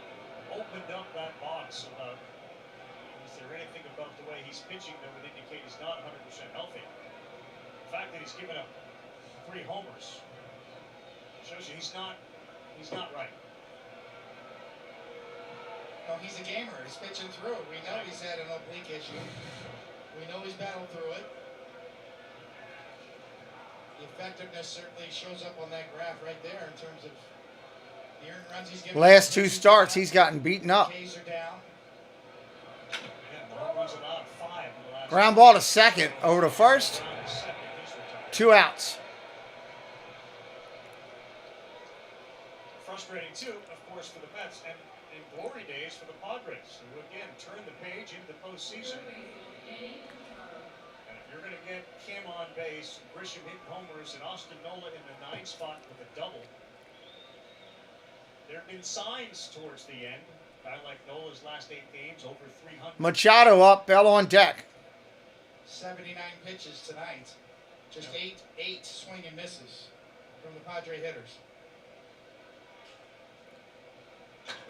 opened up that box about, is there anything about the way he's pitching that would indicate he's not 100% healthy? The fact that he's given up 3 homers shows you he's not right. No, he's a gamer. He's pitching through. We know he's had an oblique issue. We know he's battled through it. The effectiveness certainly shows up on that graph right there in terms of the earned runs he's given. Last 2 starts, he's gotten beaten up. Ks are down. Ground ball to second, over to first. 2 outs. Frustrating too, of course, for the Mets, and in glory days for the Padres, who again turned the page into the postseason. And if you're going to get Kim on base, Grisham hitting homers, and Austin Nola in the 9th spot with a double, there have been signs towards the end. A guy like Nola's last 8 games, over 300. Machado up, Bell on deck. 79 pitches tonight. Just eight swing and misses from the Padre hitters.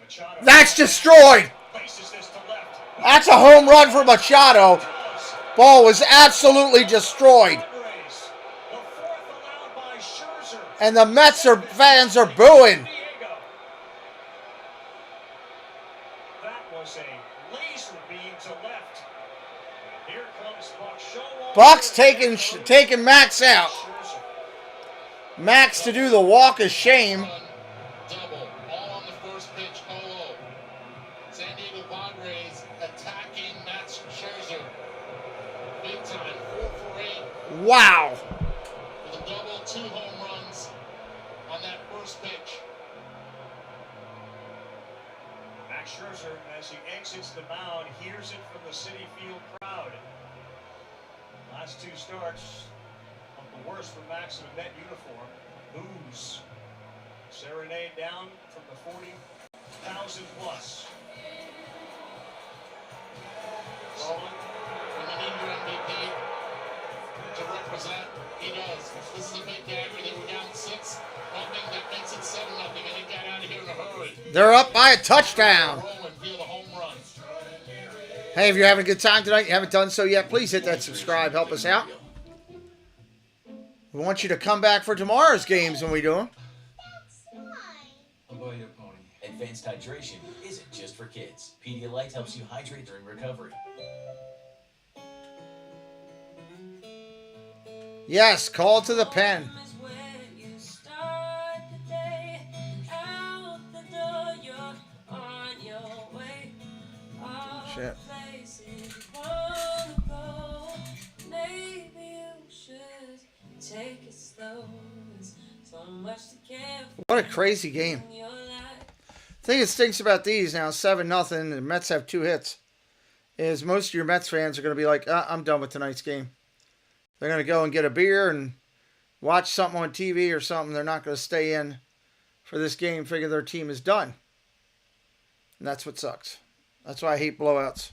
Machado. That's destroyed. That's a home run for Machado. Ball was absolutely destroyed. And the Mets fans are booing. That was a laser beam to left. Here comes Buck. Buck's taking Max out. Max to do the walk of shame. Double, all on the first pitch, 0-0. San Diego Padres attacking Max Scherzer. Big time, 4 for 8. Wow. With a double, 2 home runs on that first pitch. Max Scherzer, as he exits the mound, hears it from the Citi Field crowd. Last 2 starts of the worst for Max in a Met uniform. Boos. Serenade down from the 40,000 plus. When you need your MVP to represent, he does. This is a big game where they were down 6-0. That makes it 7-0, and it got out of here in a hurry. They're up by a touchdown. Rolling via the home run. Hey, if you're having a good time tonight, you haven't done so yet, please hit that subscribe. Help us out. We want you to come back for tomorrow's games when we do them. I'll buy you a pony. Advanced hydration isn't just for kids. Pedialyte helps you hydrate during recovery. Yes, call to the pen. Shit. What a crazy game. thing that stinks about these now, 7-0, the Mets have 2 hits, is most of your Mets fans are going to be like, I'm done with tonight's game. They're going to go and get a beer and watch something on TV or something. They're not going to stay in for this game, figure their team is done. And that's what sucks. That's why I hate blowouts.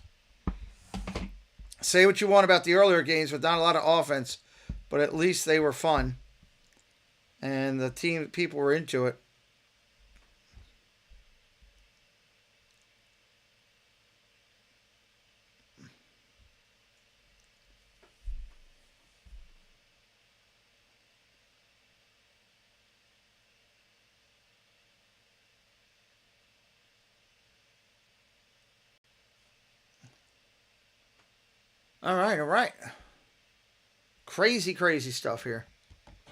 Say what you want about the earlier games with not a lot of offense, but at least they were fun. And the people were into it. All right. Crazy stuff here.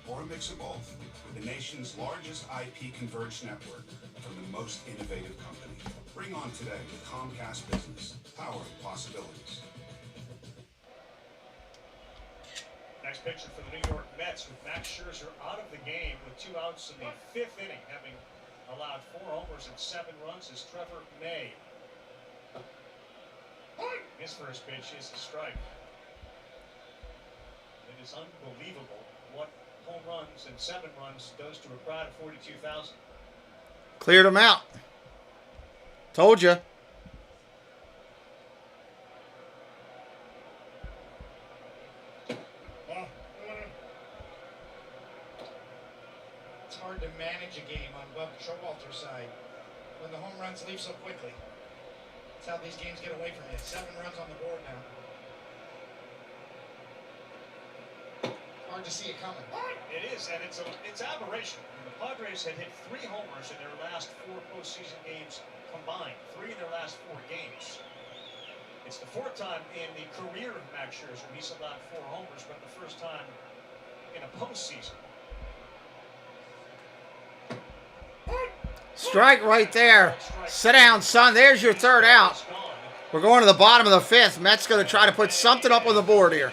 Or a mix of both, with the nation's largest IP converged network from the most innovative company. Bring on today with Comcast Business. Power of possibilities. Next picture for the New York Mets with Max Scherzer out of the game with 2 outs in the 5th inning, having allowed 4 homers and 7 runs is Trevor May. His first pitch is a strike. It is unbelievable what home runs and 7 runs does to a crowd of 42,000. Cleared them out. Told you. It's hard to manage a game on Showalter's side when the home runs leave so quickly. That's how these games get away from you. 7 runs on the board now. Hard to see it coming. It is, and it's aberration. The Padres had hit 3 homers in their last 4 postseason games combined. 3 in their last 4 games. It's the 4th time in the career of Max Scherzer he's allowed 4 homers, but the first time in a postseason. Strike right there. Sit down, son. There's your 3rd out. We're going to the bottom of the 5th. Mets going to try to put something up on the board here.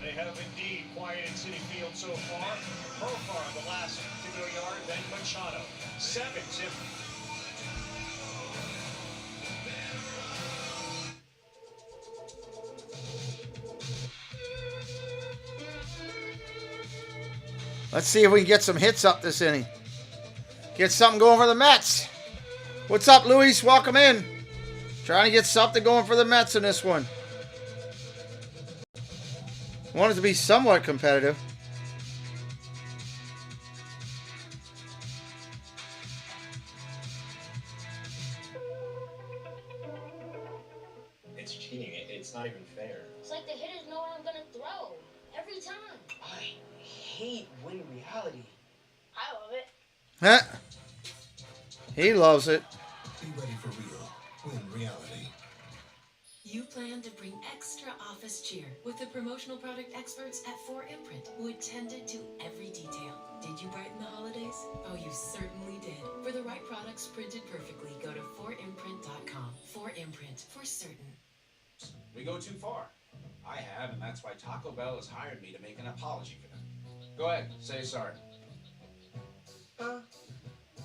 They have indeed quieted Citi Field so far. Profar the last to go yard, then Machado. 7-0. Let's see if we can get some hits up this inning. Get something going for the Mets. What's up, Luis? Welcome in. Trying to get something going for the Mets in this one. Want it to be somewhat competitive. It's cheating. It's not even fair. It's like the hitters know what I'm gonna throw every time. I hate win reality. I love it. Huh? He loves it. Be ready for real. Win reality. You plan to bring extra office cheer with the promotional product experts at 4imprint who attended to every detail. Did you brighten the holidays? Oh, you certainly did. For the right products printed perfectly, go to 4imprint.com. 4imprint, for certain. We go too far. I have, and that's why Taco Bell has hired me to make an apology for them. Go ahead, say sorry.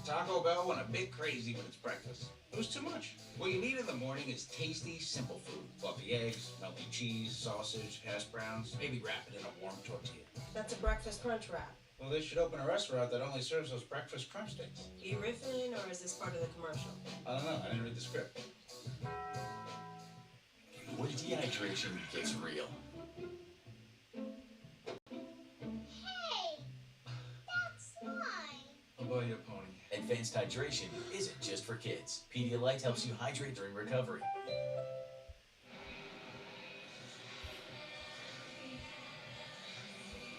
Taco Bell went a bit crazy when it's breakfast. It was too much. What you need in the morning is tasty, simple food. Fluffy eggs, melty cheese, sausage, hash browns, maybe wrap it in a warm tortilla. That's a breakfast crunch wrap. Well, they should open a restaurant that only serves those breakfast crunch things. Are you riffing, or is this part of the commercial? I don't know. I didn't read the script. When dehydration gets real. I'll buy you a pony. Advanced hydration isn't just for kids. Pedialyte helps you hydrate during recovery.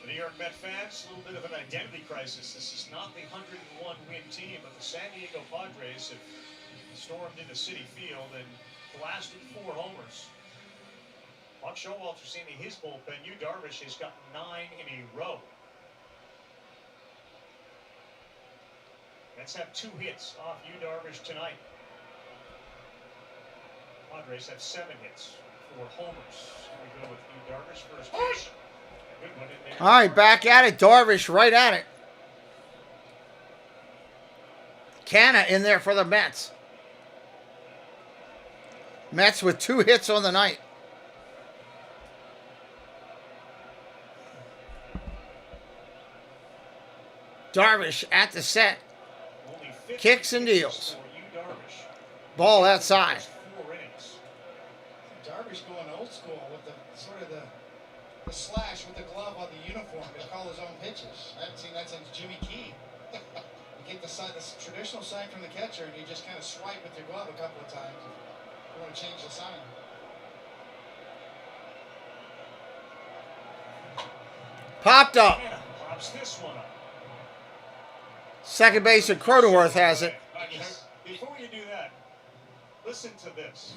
The New York Met fans, a little bit of an identity crisis. This is not the 101-win team, but the San Diego Padres have stormed into Citi Field and blasted 4 homers. Buck Showalter's seen in his bullpen. Yu Darvish has gotten 9 in a row. Mets have 2 hits off Yu Darvish tonight. Padres have 7 hits, 4 homers. Here we go with Yu Darvish first pitch. Good one in there. All right, back at it. Darvish right at it. Canna in there for the Mets. Mets with 2 hits on the night. Darvish at the set. Kicks and deals. Ball outside. Darvish going old school with the sort of the slash with the glove on the uniform to call his own pitches. I haven't seen that since Jimmy Key. You get the traditional sign from the catcher and you just kind of swipe with your glove a couple of times. You want to change the sign. Popped up. Pops this one up. Second baseman Cronenworth has it. Before you do that, listen to this.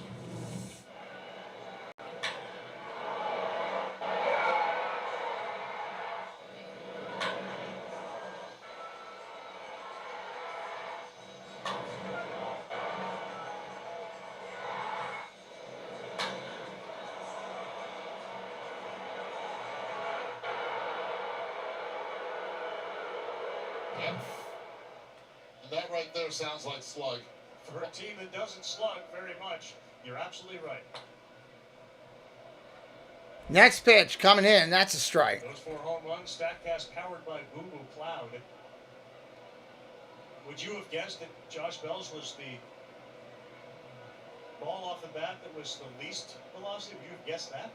And that right there sounds like slug. For a team that doesn't slug very much, you're absolutely right. Next pitch coming in. That's a strike. Those 4 home runs, StatCast powered by Boo Boo Cloud. Would you have guessed that Josh Bell's was the ball off the bat that was the least velocity? Would you have guessed that?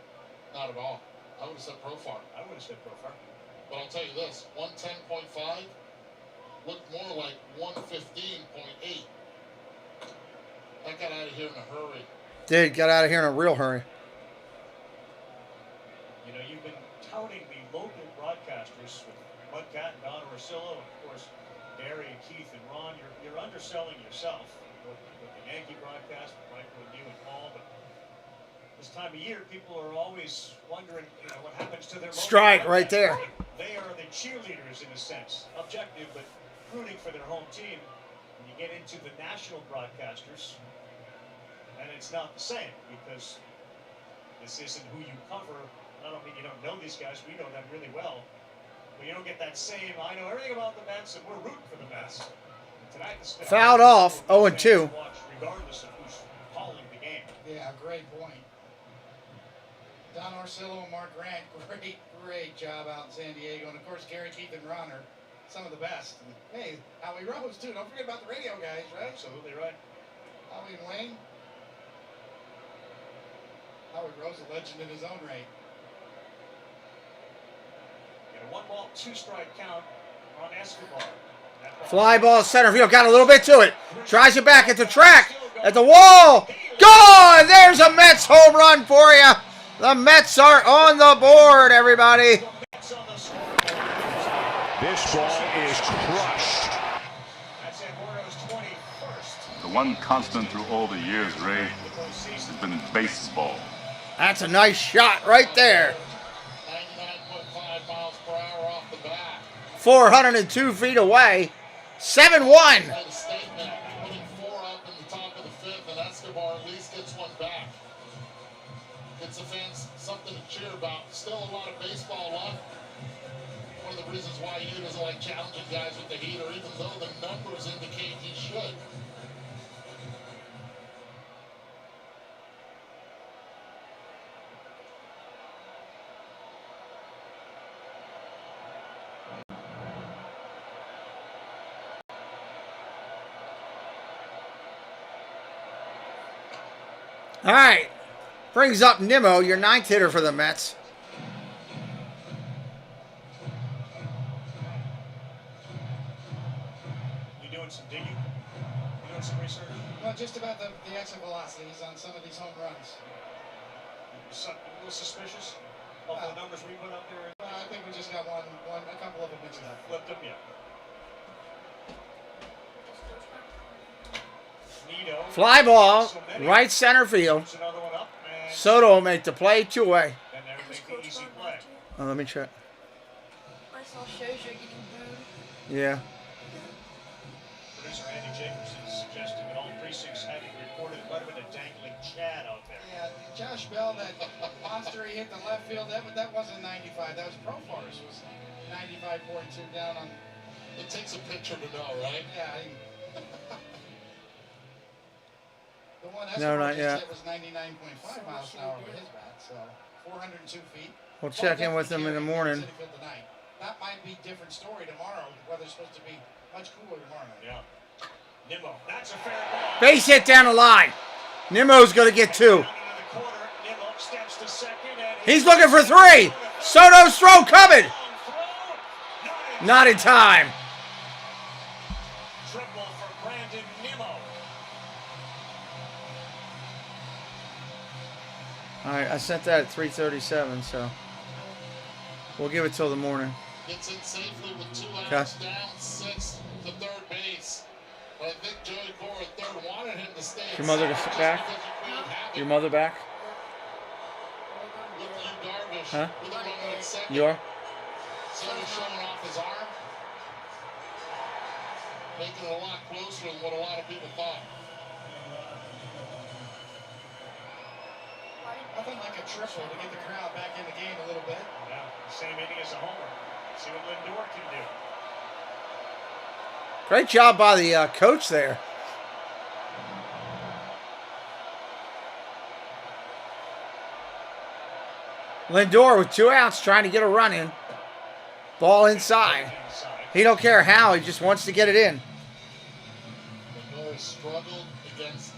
Not at all. I would have said Profar. I would have said Profar. But I'll tell you this, 110.5 looked more like 115.8. That got out of here in a hurry. Did get out of here in a real hurry. You know, you've been touting the local broadcasters with Mudcat and Don Orsillo, and of course, Barry and Keith and Ron. You're underselling yourself with the Yankee broadcast, with Michael and you and Paul. But this time of year, people are always wondering, you know, what happens to their strike right there. They are the cheerleaders in a sense, objective, but rooting for their home team. When you get into the national broadcasters, and it's not the same because this isn't who you cover. I don't mean you don't know these guys. We know them really well. But you don't get that same, I know everything about the Mets and we're rooting for the Mets. And tonight, fouled off, 0-2. Regardless of who's calling the game. Yeah, great point. Don Orsillo and Mark Grant, great job out in San Diego. And of course, Gary, Keith, and Ron are some of the best. And, hey, Howie Rose, too. Don't forget about the radio guys, right? Absolutely right. Howie and Wayne. Howie Rose, a legend in his own right. Get a 1-ball, 2-strike count on Escobar. Fly ball center field. Got a little bit to it. Tries it back at the track. At the wall. Gone! There's a Mets home run for you. The Mets are on the board, everybody. This ball is crushed. The one constant through all the years, Ray, has been baseball. That's a nice shot right there. 99.5 miles per hour off the bat. 402 feet away. 7-1. Made a statement, putting 4 up in the top of the 5th, and Escobar at least gets one back. It's the fans something to cheer about. Still a lot of baseball left. One of the reasons why he doesn't like challenging guys with the heater, even though the numbers indicate he should. All right. Brings up Nimmo, your 9th hitter for the Mets. You doing some digging? You doing some research? Well, just about the exit velocities on some of these home runs. A little suspicious of the numbers we put up there? I think we just got a couple of them mixed up. Flipped them, yeah. Fly ball, right center field. Soto will make the play, 2-away. Oh, let me check. I saw Scherzer getting booed. Yeah. Producer Andy Jacobson is suggesting that all precincts had it reported. It might have been a dangling Chad out there. Yeah, Josh Bell, that monster he hit the left field, that wasn't 95. That was Profar's. Was 95.2 down on. It takes a picture to know, right? Yeah. The one No, not Escobar yet. hit was 99.5 miles an hour with his bat, so 402 feet. We'll check in with them in the morning. That might be a different story tomorrow. The weather's supposed to be much cooler tomorrow. Yeah. Nimmo, that's a fair ball. Base hit down the line. Nimmo's going to get 2. He's looking for 3. Soto's throw coming. Not in time. Triple for Brandon Nimmo. All right, I sent that at 3:37, so we'll give it till the morning. Gets in safely with 2 Okay. outs down, 6 to third base. But I think Joey Cora at third wanted him to stay. Your mother back? Your mother back? Huh? You are? Soto showing off his arm, making it a lot closer than what a lot of people thought. Nothing like a triple to get the crowd back in the game a little bit. Yeah, same inning as a homer. See what Lindor can do. Great job by the coach there. Lindor with 2 outs trying to get a run in. Ball inside. He don't care how, he just wants to get it in. Lindor struggled against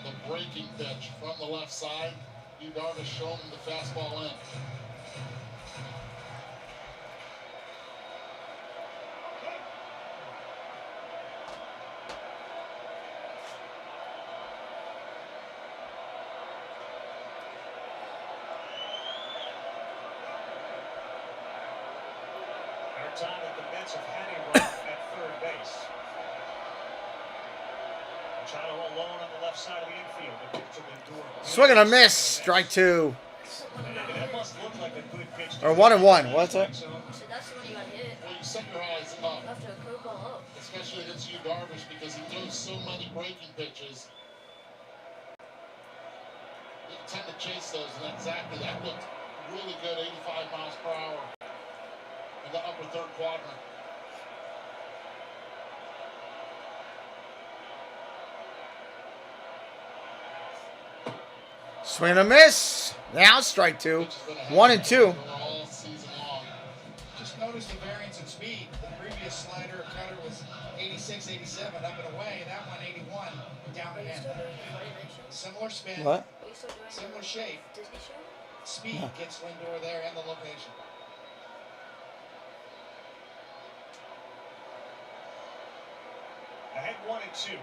the breaking pitch from the left side. Yu Darvish showing him the fastball in. Time that the Mets have had a run at third base. Machado alone on the left side of the infield. The pitch to Lindor. Swing and a miss. Strike 2. That must look like a good pitch. Or 1-1. What's that? So that's when you got hit. Well, you set your eyes up. After a curveball up. Especially against Yu Darvish because he throws so many breaking pitches. You tend to chase those, and exactly that looked really good, 85 miles per hour in the upper third quadrant. Swing and a miss. Now strike 2. 1 and 2. All season long. Just notice the variance in speed. The previous slider cutter was 86, 87 up and away. That one 81 down and in. Similar spin. What? Similar shape. Disney show? Speed gets Lindor there and the location. Ahead 1 and 2.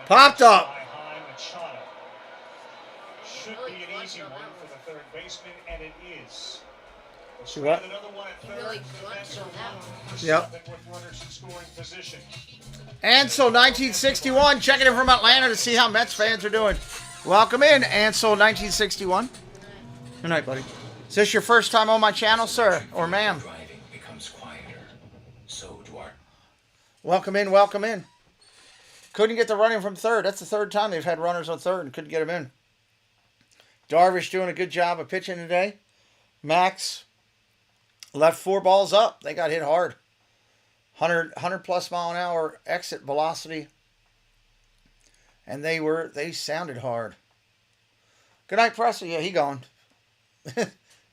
Popped up. High Machado. Should be an easy one for the third baseman, and it is. See what? Another one at third. The Mets are one. Yep. With runners in scoring position. Ansel 1961 checking in from Atlanta to see how Mets fans are doing. Welcome in, Ansel 1961. Good night, buddy. Is this your first time on my channel, sir or ma'am? Driving becomes quieter. So do our. Welcome in, welcome in. Couldn't get the running from third. That's the third time they've had runners on third and couldn't get them in. Darvish doing a good job of pitching today. Max left 4 balls up. They got hit hard. 100 plus mile an hour exit velocity. And they sounded hard. Good night, Presley. Yeah, he gone.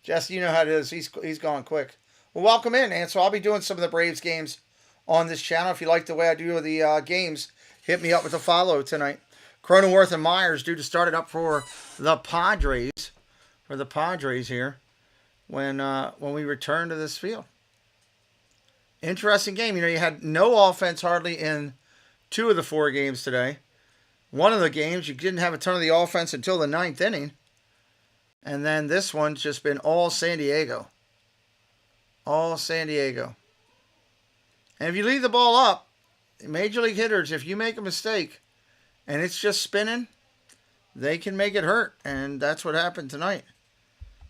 Jesse, you know how it is. He's gone quick. Well, welcome in, and so I'll be doing some of the Braves games on this channel. If you like the way I do the games, hit me up with a follow tonight. Cronenworth and Myers due to start it up for the Padres. For the Padres here. When we return to this field. Interesting game. You know, you had no offense hardly in 2 of the 4 games today. One of the games, you didn't have a ton of the offense until the 9th inning. And then this one's just been all San Diego. All San Diego. And if you leave the ball up, major league hitters, if you make a mistake and it's just spinning, they can make it hurt. And that's what happened tonight.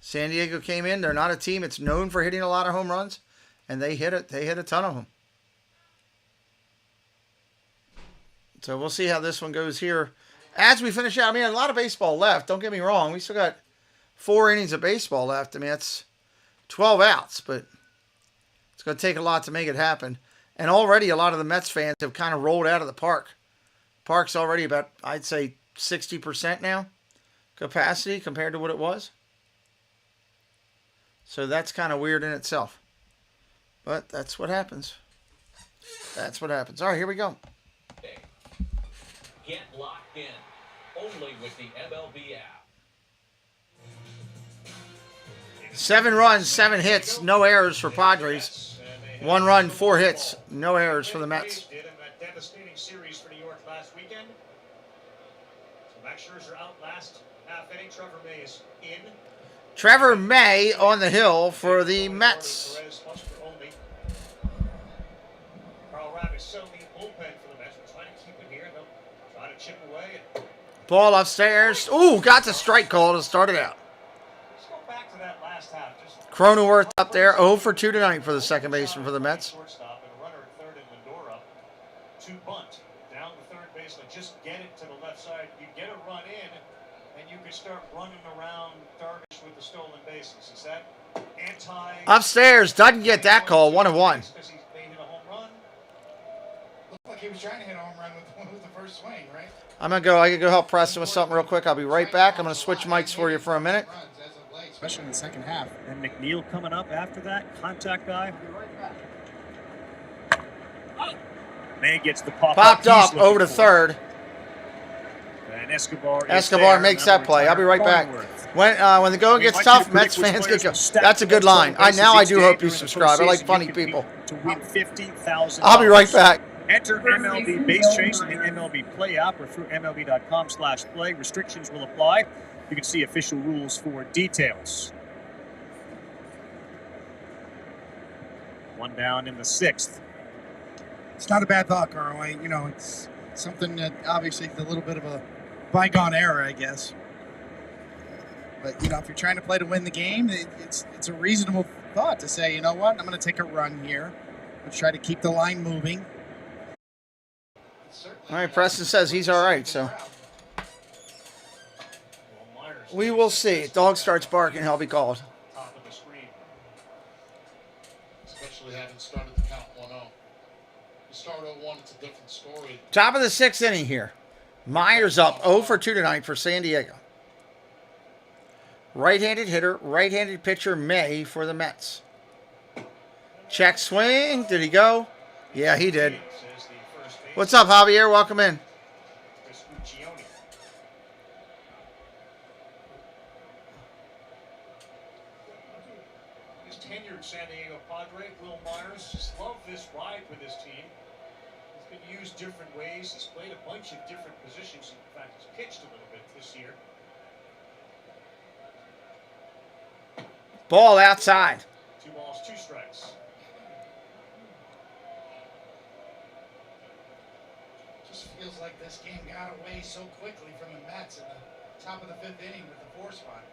San Diego came in. They're not a team that's known for hitting a lot of home runs. And they hit it. They hit a ton of them. So we'll see how this one goes here. As we finish out, I mean, a lot of baseball left. Don't get me wrong. We still got 4 innings of baseball left. I mean, that's 12 outs, but it's going to take a lot to make it happen. And already a lot of the Mets fans have kind of rolled out of the park. Park's already about, I'd say, 60% now capacity compared to what it was. So that's kind of weird in itself. But that's what happens. That's what happens. All right, here we go. Get locked in only with the MLB app. 7 runs, 7 hits, no errors for Padres. 1 run, 4 hits, no errors for the Mets. Did in that devastating series for New York last weekend. So Max Scherzer out last half inning. Trevor May is in. Trevor May on the hill for the Mets. Carl Rabbit still in the bullpen for the Mets. We're trying to keep it here. They'll try to chip away. Ball upstairs. Ooh, got the strike call to start it out. Let's go back to that last half. Cronenworth up there, 0 for 2 tonight for the second baseman for the Mets. Shortstop and a runner at third and Lindor up to bunt down the third baseline. Just get it to the left side. You get a run in, and you can start running around Darvish with the stolen bases. Is that anti? Upstairs, doesn't get that call. 1-1. Because he hit a home run. Looked like he was trying to hit a home run with the first swing, right? I can go help Preston with something real quick. I'll be right back. I'm going to switch mics for you for a minute. Especially in the second half. And McNeil coming up after that. Contact guy. May gets the pop Popped up over to third. And Escobar makes that play. I'll be right back. When the going gets tough, Mets fans get go. That's a good line. I do hope you subscribe. I like funny people. To win $50,000. I'll be right back. Enter MLB Base Chase in the MLB Play app or through MLB.com/play. Restrictions will apply. You can see official rules for details. 1 down in the 6th. It's not a bad thought, Carl. It's something that obviously is a little bit of a bygone era, I guess. But, if you're trying to play to win the game, it's a reasonable thought to say, you know what, I'm going to take a run here. Let's try to keep the line moving. All right, Preston says he's all right, so we will see. Dog starts barking, he'll be called. Top of the screen. Especially having started the count 1-0. You start 0-1, it's a different story. Top of the 6th inning here. Myers up 0 for 2 tonight for San Diego. Right-handed hitter, right-handed pitcher May for the Mets. Check swing. Did he go? Yeah, he did. What's up, Javier? Welcome in. He's tenured San Diego Padre, Will Myers. Just love this ride with his team. He's been used different ways. He's played a bunch of different positions. In fact, he's pitched a little bit this year. Ball outside. 2 balls, 2 strikes. Just feels like this game got away so quickly from the Mets at the top of the 5th inning with the 4 spot.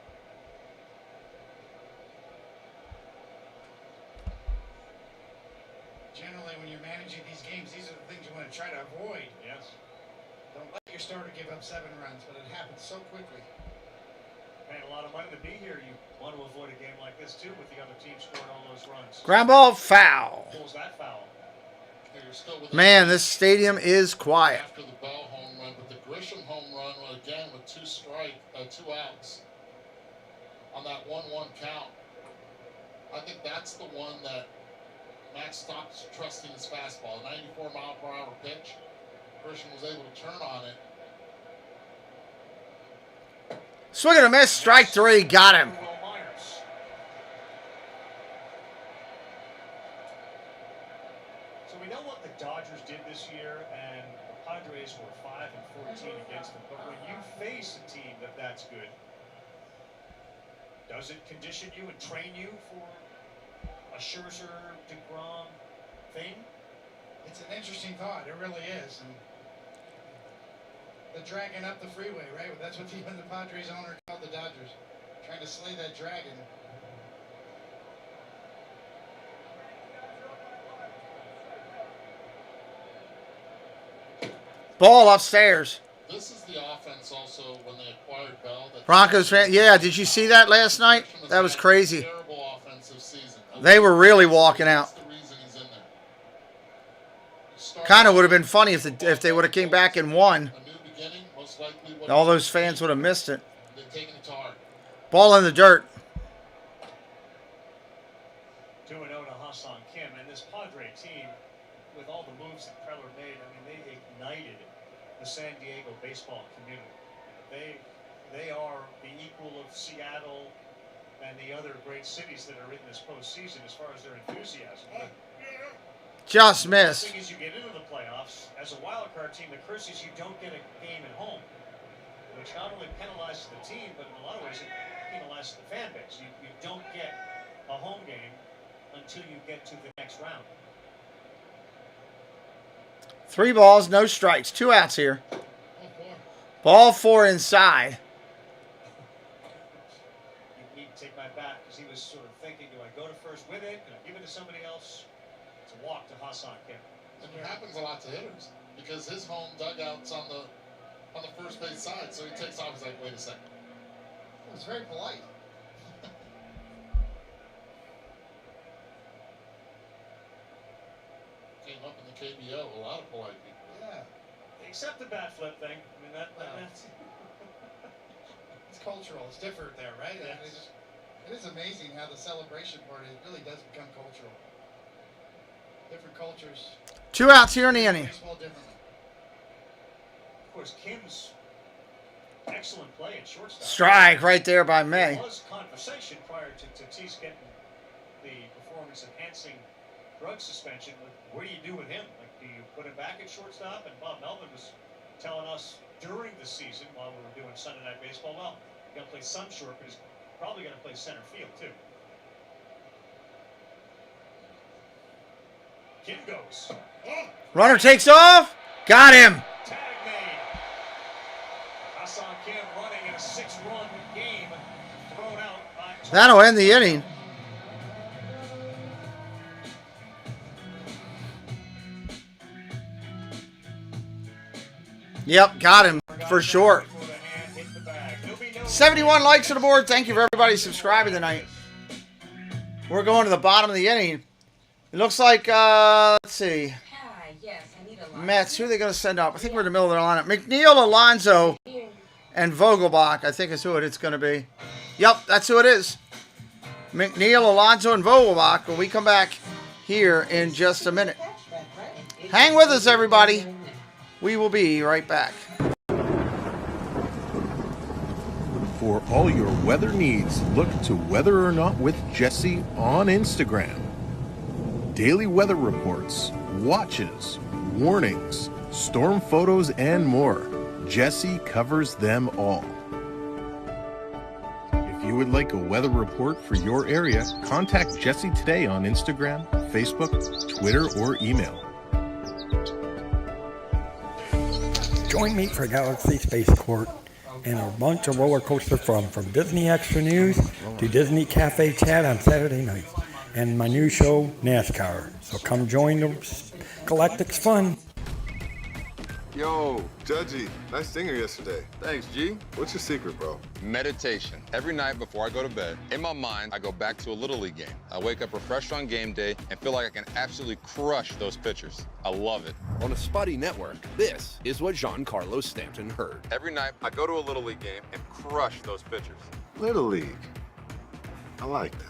Generally, when you're managing these games, these are the things you want to try to avoid. Yes. Don't let your starter give up 7 runs, but it happens so quickly. Paying a lot of money to be here. You want to avoid a game like this, too, with the other team scoring all those runs. Ground ball, foul. Pulls that foul. Man, this stadium is quiet. After the Bell home run, but the Grisham home run, again, with 2 outs on that 1-1 count. I think that's the one that Max stopped trusting his fastball. A 94-mile-per-hour pitch. Grisham was able to turn on it. Swing and a miss, strike 3, got him. So we know what the Dodgers did this year, and the Padres were 5-14 against them. But when you face a team that's good, does it condition you and train you for a Scherzer, DeGrom thing? It's an interesting thought. It really is. And the dragon up the freeway, right? That's what even the Padres owner called the Dodgers. Trying to slay that dragon. Ball upstairs. This is the offense also when they acquired Bell. Broncos fan, yeah. Did you see that last night? That was crazy. Terrible offensive season. They were really walking out. That's the reason he's in there. Kind of would have been funny if they would have came back and won. A new beginning, most likely. All those fans would have missed it. They've taken it to heart. Ball in the dirt. 2-0 to Hassan Kim, and this Padre team, with all the moves that Preller made, I mean, they ignited the San Diego baseball community. They are the equal of Seattle and the other great cities that are in this postseason as far as their enthusiasm. But just the missed. thing is, you get into the playoffs as a wild card team. The curse is you don't get a game at home, which not only penalizes the team, but in a lot of ways it penalizes the fan base. You don't get a home game until you get to the next round. 3 balls, no strikes, 2 outs here. Ball 4 inside. You need to take my bat because he was sort of thinking, do I go to first with it? Can I give it to somebody else? It's a walk to Hassan Kim. And it happens a lot to hitters because his home dugout's on the first base side, so he takes off. He's like, wait a second. It was very polite. Came up in the KBO, a lot of polite people. Yeah. Except the bat flip thing. I mean, that's... It's cultural. It's different there, right? Yes. It is amazing how the celebration part really does become cultural. Different cultures. 2 outs here in the inning. Baseball differently. Of course, Kim's excellent play at shortstop. Strike right there by May. There was conversation prior to Tatis getting the performance-enhancing drug suspension. What do you do with him? Like, do you put him back at shortstop? And Bob Melvin was telling us during the season while we were doing Sunday Night Baseball, well, he's going to play some short, but he's probably going to play center field too. Kim goes. Runner takes off. Got him. Tag made. Hassan Kim running in a 6-run game. Thrown out by... That'll end the inning. Yep, got him for sure. 71 likes on the board. Thank you for everybody subscribing tonight. We're going to the bottom of the inning. It looks like, let's see. Mets, who are they going to send up? I think we're in the middle of their lineup. McNeil, Alonso, and Vogelbach, I think is who it's going to be. Yep, that's who it is. McNeil, Alonso, and Vogelbach. When we come back here in just a minute. Hang with us, everybody. We will be right back. For all your weather needs, look to Weather or Not with Jesse on Instagram. Daily weather reports, watches, warnings, storm photos, and more. Jesse covers them all. If you would like a weather report for your area, contact Jesse today on Instagram, Facebook, Twitter, or email. Join me for Galaxy Spaceport and a bunch of roller coaster fun from Disney Extra News to Disney Cafe Chat on Saturday nights and my new show, NASCAR. So come join the Galactic's fun. Yo, Judgy, nice singer yesterday. Thanks, G. What's your secret, bro? Meditation. Every night before I go to bed, in my mind, I go back to a Little League game. I wake up refreshed on game day and feel like I can absolutely crush those pitchers. I love it. On a spotty network, this is what Giancarlo Stanton heard. Every night, I go to a Little League game and crush those pitchers. Little League. I like that.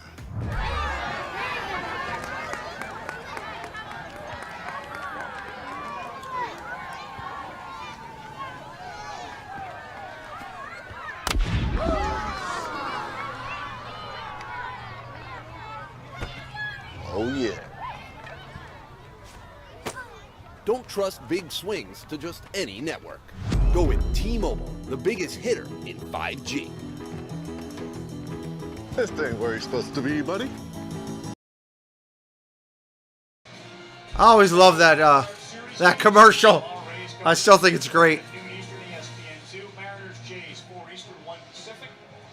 Oh, yeah. Don't trust big swings to just any network. Go with T-Mobile, the biggest hitter in 5G. This ain't where you're supposed to be, buddy. I always love that commercial. I still think it's great. Mariners, Jays, 4 Eastern, 1 Pacific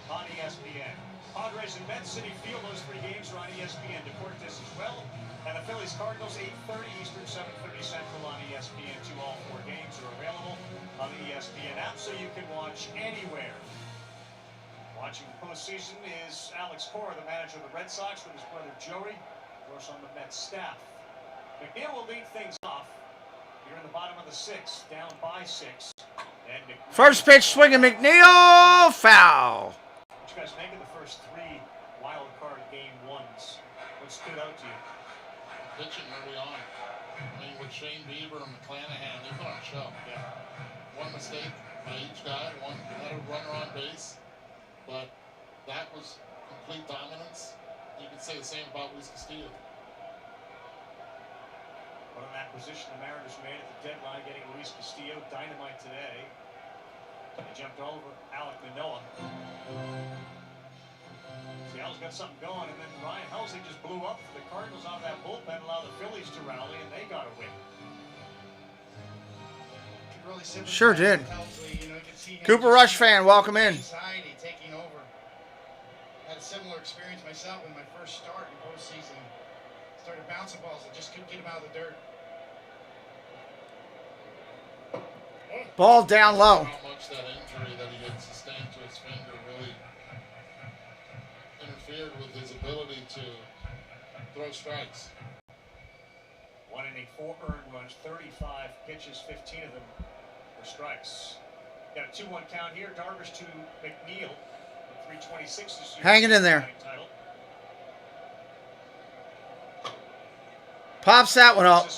on ESPN. Padres and Mets, City Field, those 3 games are on ESPN. Deportes as well. And the Phillies, Cardinals, 8:30 Eastern, 7:30 Central on ESPN2. All 4 games are available on the ESPN app. so you can watch anywhere. Watching the postseason is Alex Cora, the manager of the Red Sox, with his brother Joey, of course, on the Mets staff. McNeil will lead things off. Here in the bottom of the sixth, down by 6. And First pitch swinging, McNeil, foul. What you guys make of the first 3 wild card game 1s? What stood out to you? Pitching early on. I mean, with Shane Bieber and McClanahan, they put on a show. Yeah. One mistake by each guy, one had a runner on base, but that was complete dominance. You could say the same about Luis Castillo. What an acquisition the Mariners made at the deadline, getting Luis Castillo, dynamite today. They jumped over Alek Manoah. See, Al's got something going, and then Ryan Helsley just blew up for the Cardinals out of that bullpen, allowed the Phillies to rally, and they got a win. Sure did. Cooper Rush fan, welcome in. Anxiety taking over. Had a similar experience myself in my first start in postseason. Started bouncing balls and just couldn't get them out of the dirt. Ball down low. How much that injury that he had sustained to his finger really interfered with his ability to throw strikes. 1 inning, 4 earned runs, 35 pitches, 15 of them were strikes. Got a 2-1 count here. Darvish to McNeil. 326 this year. Hanging in there. Title. Pops that one up.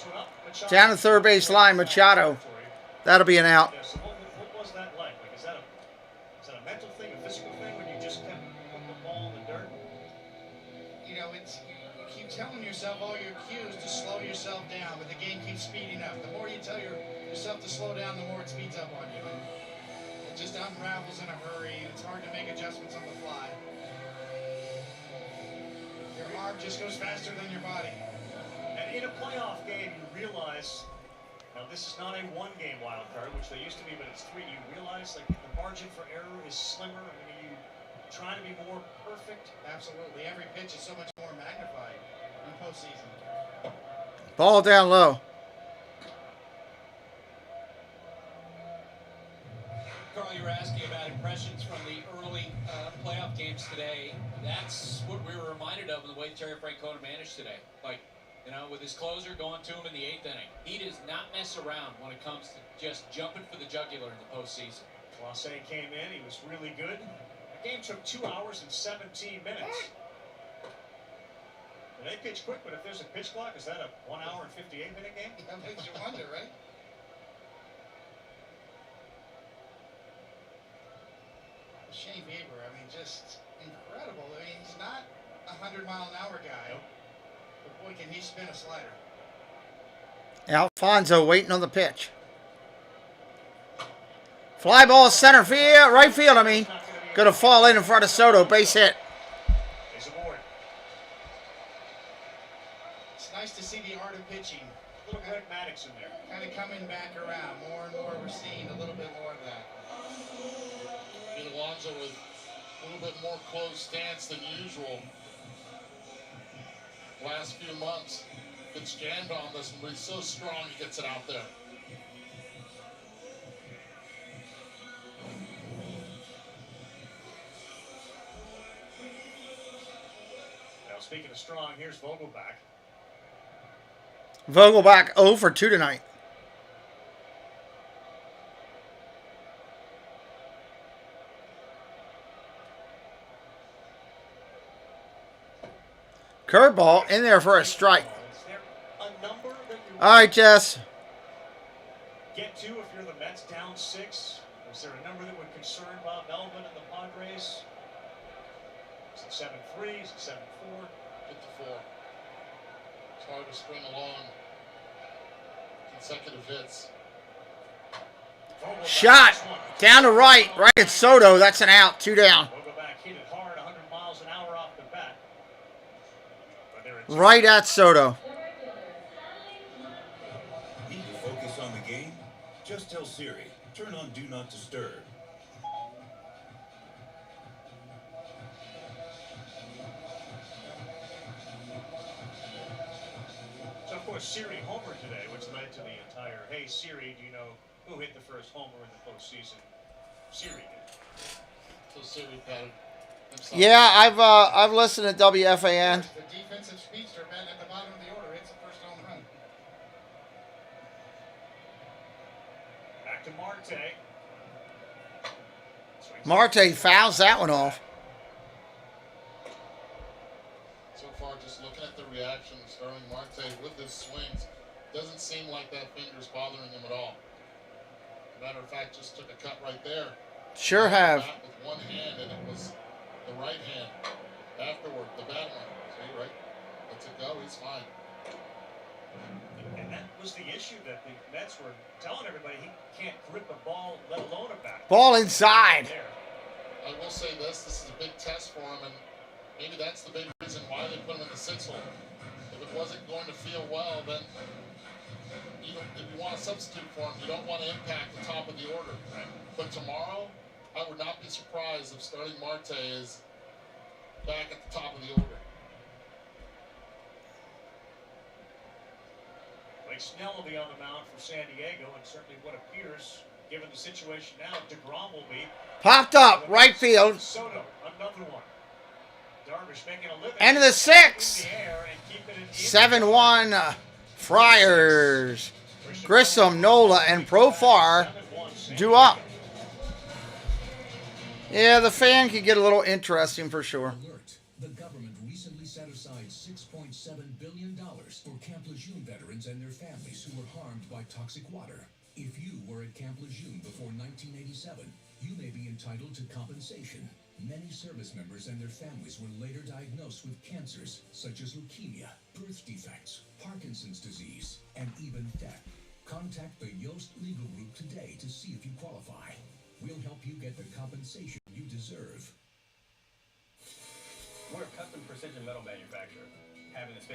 Down the third base line, Machado. That'll be an out. Yeah, so what was that like? Is that a mental thing, a physical thing, when you just kept putting the ball in the dirt? You know, you keep telling yourself all your cues to slow yourself down, but the game keeps speeding up. The more you tell yourself to slow down, the more it speeds up on you. And it just unravels in a hurry. It's hard to make adjustments on the fly. Your arm just goes faster than your body. And in a playoff game, you realize, now this is not a 1-game wild card, which they used to be, but it's 3. You realize like the margin for error is slimmer. I mean, are you trying to be more perfect? Absolutely. Every pitch is so much more magnified in postseason. Ball down low. Carl, you were asking about impressions from the early playoff games today. That's what we were reminded of in the way Terry Francona managed today. Like, you know, with his closer going to him in the 8th inning. He does not mess around when it comes to just jumping for the jugular in the postseason. Clase came in. He was really good. The game took 2 hours and 17 minutes. They pitch quick, but if there's a pitch clock, is that a 1 hour and 58-minute game? That makes you wonder, right? Shane Bieber, I mean, just incredible. I mean, he's not a 100-mile-an-hour guy. Nope. But boy, can he spin a slider. Alfonso waiting on the pitch. Fly ball center field, right field, I mean. Gonna fall in front of Soto, base hit. He's aboard. It's nice to see the art of pitching. A little Greg Maddux in there. Kind of coming back around. More and more we're seeing a little bit more of that. Pete Alonso with a little bit more closed stance than usual. Last few months, gets jammed on this one, but he's so strong he gets it out there. Now, speaking of strong, here's Vogelbach. Vogelbach 0 for 2 tonight. Curveball in there for a strike. All right, Jess. Get to if you're the Mets down 6. Is there a number that would concern Bob Melvin and the Padres? Is it 7-3? Is it 7-4? Get to 4. It's hard to string along consecutive hits. Shot down to right at Soto. That's an out. 2 down. Vogelbach hit it hard, 100 miles an hour off the bat. Right at Soto. Need to focus on the game? Just tell Siri, turn on Do Not Disturb. So, of course, Siri homered today, which led to the entire, hey, Siri, do you know who hit the first homer in the postseason Siri. So Siri patted himself. Yeah, I've listened to WFAN. The defensive speedster batting at the bottom of the order. It's the first home run. Back to Marte. Marte fouls that one off. So far, just looking at the reaction of Starling Marte with his swings, doesn't seem like that finger's bothering him at all. Matter of fact, just took a cut right there. Sure have. With one hand, and it was the right hand. Afterward, the bad one. See, right? Lets it go. He's fine. And that was the issue that the Mets were telling everybody he can't grip a ball, let alone a bat. Ball inside. I will say this is a big test for him, and maybe that's the big reason why they put him in the 6 hole. If it wasn't going to feel well, then even if you want to substitute for him, you don't want to impact the top of the order. Right? But tomorrow, I would not be surprised if Starling Marte is back at the top of the order. Blake Snell will be on the mound for San Diego, and certainly what appears, given the situation now, DeGrom will be. Popped up, right field. Soto, another one. Darvish making a living. End of the 6th. 7-1 Friars. Grissom, Nola, and Profar due up. Yeah, the fan could get a little interesting for sure. Alert. The government recently set aside $6.7 billion for Camp Lejeune veterans and their families who were harmed by toxic water. If you were at Camp Lejeune before 1987, you may be entitled to compensation. Many service members and their families were later diagnosed with cancers such as leukemia, birth defects, Parkinson's disease, and even death. Contact the Yost Legal Group today to see if you qualify. We'll help you get the compensation you deserve. We're a custom precision metal manufacturer.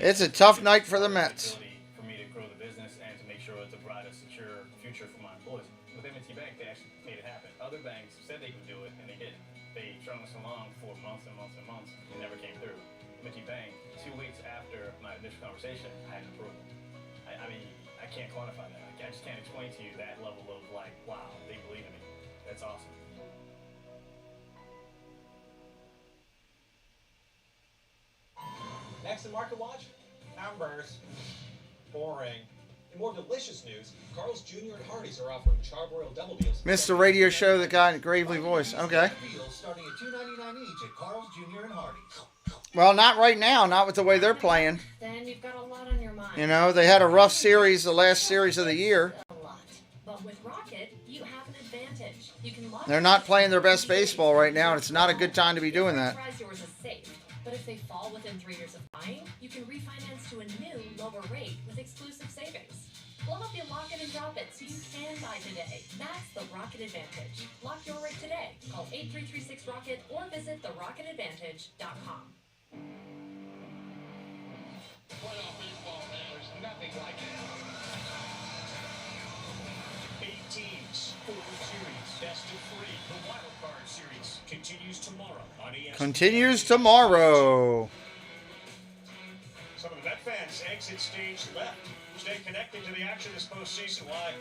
It's a tough night for the Mets. For me to grow the business and to make sure it's a bright, secure future for my employees. With M&T Bank, they actually made it happen. Other banks said they could do it, and they didn't. They strung us along for months and months and months, and never came through. M&T Bank, 2 weeks after my initial conversation, I had an approval. I mean, I can't quantify that. I just can't explain to you that level of like, wow, they believe in me. That's awesome. Next in Market Watch, numbers. Boring. In more delicious news, Carl's Jr. and Hardee's are offering charbroiled double deals. Missed the radio show that got a gravely voice. Okay. Starting at $2.99 each at Carl's Jr. and Hardee's. Well, not right now. Not with the way they're playing. Then you've got a lot on your mind. You know, they had a rough series, the last series of the year. But with Rocket, you have an advantage. You can lock They're not playing their best baseball right now, and it's not a good time to be doing that. yours is safe. But if they fall within 3 years of buying, you can refinance to a new, lower rate with exclusive savings. We'll help you lock it and drop it so you can buy today. That's the Rocket Advantage. Lock your rate today. Call 8336-ROCKET or visit therocketadvantage.com. Playoff baseball, man. There's nothing like it. 8 teams, 4 series, best of 3. The wild card series continues tomorrow on ESPN. Continues tomorrow. Some of the Met fans exit stage left. Stay connected to the action this postseason. Why?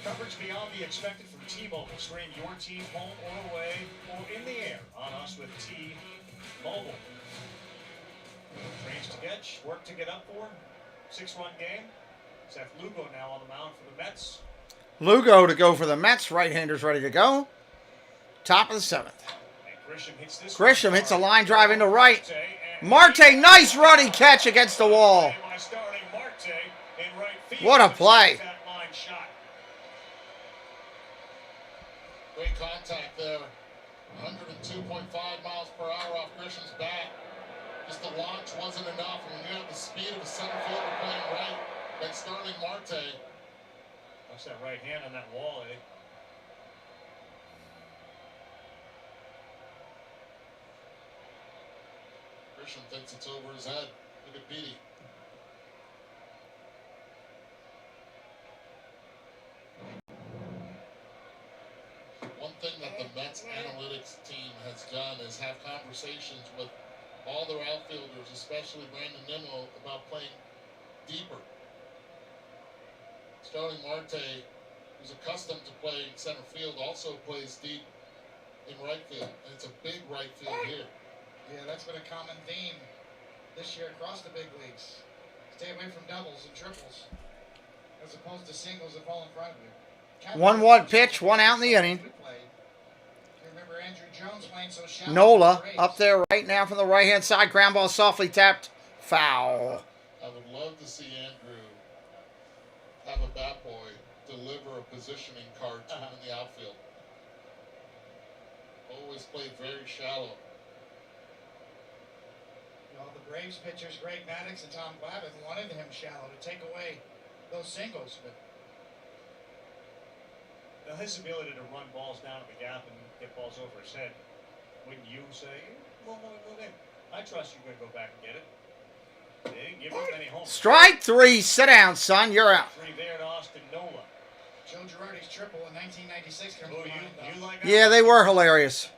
Coverage beyond the expected from T-Mobile. Stream your team home or away or in the air on us with T-Mobile. Trains to catch, work to get up for. 6-run game. Seth Lugo now on the mound for the Mets. Lugo to go for the Mets. Right-handers ready to go. Top of the 7th. Grisham hits a line drive into right. Marte, nice running catch against the wall. What a play. Great contact there. 102.5 miles per hour off Grisham's bat. Just the launch wasn't enough. And when you have the speed of a center fielder playing right, like Starling Marte. Watch that right hand on that wall, eh? Grisham thinks it's over his head. Look at Beatty. One thing that the Mets analytics team has done is have conversations with all their outfielders, especially Brandon Nimmo, about playing deeper. Starling Marte, who's accustomed to playing center field, also plays deep in right field, and it's a big right field here. Yeah, that's been a common theme this year across the big leagues. Stay away from doubles and triples, as opposed to singles that fall in front of you. 1-1 pitch, 1 out in the inning. Remember Andrew Jones playing so shallow. Nola up there right now from the right-hand side. Ground ball softly tapped. Foul. I would love to see Andrew have a bat boy deliver a positioning card to him in the outfield. Always played very shallow. You know, the Braves pitchers, Greg Maddux and Tom Glavine, wanted him shallow to take away those singles. But now his ability to run balls down at the gap and get balls over his head, wouldn't you say, well, move in. I trust you're going to go back and get it. They didn't give up any home. Strike 3. Sit down, son. You're out. 3 there to Austin Nola. Joe Girardi's triple in 1996 comes to mind. You like that? Yeah, they were hilarious.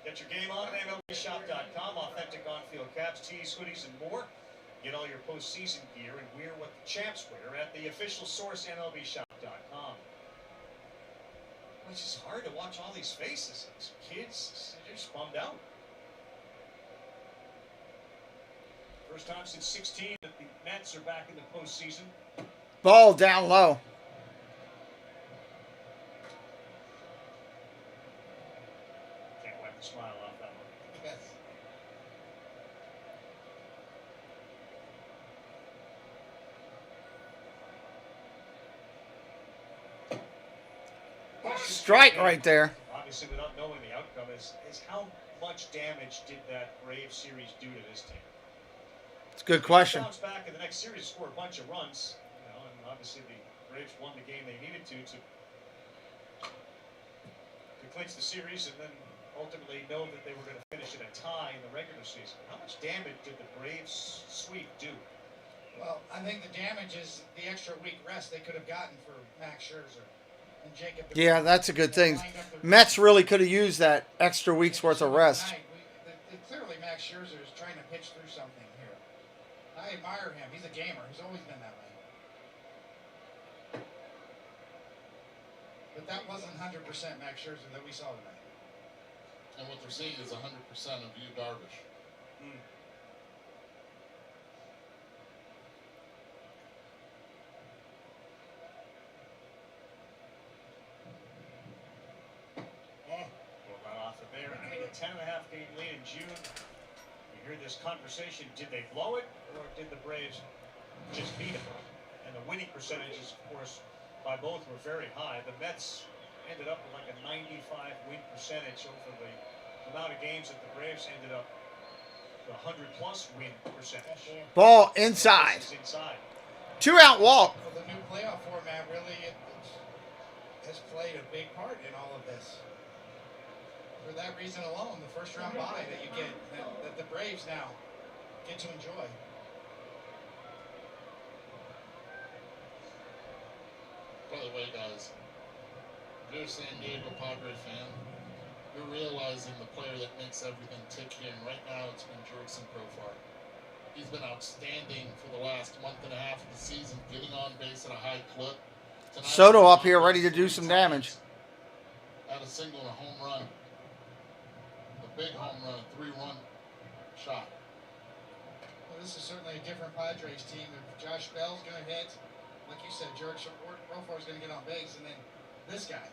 Get your game on at MLBshop.com. Authentic on-field caps, tees, hoodies, and more. Get all your postseason gear and wear what the champs wear at the official source, MLBshop.com. It's just hard to watch all these faces. These kids, they're just bummed out. First time since 16 that the Mets are back in the postseason. Ball down low. Can't wipe the smile off that one. Yes. Strike right there. Obviously, without knowing the outcome, is how much damage did that Braves series do to this team? It's a good question. Bounce back in the next series, score a bunch of runs, you know, and obviously the Braves won the game they needed to clinch the series, and then ultimately know that they were going to finish in a tie in the regular season. How much damage did the Braves sweep do? Well, I think the damage is the extra week rest they could have gotten for Max Scherzer and Jacob. Yeah, that's a good thing. Mets really could have used that extra week's worth of rest. Clearly, Max Scherzer is trying to pitch through something here. I admire him. He's a gamer. He's always been that way. But that wasn't 100% Max Scherzer that we saw tonight. And what they're seeing is 100% of Yu Darvish. Off of there, I think a 10.5 game lead in June. You hear this conversation: did they blow it, or did the Braves just beat them? And the winning percentages, of course, by both were very high. The Mets ended up with like a 95 win percentage over the amount of games that the Braves ended up with 100+ win percentage. Ball inside. 2-out walk. Well, the new playoff format really has played a big part in all of this. For that reason alone, the first round bye that you get, that the Braves now get to enjoy. By the way, guys, if you're a San Diego Padres fan, you're realizing the player that makes everything tick here, and right now it's been Jurickson Profar. He's been outstanding for the last month and a half of the season, getting on base at a high clip. Tonight, Soto up here ready to do some damage. Had a single and a home run. A big home run, a 3-run shot. Well, this is certainly a different Padres team. If Josh Bell's going to hit, like you said, Jurickson Profar is going to get on base, and then this guy,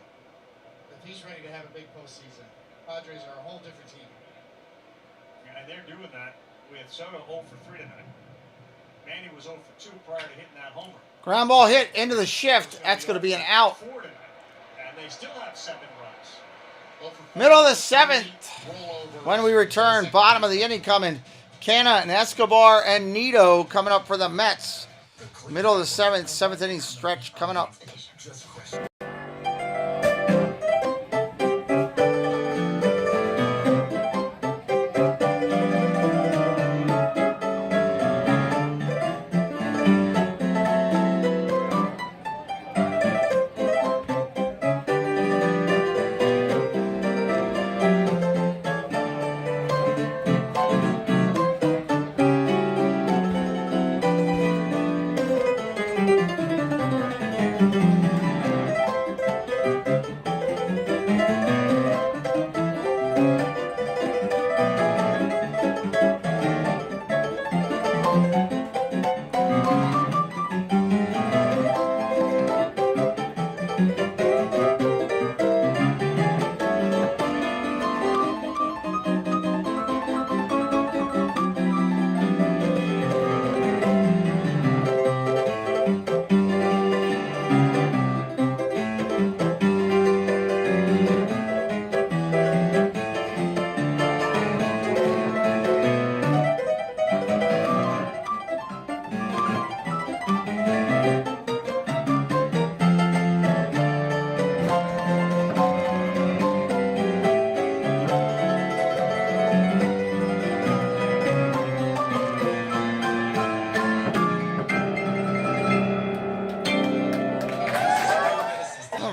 if he's ready to have a big postseason, Padres are a whole different team. Yeah, and they're doing that with Soto 0 for 3 tonight. Manny was 0 for 2 prior to hitting that homer. Ground ball hit into the shift. That's going to be an out. 4 tonight, and they still have 7 runs. Middle of the 7th. When we return, bottom of the inning coming. Canna and Escobar and Nito coming up for the Mets. Middle of the 7th inning stretch coming up.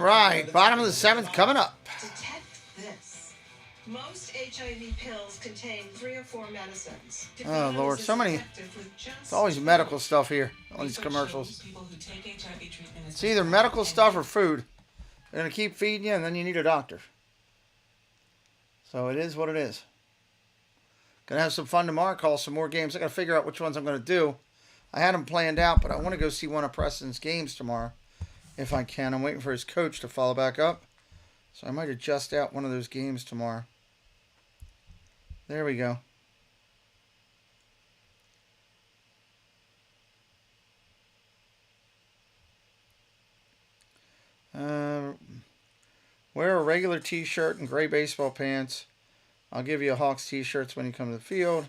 right, bottom of the 7th coming up. Detect this. Most HIV pills contain 3 or 4 medicines. Oh, Lord, so many. It's always medical stuff here on these commercials. It's either medical stuff or food. They're going to keep feeding you, and then you need a doctor. So it is what it is. Going to have some fun tomorrow, call some more games. I got to figure out which ones I'm going to do. I had them planned out, but I want to go see one of Preston's games tomorrow, if I can. I'm waiting for his coach to follow back up. So I might adjust out one of those games tomorrow. There we go. Wear a regular t-shirt and gray baseball pants. I'll give you a Hawks t-shirts when you come to the field.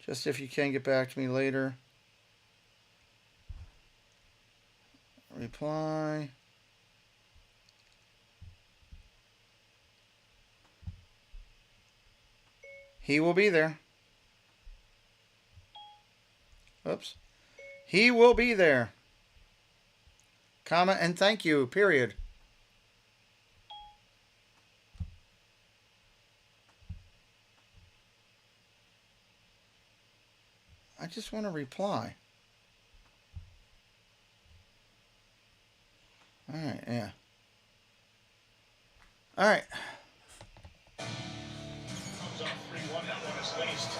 Just if you can get back to me later. Reply. He will be there. Oops. He will be there. Comment and thank you, period. I just want to reply. All right, yeah. All right. Comes up 3-1. That one is laced.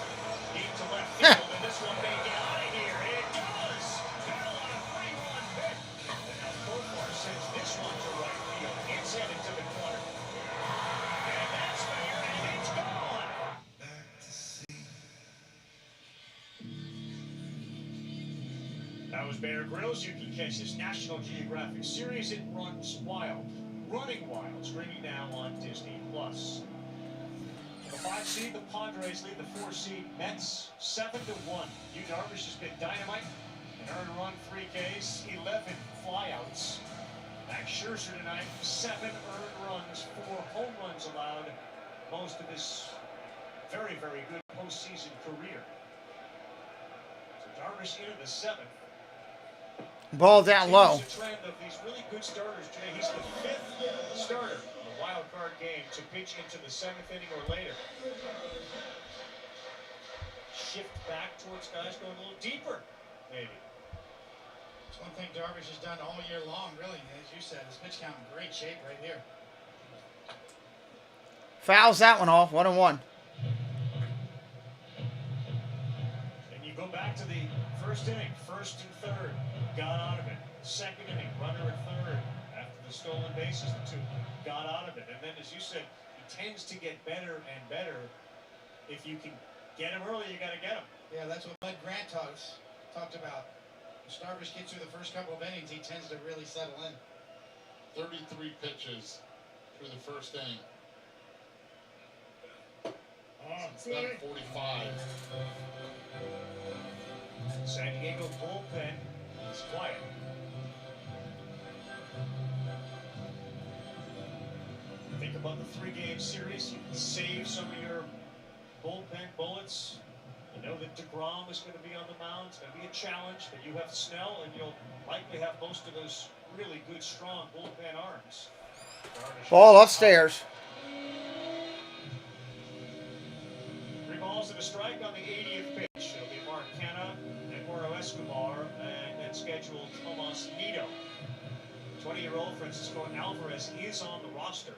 Deep to left field, and this one may get out of here. It does. Got on a 3-1 hit. And now Profar sends this one to right field. It's headed to the corner. And that's fair, and it's gone. Back to sea. That was Bear Grylls. You can catch this National Geographic series. It runs wild. Running Wild, streaming now on Disney+. The 5 seed, the Padres lead the 4 seed Mets 7-1. Yu Darvish has been dynamite. An earned run, 3 Ks, 11 flyouts. Max Scherzer tonight, 7 earned runs, 4 home runs allowed. Most of his very, very good postseason career. So Darvish into the 7th. Ball down low. The trend of these really good starters, Jay. He's the 5th starter in the wild card game to pitch into the 7th inning or later. Shift back towards guys going a little deeper, maybe. It's one thing Darvish has done all year long, really. As you said, his pitch count in great shape right here. Fouls that one off. 1-1. And you go back to the first inning, 1st and 3rd. Got out of it. 2nd inning, runner at 3rd. After the stolen bases, the 2 got out of it. And then, as you said, he tends to get better and better. If you can get him early, you got to get him. Yeah, that's what Bud Grant talked about. When Darvish gets through the first couple of innings, he tends to really settle in. 33 pitches through the first inning. 7:45. San Diego bullpen is quiet. Think about the 3-game series. You can save some of your bullpen bullets. You know that DeGrom is going to be on the mound. It's going to be a challenge, but you have Snell, and you'll likely have most of those really good, strong bullpen arms. Ball upstairs. 3 balls and a strike on the 80th pitch. It'll be Mark Canha, Eduardo Escobar, and then scheduled Tomas Nido. 20-year-old Francisco Alvarez is on the roster.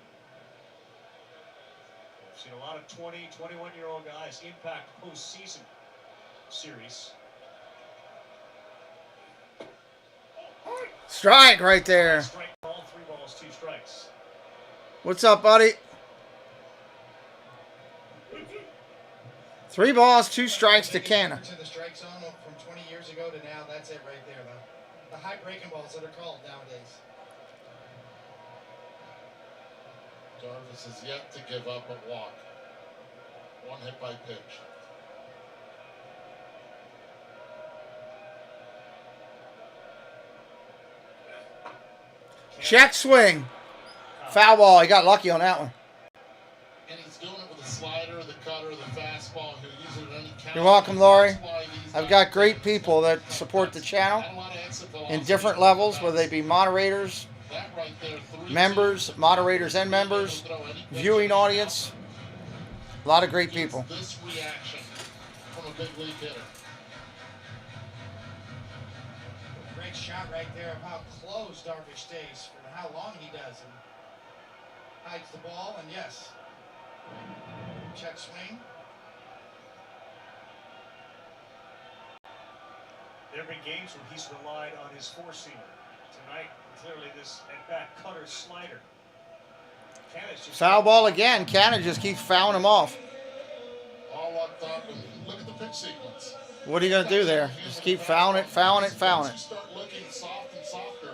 We've seen a lot of 20, 21-year-old guys impact postseason series. Strike right there. Strike ball, 3 balls, 2 strikes. What's up, buddy? 3 balls, 2 strikes to Canha. To the strike zone from 20 years ago to now, that's it right there, though. The high breaking balls that are called nowadays. Darvish has yet to give up a walk. 1 hit by pitch. Check swing. Foul ball. He got lucky on that one. And he's doing it with the slider, the cutter, the fastball. He'll use it at any count. You're welcome, Laurie. I've got great people that support the channel in different levels, whether they be moderators, That right there, members, moderators, and members, viewing audience. A lot of great people. This reaction from a big league hitter. Great shot right there of how close Darvish stays for how long he does. And hides the ball, and yes, check swing. There have been games where he's relied on his four-seamer. Tonight, clearly this at-bat cutter slider. Foul ball again. Cannon just keeps fouling him off. All locked up, and look at the pitch sequence. What are you going to do there? Just keep fouling it, fouling it, fouling You it. start looking soft and softer.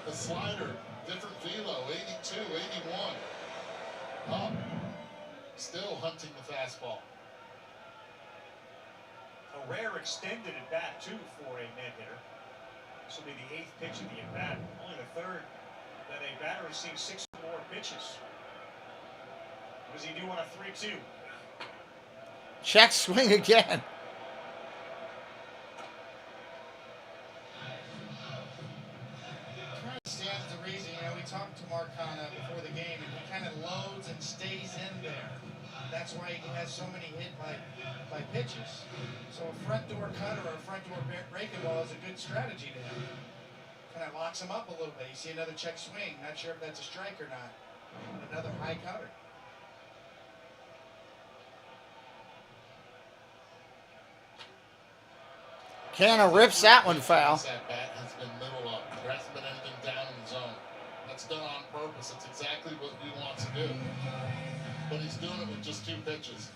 The slider, different velo, 82, 81. Up. Still hunting the fastball. A rare extended at bat too for a net hitter. This will be the 8th pitch of the at bat, only the 3rd that a batter has seen 6 or more pitches. What does he do on a 3-2? Check swing again. Kind of stands to reason. You know, we talked to Marcana before the game, and he kind of loads and stays in there. That's why he has so many hit by pitches. So a front door cutter or a front door breaking ball is a good strategy to him. Kind of locks him up a little bit. You see another check swing. Not sure if that's a strike or not. Another high cutter. Canna rips that one foul. That bat has been middle up. There hasn't been anything down in the zone. That's done on purpose. That's exactly what he wants to do. But he's doing it with just 2 pitches.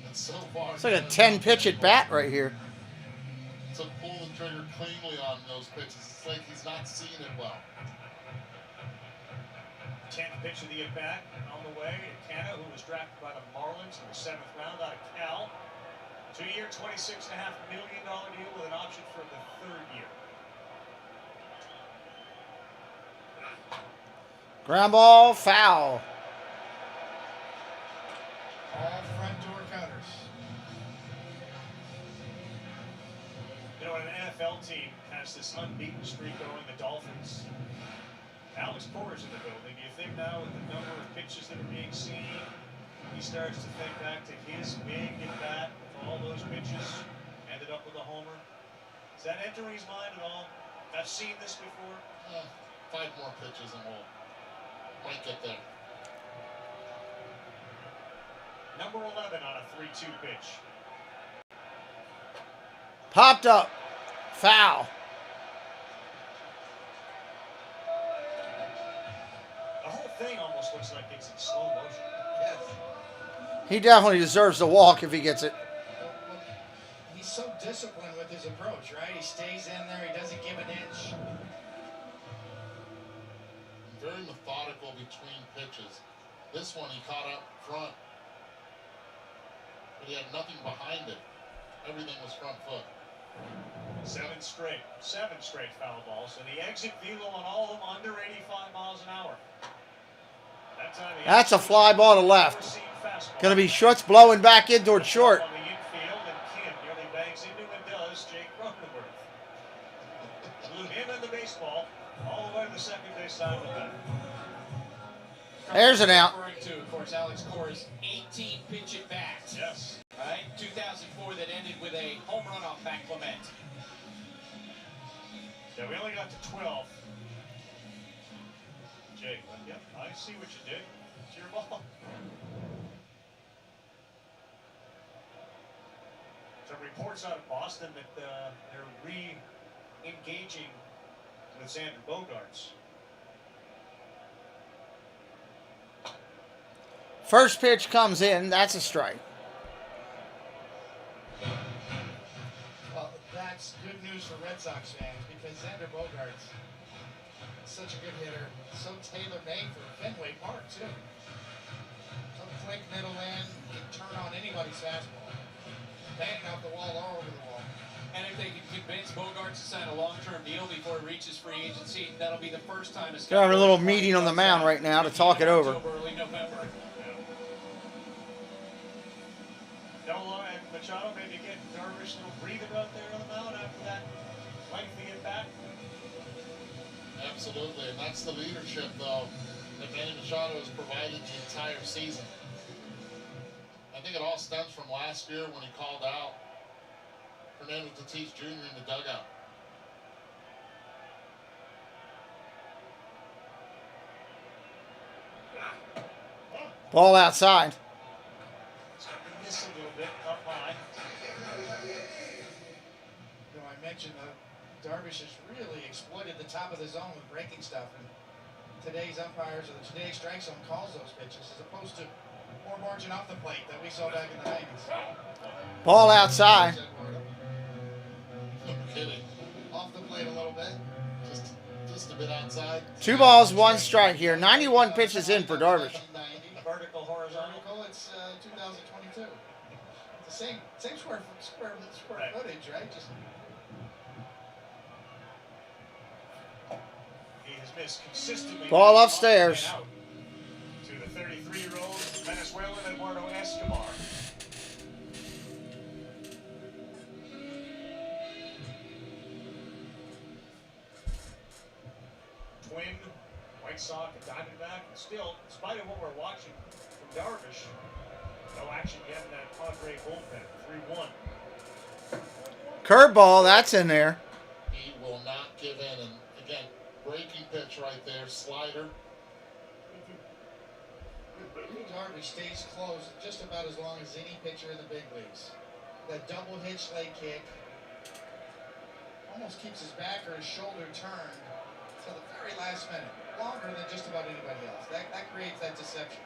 And so far, It's like a 10-pitch at bat right here. to pull the trigger cleanly on those pitches. It's like he's not seeing it well. 10th pitch of the at bat on the way. Canna, who was drafted by the Marlins in the 7th round out of Cal. 2-year, $26.5 million deal with an option for the 3rd year. Ground ball, foul. All front door cutters. You know, an NFL team has this unbeaten streak going, the Dolphins. Alex Cora's in the building. Do you think now with the number of pitches that are being seen, he starts to think back to his big at bat with all those pitches, ended up with a homer? Does that enter his mind at all? I've seen this before. 5 more pitches and we'll might get there. Number 11 on a 3-2 pitch. Popped up. Foul. The whole thing almost looks like it's in slow motion. Yes. He definitely deserves to walk if he gets it. He's so disciplined with his approach, right? He stays in there. He doesn't give an inch. Very methodical between pitches. This one he caught up front. But he had nothing behind it. Everything was front foot. 7 straight foul balls. And the exit velo on all of them under 85 miles an hour. That time That's a fly ball to left. Going to be Schutz blowing back in towards short. on the infield, and Kim nearly bangs into and does Jake Cronenworth. Blew him in the baseball all the way to the second base side of the bat. There's an out. Referring to, of course, Alex Cora's 18 pitch at bat. Yes. Right? 2004 that ended with a home run off Matt Clement. Yeah, we only got to 12. Jake, yep, I see what you did. It's your ball. Some reports out of Boston that they're re-engaging with Xander Bogaerts. First pitch comes in. That's a strike. Well, that's good news for Red Sox fans because Xander Bogaerts is such a good hitter. So tailor-made for Fenway Park, too. So quick middle in, can turn on anybody's fastball. Batting off the wall or over the wall. And if they can convince Bogaerts to sign a long-term deal before he reaches free agency, that'll be the first time it's They're having a little meeting on the mound right now to talk it over. early November. Nola and Machado maybe get Darvish a little breather out there on the mound after that lengthy at bat. Absolutely, and that's the leadership, though, that Manny Machado has provided the entire season. I think it all stems from last year when he called out Fernando Tatis Jr. in the dugout. Ball outside. Miss a little bit up high. You know, I mentioned Darvish has really exploited the top of the zone with breaking stuff, and today's umpires or today's strike zone calls those pitches as opposed to more margin off the plate that we saw back in the 90s. Ball outside. No kidding. Off the plate a little bit. Just a bit outside. 2 balls, 1 strike here. 91 pitches in for Darvish. Vertical, horizontal. It's 2022. It's the same square footage, right? Just He has missed consistently. Ball upstairs. To the 33-year-old Venezuelan Eduardo Escobar. Twin, White Sox, and Diamondback. And still, in spite of what we're watching from Darvish, no action yet in that Padre bullpen. 3-1. Curveball, that's in there. He will not give in, and again, breaking pitch right there, slider. Darvish stays close just about as long as any pitcher in the big leagues. That double hitch leg kick almost keeps his back or his shoulder turned till the very last minute, longer than just about anybody else. That creates that deception.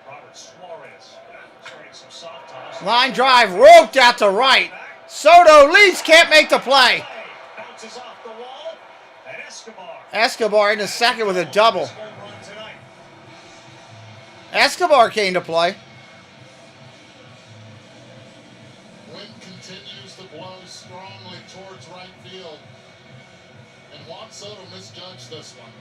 Robert Suarez starting some soft toss. Line drive, roped out to right. Soto leads, can't make the play. Bounces off the wall, and Escobar. Escobar in the second with a double. Escobar came to play. Wind continues to blow strongly towards right field. And Juan Soto misjudged this one.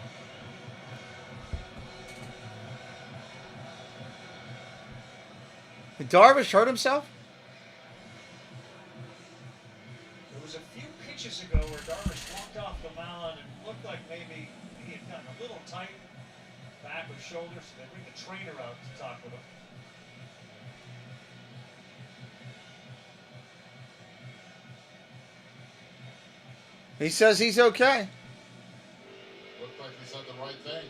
Did Darvish hurt himself? There was a few pitches ago where Darvish walked off the mound and looked like maybe he had gotten a little tight back or shoulder, so they bring the trainer out to talk with him. He says he's okay. Looked like he said the right thing.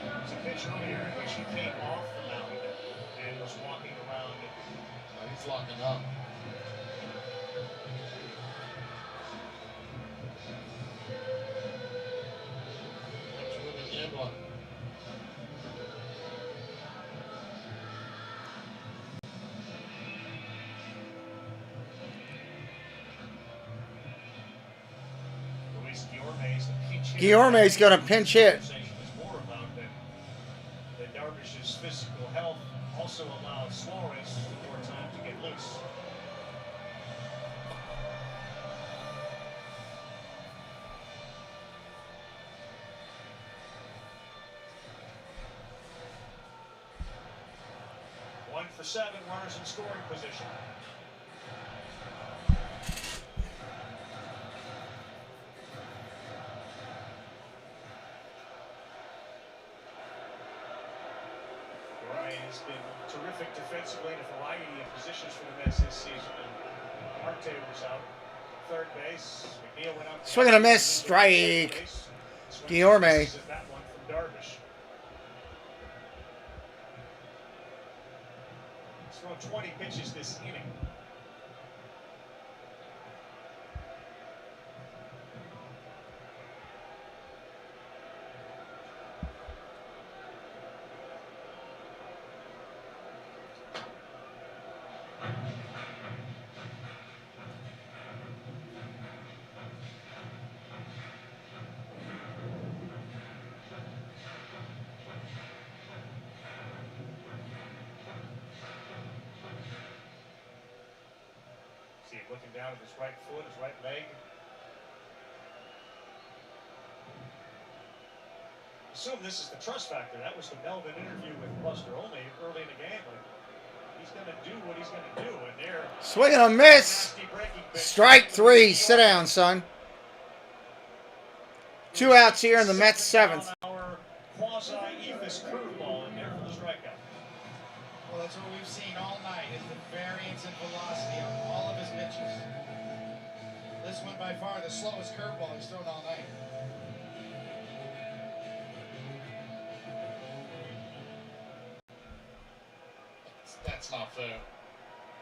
There's a pitch earlier in which he came off the mound and was walking around. He's locking up. Guillorme's going to pinch hit. That Darvish's physical health also allowed Suarez more time to get loose. One for 7, runners in scoring position. Has been terrific defensively in a variety of positions for the Mets this season. Marte was out third base. McNeil went out. Swing and a miss, strike. Guillorme. That one from Darvish. He's thrown 20 pitches this inning. team. Looking down at his right foot, his right leg. Assume this is the trust factor. That was the Melvin interview with Buster Olney early in the game. Like, he's going to do what he's going to do. And there, Swing and a miss. Strike 3. Sit down, son. 2 outs here in the Mets 7th. Quasi-Ephus curveball in there for the strikeout. Well, that's what we've seen all night, is the variance in velocity on all of his pitches. This one by far the slowest curveball he's thrown all night. That's not fair.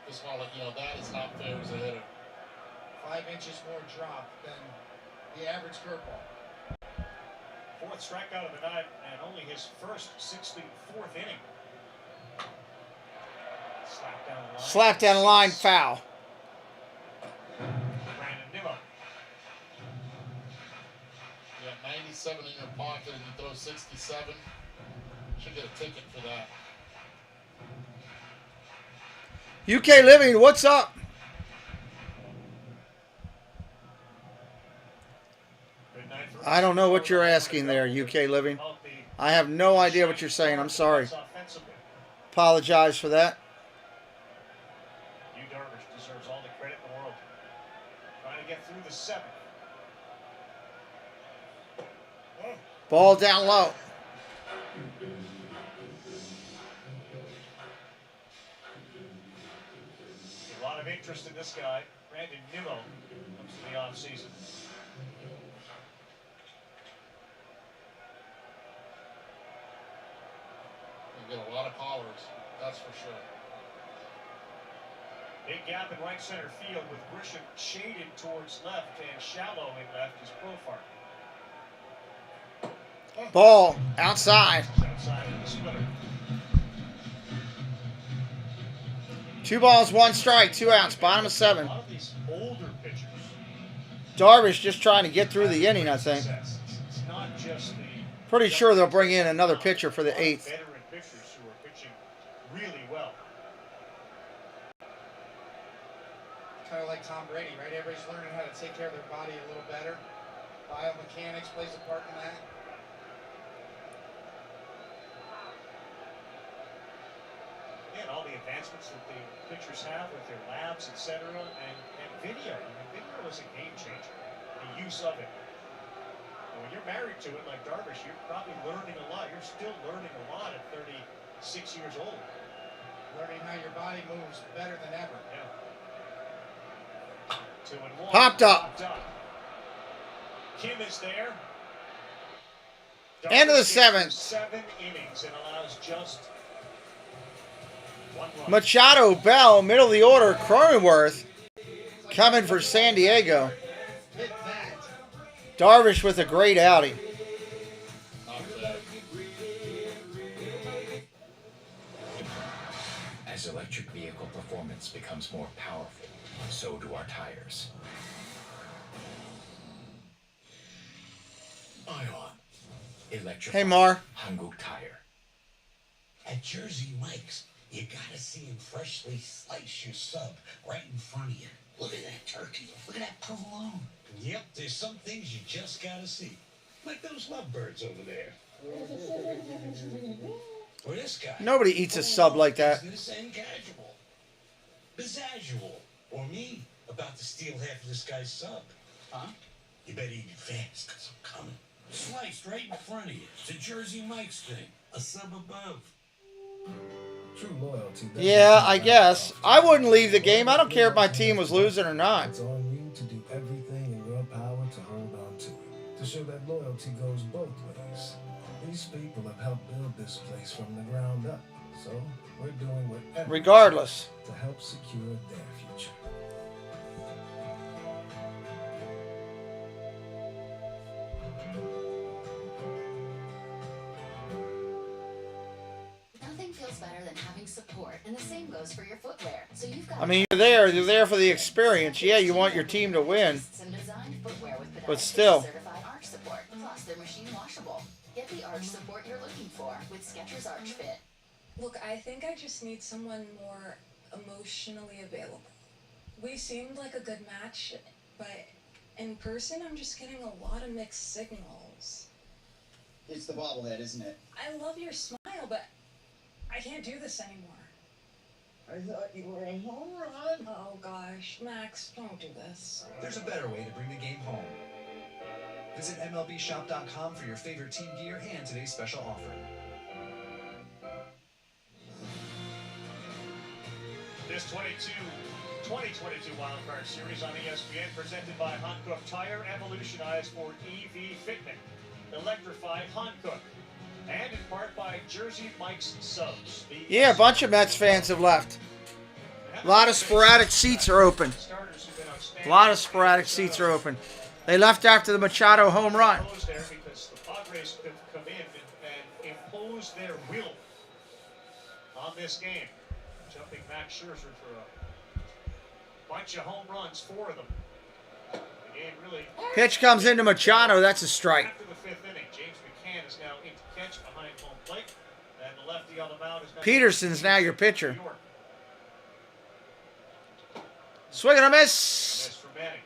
Just want to let you know that is not fair as a hitter. 5 inches more drop than the average curveball. 4th strikeout of the night and only his first 64th inning. Slap down the line, foul. Brandon Nimmo. You got 97 in your pocket and you throw 67. Should get a ticket for that. UK Living, what's up? I don't know what you're asking there, UK Living. I have no idea what you're saying. I'm sorry. Apologize for that. Yu Darvish deserves all the credit in the world. Trying to get through the 7th. Ball down low. A lot of interest in this guy. Brandon Nimmo comes to the offseason. You get a lot of callers, that's for sure. Big gap in right center field with Grisham shaded towards left and shallow in left is Profar. Ball outside. Outside of the splitter. 2 balls, 1 strike, 2 outs, bottom of 7. A lot of these older pitchers. Darvish just trying to get through the inning, I think. It's not just the Pretty sure they'll bring in another pitcher for the 8th. veteran pitchers who are pitching really well. Kind of like Tom Brady, right? Everybody's learning how to take care of their body a little better. Biomechanics plays a part in that. And all the advancements that the pitchers have with their labs, etc., and video. I mean, video is a game changer. The use of it. And when you're married to it, like Darvish, you're probably learning a lot. You're still learning a lot at 36 years old. Learning how your body moves better than ever. Yeah. 2 and 1. Popped up. Kim is there. End of the Darvish 7th. 7 innings and allows just 1 run. Machado, Bell, middle of the order, Cronenworth coming for San Diego. Darvish with a great outing. As electric vehicle performance becomes more powerful, so do our tires. Ion. Electric. Hey, Mar. Hanguk tire. At Jersey Mike's, you gotta see him freshly slice your sub right in front of you. Look at that turkey. Look at that provolone. Yep, there's some things you just gotta see. Like those lovebirds over there. Or this guy. Nobody eats a sub like that. Business and casual. Bizazzual. Or me, about to steal half of this guy's sub. Huh? You better eat it fast, because I'm coming. Sliced right in front of you. It's a Jersey Mike's thing. A sub above. True loyalty. Yeah, I guess. I wouldn't leave the game. I don't care if my team was losing or not. It's on you to do everything in your power to hold on to it. To show that loyalty goes both ways. These people have helped build this place from the ground up. So we're doing whatever Regardless. to help secure their future. Nothing feels better than having support, and the same goes for your footwear. So you've got I mean, you're there for the experience. Yeah, you want your team to win. some designed footwear with But pedestrian still. certified arch support. Plus, they're machine washable. Get the arch support you're looking for with Skechers Arch Fit. Look, I think I just need someone more emotionally available. We seemed like a good match, but in person, I'm just getting a lot of mixed signals. It's the bobblehead, isn't it? I love your smile, but I can't do this anymore. I thought you were a home run. Oh gosh, Max, don't do this. There's a better way to bring the game home. Visit MLBshop.com for your favorite team gear and today's special offer. This 2022 Wildcard Series on ESPN presented by Hankook Tire, evolutionized for EV fitment. Electrified Hankook. And in part by Jersey Mike's Subs. Yeah, a bunch of Mets fans have left. A lot of sporadic seats are open. A lot of sporadic seats are open. They left after the Machado home run. Because the Padres could come in and impose their will on this game. Jumping Max Scherzer for a bunch of home runs, 4 of them. The game really... Pitch comes into Machado, that's a strike. After the 5th inning, James McCann is now into catch behind home plate. And the lefty on the mound is now... Peterson's now your pitcher. Swing and a miss. Miss for Manning.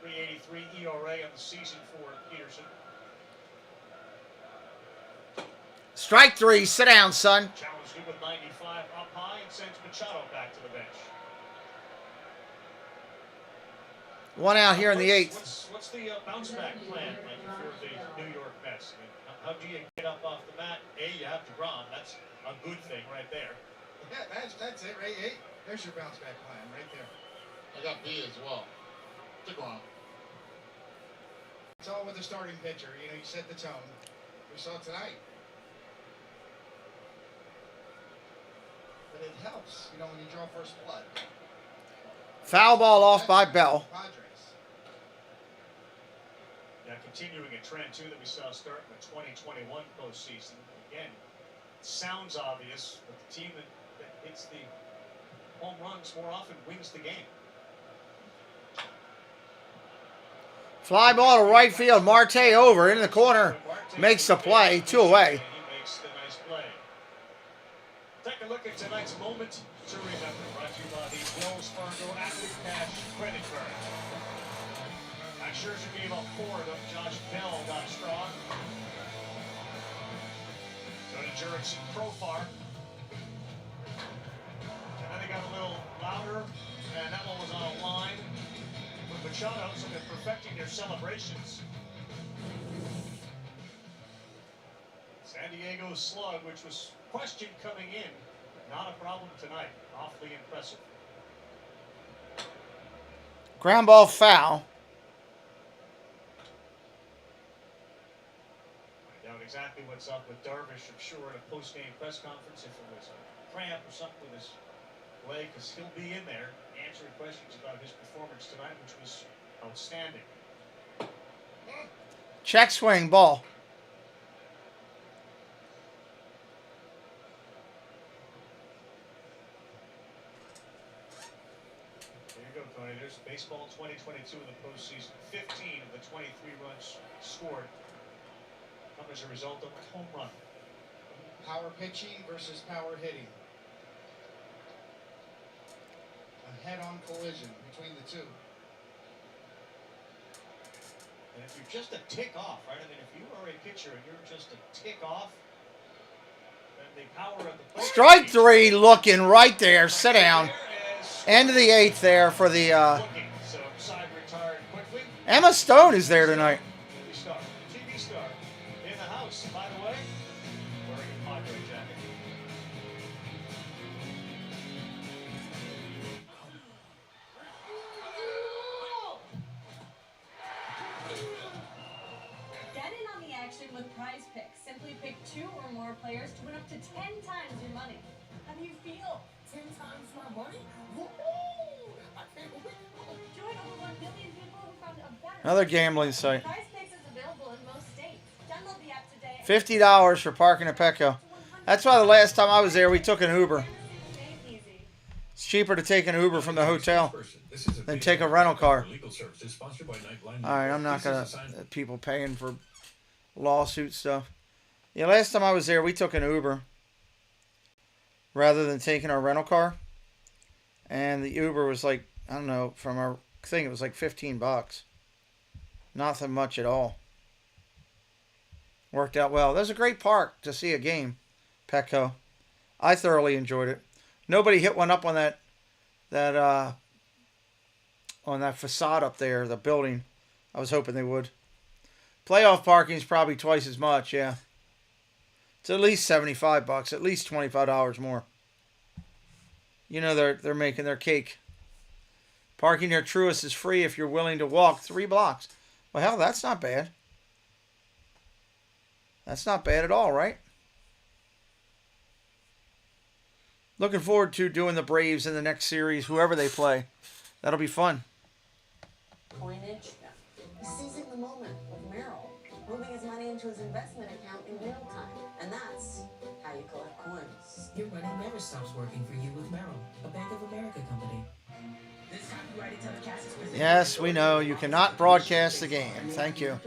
.383 ERA on the season for Peterson. Strike 3. Sit down, son. Challenged him with 95 up high and sends Machado back to the bench. 1 out here in the 8th. What's the bounce back plan like if you're the New York Mets? I mean, how do you get up off the mat? You have to run. That's a good thing right there. Yeah, that's it, right? Hey, there's your bounce back plan right there. I got B as well. Stick around. It's all with the starting pitcher. You know, you set the tone. We saw it tonight. But it helps, you know, when you draw first blood. Foul ball off by Bell. Padres. Now continuing a trend, too, that we saw start in the 2021 postseason. Again, it sounds obvious, but the team that hits the home runs more often wins the game. Fly ball to right field. Marte over into the corner. Makes the play. 2 away. He makes the nice play. Take a look at tonight's moment to remember. Brought to you by the Wells Fargo Active Cash Credit Card. Max Scherzer gave up 4 of them. Josh Bell got strong. So did Jurickson Profar. And then they got a little louder. And that one was on a line. With Machado, so they're perfecting their celebrations. San Diego slug, which was questioned coming in. Not a problem tonight. Awfully impressive. Ground ball foul. Find out exactly what's up with Darvish, I'm sure, at a post-game press conference, if it was a cramp or something with his leg, because he'll be in there answering questions about his performance tonight, which was outstanding. Check swing ball. There you go, Tony. There's baseball 2022 in the postseason. 15 of the 23 runs scored come as a result of a home run. Power pitching versus power hitting. A head-on collision between the two. And if you're just a tick off, right? I mean, if you are a pitcher and you're just a tick off, then the power of the plate. Strike 3 looking right there. Sit down. End of the 8th there for the... So side retired quickly. Emma Stone is there tonight. TV star in the house, by the way, wearing a Padre jacket. Get in on the action with Prize Picks. Simply pick 2 or more players to win up to 10 times your money. How do you feel? 10 times my money? Join over 1 billion people who found a better. Another gambling site. Prize Picks is available in most states. Download the app today. $50 for parking at Petco. That's why the last time I was there, we took an Uber. It's cheaper to take an Uber from the hotel than take a rental car. All right, I'm not going to... People paying for lawsuit stuff. Yeah, last time I was there, we took an Uber rather than taking our rental car. And the Uber was like, I don't know, from our thing, it was like $15. Nothing much at all. Worked out well. There's a great park to see a game, Petco. I thoroughly enjoyed it. Nobody hit one up on that facade up there, the building. I was hoping they would. Playoff parking is probably twice as much, yeah. It's at least $75, at least $25 more. You know they're making their cake. Parking near Truist is free if you're willing to walk 3 blocks. Well, hell, that's not bad. That's not bad at all, right? Looking forward to doing the Braves in the next series, whoever they play. That'll be fun. Coinage. Seizing the moment with Merrill. Moving his money into his investment account in real time. And that's how you collect coins. Your money never stops working for you with Merrill, a Bank of America company. This copyrighted telecast is presented. Yes, we know. You cannot broadcast the game. Thank you.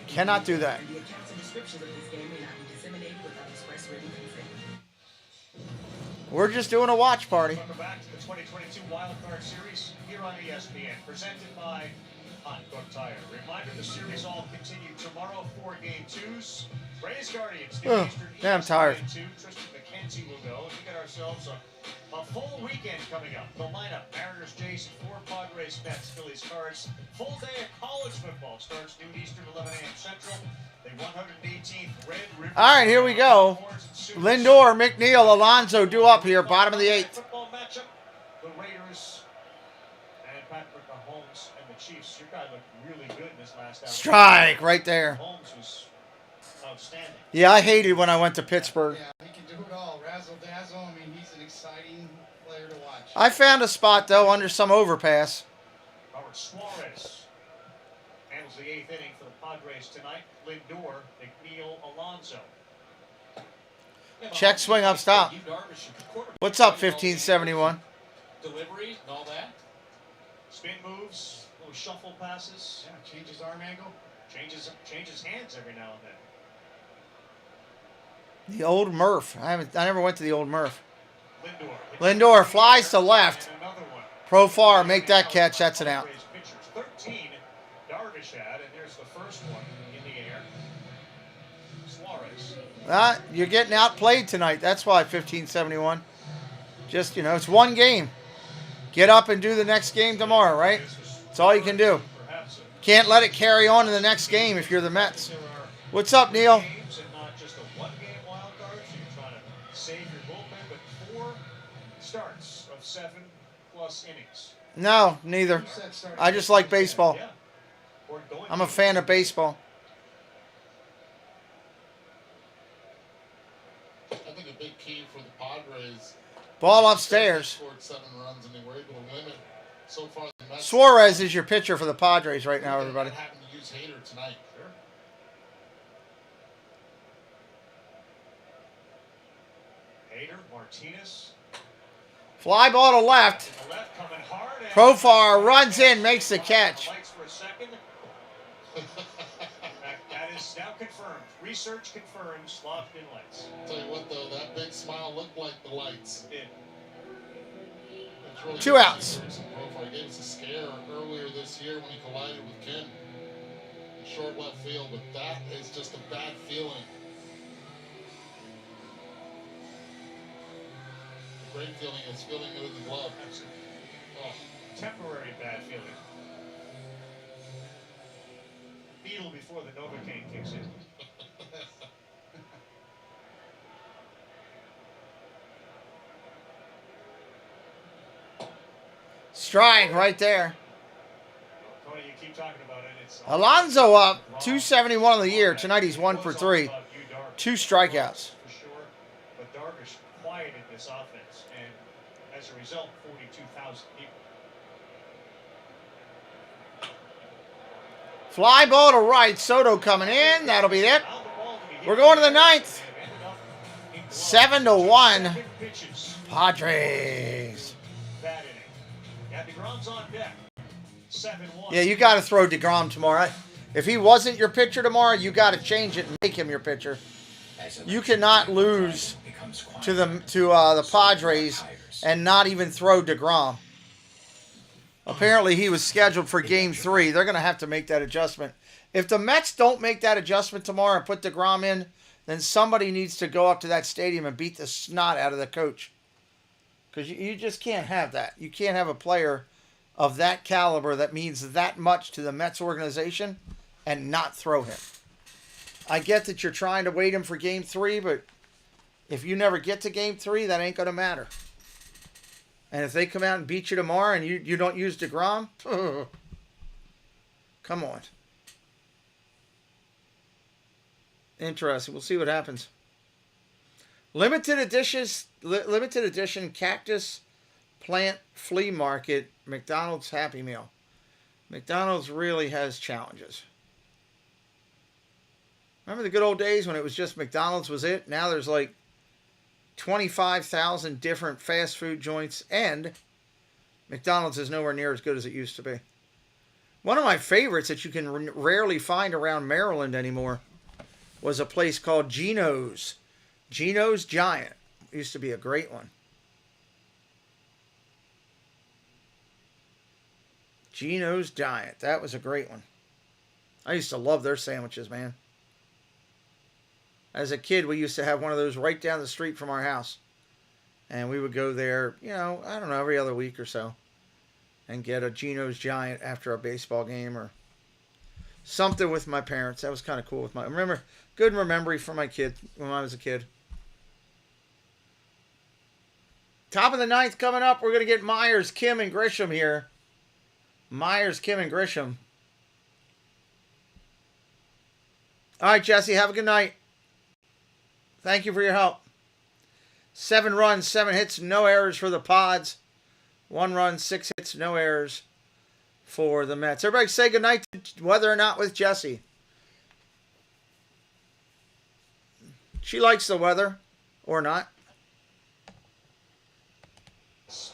Cannot do that. The accounts and descriptions of this game may not be disseminated without express written consent. We're just doing a watch party. Welcome back to the 2022 Wild Card Series here on ESPN, presented by Cook Tire. Reminder, the series all continue tomorrow, 4 Game 2s. Braves Guardians, New Eastern I'm tired. Game 2. Tristan McKenzie will go. And we get ourselves a full weekend coming up. The lineup, Mariners, Jays, 4 Padres, Mets, Phillies, Cards. Full day of college football starts noon Eastern, 11 a.m. Central. The 118th Red River. All right, here we go. Lindor, McNeil, Alonso due up here, bottom of the 8th. Football matchup, the Raiders and Patrick Mahomes and the Chiefs. Your guy looked really good in this last hour. Strike right there. Mahomes was outstanding. Yeah, I hated when I went to Pittsburgh. Yeah, he can do it all. Razzle dazzle. I mean, he's an exciting player to watch. I found a spot, though, under some overpass. Robert Suarez handles the 8th inning for the Padres tonight. Lindor, McNeil, Alonso. Check swing up stop. What's up, 1571? Deliveries and all that. Spin moves, little shuffle passes. Yeah, changes arm angle. Changes hands every now and then. The old Murph. I never went to the old Murph. Lindor flies to left. Profar, make that catch. That's an out. 13, Darvish had, and there's the first one in the air. Suarez. You're getting outplayed tonight. That's why 1571. Just, it's one game. Get up and do the next game tomorrow, right? That's all you can do. Can't let it carry on in the next game if you're the Mets. What's up, Neil? Not just a one-game wild card, so you're trying to save your bullpen, but 4 starts of 7+ innings. No, neither. I just like baseball. I'm a fan of baseball. I think a big key for the Padres. Ball upstairs. Scored 7 runs and they were able to limit so far the Mets. Suarez is your pitcher for the Padres right now, everybody. Happened to use Hader tonight. Sure. Hader, Martinez. Fly ball to left. Profar runs in, makes the catch. That is now confirmed. Research confirms locked in lights. Tell you what, though, that big smile looked like the lights. It really 2 outs. Profar gave us a scare earlier this year when he collided with Ken in short left field, but that is just a bad feeling. The great feeling is feeling it in the glove. Oh, temporary bad feeling. Beetle before the Novocaine kicks in. Strike right there. Tony, you keep talking about it. It's Alonso up, 271 of the year. Tonight he's 1 for 3. 2 strikeouts. for sure, but Darvish quieted this offense, and as a result, 42,000 people. Fly ball to right. Soto coming in. That'll be it. We're going to the 9th. 7-1. Padres. That inning. Yeah, DeGrom's on deck. 7-1. Yeah, you got to throw DeGrom tomorrow. If he wasn't your pitcher tomorrow, you got to change it and make him your pitcher. You cannot lose to the Padres and not even throw DeGrom. Apparently, he was scheduled for Game 3. They're going to have to make that adjustment. If the Mets don't make that adjustment tomorrow and put DeGrom in, then somebody needs to go up to that stadium and beat the snot out of the coach. Because you just can't have that. You can't have a player of that caliber that means that much to the Mets organization and not throw him. I get that you're trying to wait him for Game 3, but if you never get to Game 3, that ain't going to matter. And if they come out and beat you tomorrow and you don't use DeGrom, come on. Interesting. We'll see what happens. Limited edition cactus plant flea market, McDonald's Happy Meal. McDonald's really has challenges. Remember the good old days when it was just McDonald's was it? Now there's like 25,000 different fast food joints, and McDonald's is nowhere near as good as it used to be. One of my favorites that you can rarely find around Maryland anymore was a place called Geno's. Geno's Giant. Used to be a great one. Geno's Giant. That was a great one. I used to love their sandwiches, man. As a kid, we used to have one of those right down the street from our house. And we would go there, you know, I don't know, every other week or so. And get a Geno's Giant after a baseball game or something with my parents. That was kind of cool with good memory for my kid when I was a kid. Top of the ninth coming up. We're going to get Myers, Kim, and Grisham here. Myers, Kim, and Grisham. All right, Jesse, have a good night. Thank you for your help. 7 runs, 7 hits, no errors for the Pods. 1 run, 6 hits, no errors for the Mets. Everybody say goodnight to Whether or Not with Jesse. She likes the weather, or not.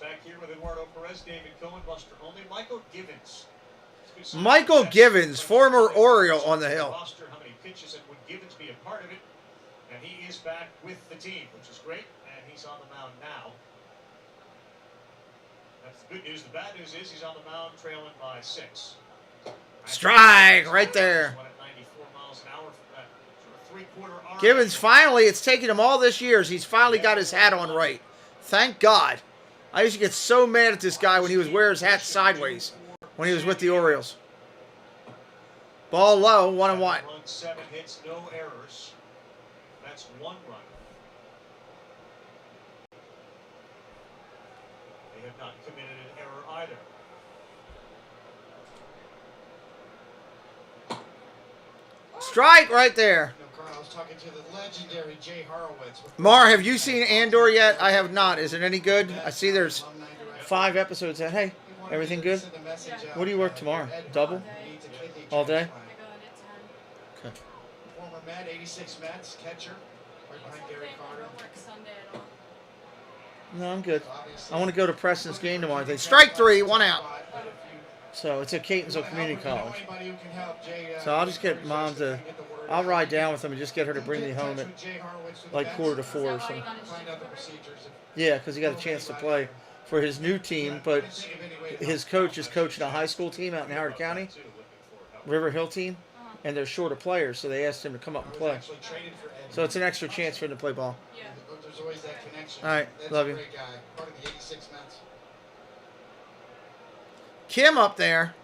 Back here with Eduardo Perez, David Cohen, Buster Only, Michael Givens. Michael Givens, former Oriole on the hill. How many pitches, and would Givens be a part of it? And he is back with the team, which is great, and he's on the mound now. That's the good news. The bad news is he's on the mound trailing by 6. Strike right there. Givens finally, it's taken him all this years. He's finally got his hat on right. Thank God. I used to get so mad at this guy when he was wearing his hat sideways when he was with the Orioles. Ball low, 1-1. 7 hits, no errors. That's 1 run. They have not committed an error either. Strike right there. I was talking to the legendary Jay Horowitz. Mar, have you seen Andor yet? I have not. Is it any good? I see there's 5 episodes. Hey, everything good? What do you work tomorrow? Double? All day? Okay. Former Met, 86 Mets, catcher, right behind Gary Carter. No, I'm good. I want to go to Preston's game tomorrow. They strike 3, 1 out. So it's at Catonsville Community College. So I'll just get Mom to... I'll ride down with them and just get her to bring me home at like 3:45 or something. Yeah, because he got a chance to play for his new team, but his coach is coaching a high school team out in Howard County, River Hill team, and they're short of players, so they asked him to come up and play. So it's an extra chance for him to play ball. All right, love you. Kim up there.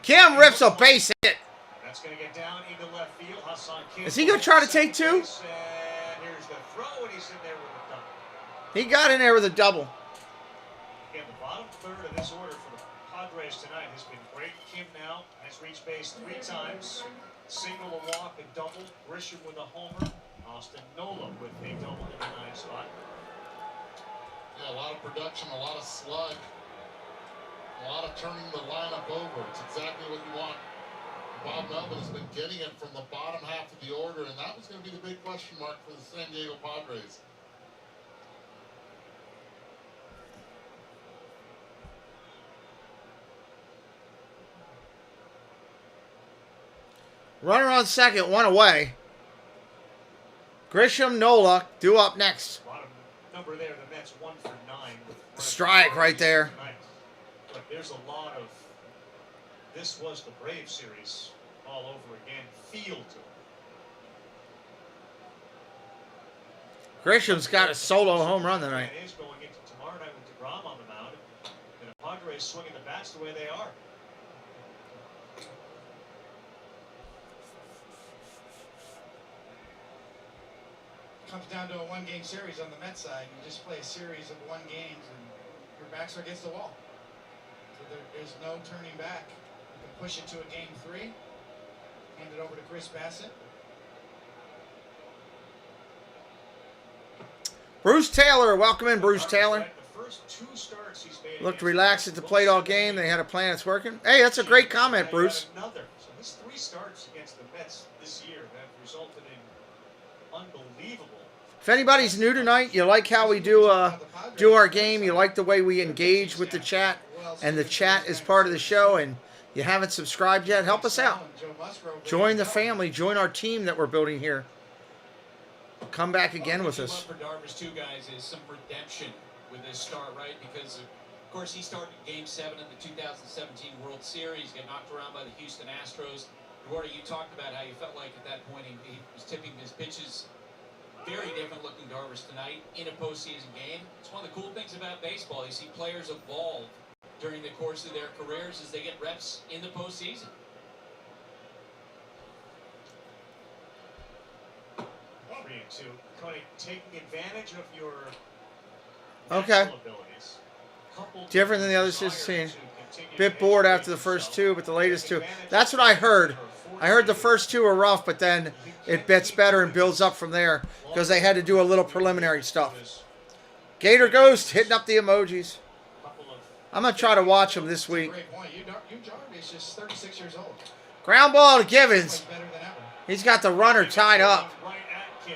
Kim rips a base hit. That's going to get down into left field. Hassan Kim. Is he going to try to take 2? Here's the throw, and he's in there with a double. He got in there with a double. Again, the bottom third of this order for the Padres tonight has been great. Kim now has reached base 3 times. Single, a walk, a double. Grisham with a homer. Austin Nola with a double in the 9th spot. Yeah, a lot of production, a lot of slug. A lot of turning the lineup over. It's exactly what you want. Bob Melvin has been getting it from the bottom half of the order, and that was going to be the big question mark for the San Diego Padres. Runner on second, one away. Grisham, Nola, due up next. Bottom number there, the Mets 1 for 9. Strike right there. But there's a lot of, this was the Braves series all over again. Feel to it. Grisham's got a solo home run tonight. Is going into tomorrow night with DeGrom on the mound, and the Padres swinging the bats the way they are. Comes down to a one-game series on the Mets side. You just play a series of one games, and your backs are against the wall. So there's no turning back. You can push it to a game 3, hand it over to Chris Bassett. Bruce Taylor, welcome in, Bruce Taylor. The first 2 starts he's made Looked relaxed at the plate all game. They had a plan that's working. Hey, that's a great comment, Bruce. Another. So this 3 starts against the Mets this year have resulted in unbelievable. If anybody's new tonight, you like how we do our game, you like the way we engage with the chat, and the chat is part of the show, and you haven't subscribed yet, help us out. Join the family, join our team that we're building here. Come back again with us. For Darvish, too, guys, is some redemption with this start, right? Because, of course, he started Game 7 in the 2017 World Series, got knocked around by the Houston Astros. Eduardo, you talked about how you felt like at that point he was tipping his pitches. Very different looking Darvish tonight in a postseason game. It's one of the cool things about baseball. You see players evolve during the course of their careers as they get reps in the postseason. To kind of taking advantage of your abilities. Different than the other 16. Bit bored after the first 2, but the latest 2. That's what I heard. I heard the first 2 were rough, but then it gets better and builds up from there because they had to do a little preliminary stuff. Gator Ghost hitting up the emojis. I'm going to try to watch them this week. Jarvis is 36 years old. Ground ball to Givens. He's got the runner tied up.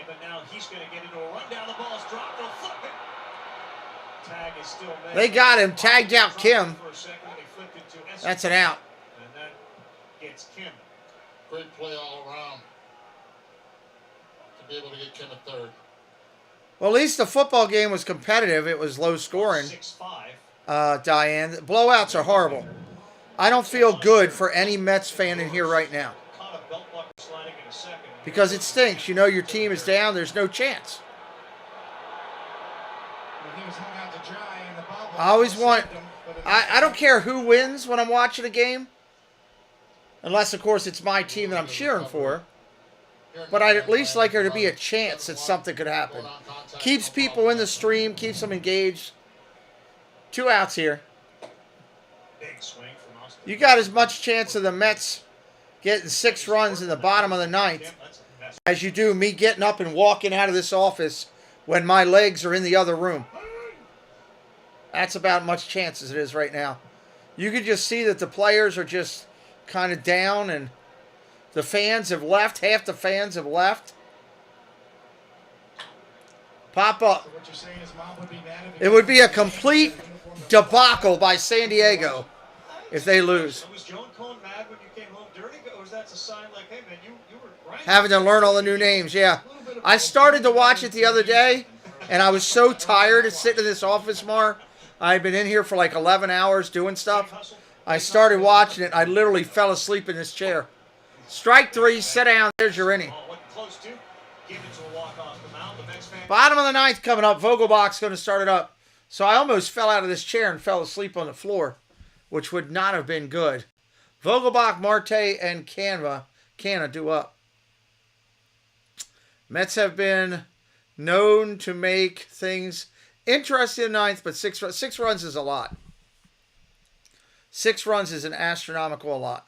But now he's going to get into a run down. The ball's dropped. They'll flip it. Tag is still made. They got him. Tagged out Kim. That's an out. And that gets Kim. Great play all around to be able to get Kim at third. Well, at least the football game was competitive. It was low scoring. 6-5. Diane. Blowouts are horrible. I don't feel good for any Mets fan in here right now. Caught a belt buckle sliding in a second. Because it stinks. You know your team is down. There's no chance. I always want... I don't care who wins when I'm watching a game. Unless, of course, it's my team that I'm cheering for. But I'd at least like there to be a chance that something could happen. Keeps people in the stream. Keeps them engaged. 2 outs here. Big swing from Austin. You got as much chance of the Mets getting 6 runs in the bottom of the 9th as you do me getting up and walking out of this office when my legs are in the other room. That's about much chance as it is right now. You could just see that the players are just kind of down and the fans have left. Half the fans have left. Pop up. It would be a complete debacle by San Diego if they lose. Was Joan Cohn mad when you came home dirty, or was that a sign like, hey man, you were right? Having to learn all the new names, yeah. I started to watch it the other day, and I was so tired of sitting in this office, Mar. I had been in here for like 11 hours doing stuff. I started watching it. I literally fell asleep in this chair. Strike 3, sit down. There's your inning. Bottom of the 9th coming up. Vogelbach's going to start it up. So I almost fell out of this chair and fell asleep on the floor, which would not have been good. Vogelbach, Marte, and Canna do up. Mets have been known to make things interesting in 9th, but 6 runs is a lot. 6 runs is an astronomical lot.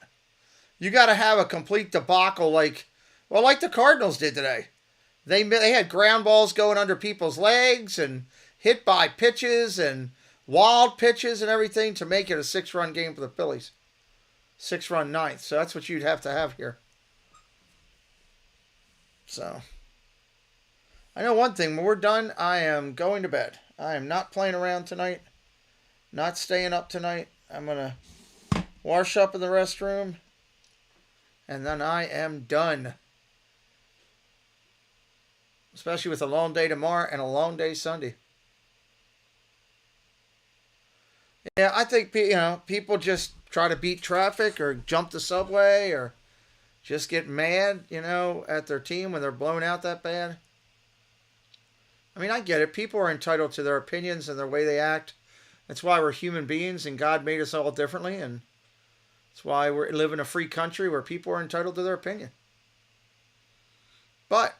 You got to have a complete debacle like the Cardinals did today. They had ground balls going under people's legs and hit by pitches and wild pitches and everything to make it a 6-run game for the Phillies. 6-run 9th. So that's what you'd have to have here. So I know one thing. When we're done, I am going to bed. I am not playing around tonight. Not staying up tonight. I'm going to wash up in the restroom And then I am done. Especially with a long day tomorrow and a long day Sunday. Yeah, I think, people just try to beat traffic or jump the subway or just get mad, at their team when they're blown out that bad. I mean, I get it. People are entitled to their opinions and their way they act. That's why we're human beings and God made us all differently. And that's why we live in a free country where people are entitled to their opinion. But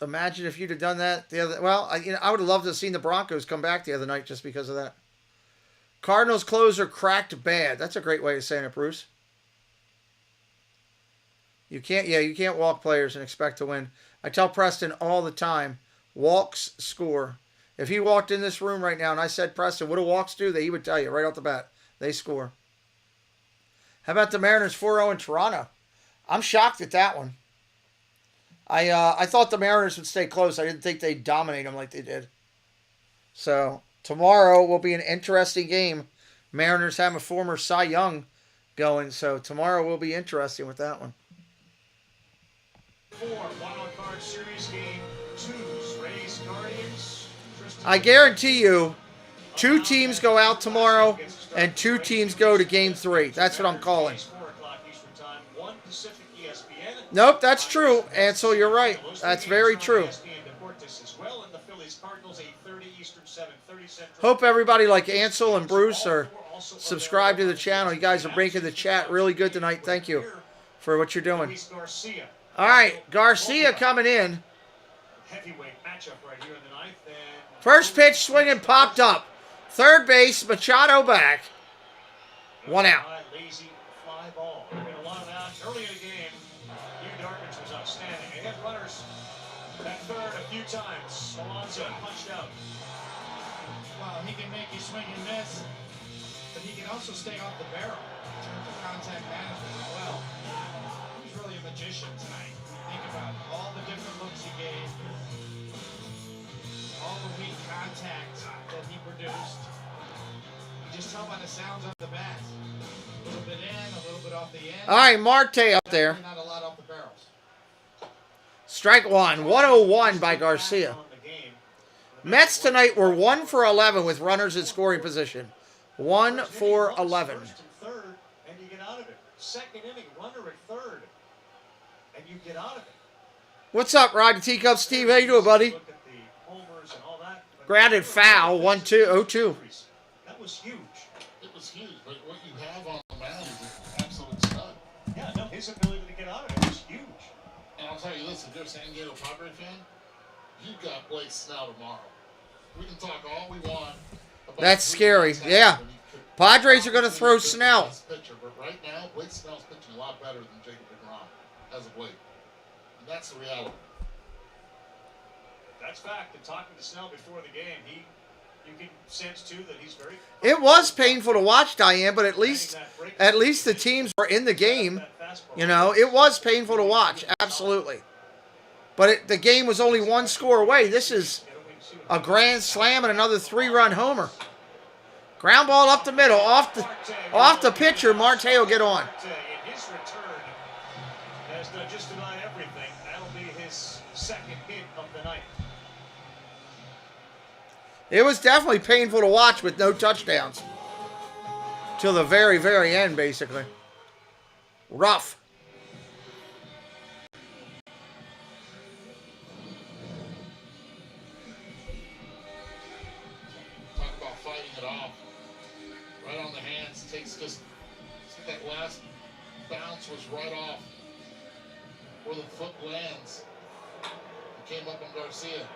imagine if you'd have done that the other... Well, I would have loved to have seen the Broncos come back the other night just because of that. Cardinals closer cracked bad. That's a great way of saying it, Bruce. You can't walk players and expect to win. I tell Preston all the time, walks score. If he walked in this room right now and I said, Preston, what do walks do? He would tell you right off the bat. They score. How about the Mariners 4-0 in Toronto? I'm shocked at that one. I thought the Mariners would stay close. I didn't think they'd dominate them like they did. So tomorrow will be an interesting game. Mariners have a former Cy Young going, so tomorrow will be interesting with that one. 4 wild-card series game 2's Rays Guardians. I guarantee you, 2 teams go out tomorrow and 2 teams go to Game 3. That's what I'm calling. Nope, that's true. Ansel, you're right. That's very true. Hope everybody like Ansel and Bruce are subscribed to the channel. You guys are making the chat really good tonight. Thank you for what you're doing. All right, Garcia coming in. First pitch swinging popped up. Third base, Machado back. 1 out. Lazy fly ball. A lot of that early in the game. Hugh Darkins was outstanding. They had runners at third a few times. Alonso punched out. Well, he can make you swing and miss, but he can also stay off the barrel in terms of contact management as well. He was really a magician tonight. Think about all the different looks he gave, all the weak contact that he produced. You just tell by the sounds of the bat. A little bit in, a little bit off the end. All right, Marte up there. Not a lot off the barrels. Strike one. 101 by Garcia. Mets tonight were 1 for 11 with runners in scoring position. 1 for 11. First and third, and you get out of it. Second inning, runner at third, and you get out of it. What's up, Rod? Teacup Steve? How you doing, buddy? Look at the homers and all that. Grounded foul. 1-2-0-2. That was huge. It was huge, but what you have on the mound is an absolute stud. Yeah, no, his ability to get out of it was huge. And I'll tell you this, if you're a San Diego Padres fan, you've got Blake Snell tomorrow. We can talk all we want about... That's scary. Yeah. Padres are going to throw Snell. Pitcher, but right now, Blake Snell's pitching a lot better than Jacob deGrom as of late. And that's the reality. That's fact. And talking to Snell before the game, you can sense too that he's very... It was painful to watch, Diane, but at least the teams were in the game. You know, it was painful to watch, absolutely. But the game was only 1 score away. This is a grand slam and another 3-run homer. Ground ball up the middle, off the pitcher. Marte will get on. In his return has done just about everything. That'll be his second hit of the night. It was definitely painful to watch with no touchdowns. Till the very, very end, basically. Rough. Talk about fighting it off. Right on the hands. Takes just that last bounce was right off where the foot lands. It came up on Garcia.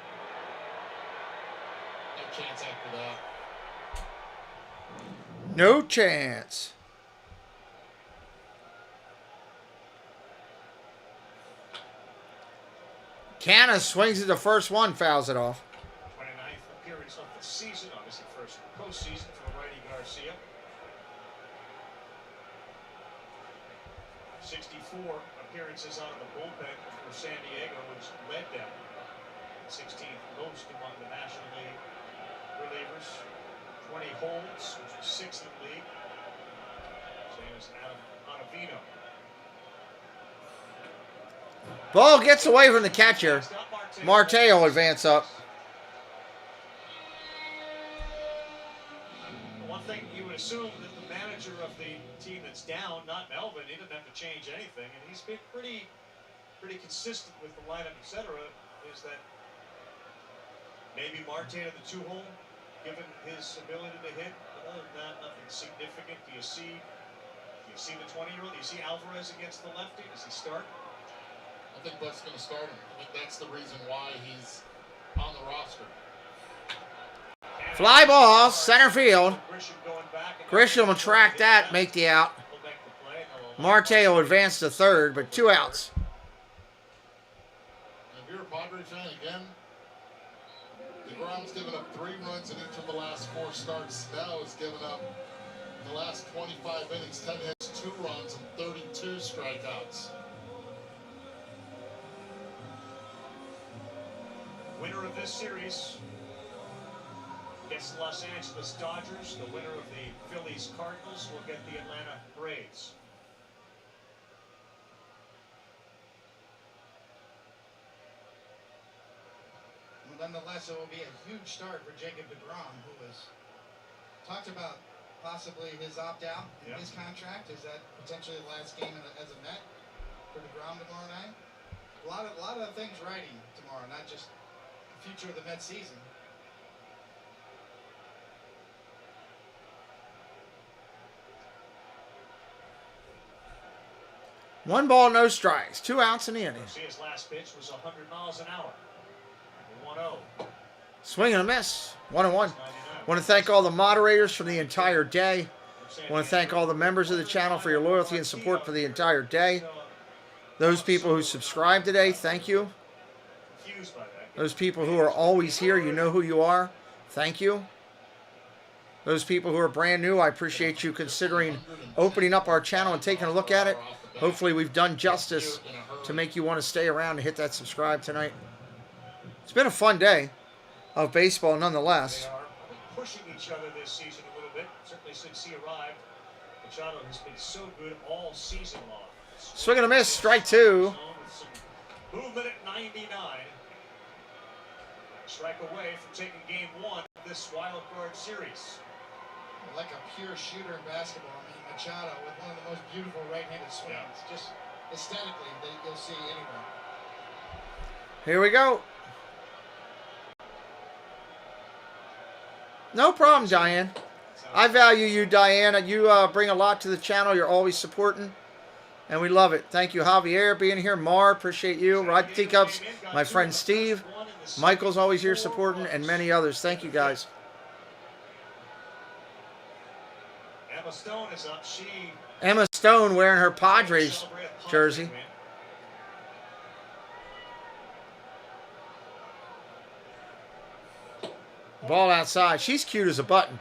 No chance after that. No chance. Canna swings at the first one, fouls it off. 29th appearance of the season, obviously first postseason for righty Garcia. 64 appearances out of the bullpen for San Diego, which led them 16th most among the National League relievers. 20 holds, which was 6th in the league. Same as Adam Ottavino. Ball gets away from the catcher. Marte will advance up. One thing you would assume that the manager of the team that's down, not Melvin, he doesn't have to change anything, and he's been pretty consistent with the lineup, etc. Is that maybe Marte at the 2-hole, given his ability to hit? But other than that, nothing significant. Do you see the 20-year-old? Do you see Alvarez against the lefty? Does he start? I think Buck's going to start him. I think that's the reason why he's on the roster. Fly ball, center field. Grisham will track that, make the out. Marte will advance to third, but 2 outs. If you're a Padre fan, again, DeGrom's given up 3 runs in each of the last 4 starts. Snell has given up in the last 25 innings, 10 hits, 2 runs, and 32 strikeouts. Winner of this series gets the Los Angeles Dodgers. The winner of the Phillies Cardinals will get the Atlanta Braves. Nonetheless, it will be a huge start for Jacob DeGrom, who was talked about possibly his opt-out in his contract. Is that potentially the last game as a Met for DeGrom tomorrow night? A lot of things writing tomorrow, not just the future of the Met season. One ball, no strikes. 2 outs in the inning. Garcia's last pitch was 100 miles an hour. 1-0. Swing and a miss. 1-1. Want to thank all the moderators for the entire day. Want to thank all the members of the channel for your loyalty and support for the entire day. Those people who subscribe today, thank you. Those people who are always here, you know who you are. Thank you. Those people who are brand new, I appreciate you considering opening up our channel and taking a look at it. Hopefully we've done justice to make you want to stay around and hit that subscribe tonight. It's been a fun day of baseball nonetheless. They are pushing each other this season a little bit, certainly since he arrived. Machado has been so good all season long. Swing and a miss, strike 2. Movement at 99. Strike away from taking game 1 of this wild card series. Like a pure shooter in basketball. I mean, Machado with one of the most beautiful right-handed swings. Just aesthetically that you'll see anywhere. Here we go. No problem, Diane. I value you, Diane. You bring a lot to the channel. You're always supporting, and we love it. Thank you, Javier, being here. Mar, appreciate you. Rod Teacups, my friend Steve. Michael's always here supporting, and many others. Thank you, guys. Emma Stone is up. Emma Stone wearing her Padres jersey. Ball outside. She's cute as a button.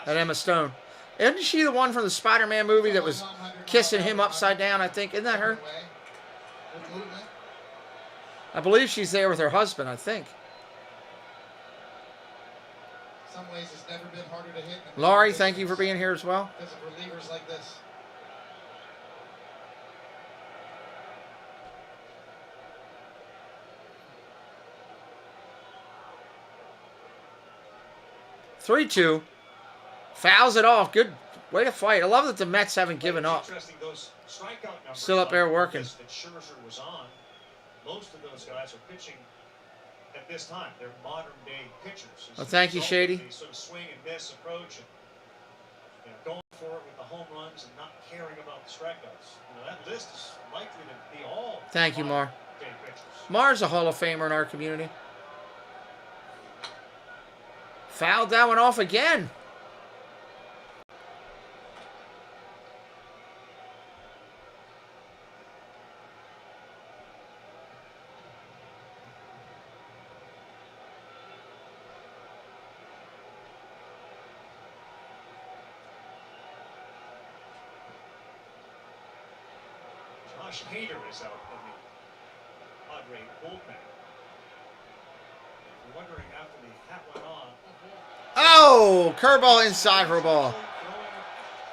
That Emma Stone. Isn't she the one from the Spider-Man movie that was kissing him upside down, I think? Isn't that her? I believe she's there with her husband, I think. Some ways it's never been harder to hit. Laurie, thank you for being here as well. Because of relievers like this. Three-two. Fouls it off. Good way to fight. I love that the Mets haven't given up. Still up there working. That Scherzer was on. Most of those guys are pitching at this time. They're modern day pitchers. Well, thank you, Shady. The sort of swing and miss approach, and going for it with the home runs and not caring about the strikeouts. That list is likely to be all. Thank you, Mar. Day pitchers. Mar's a Hall of Famer in our community. Fouled that one off again. Josh Hader is out of the Padre bullpen. You're wondering after the hat went on. Oh, curveball inside for a ball.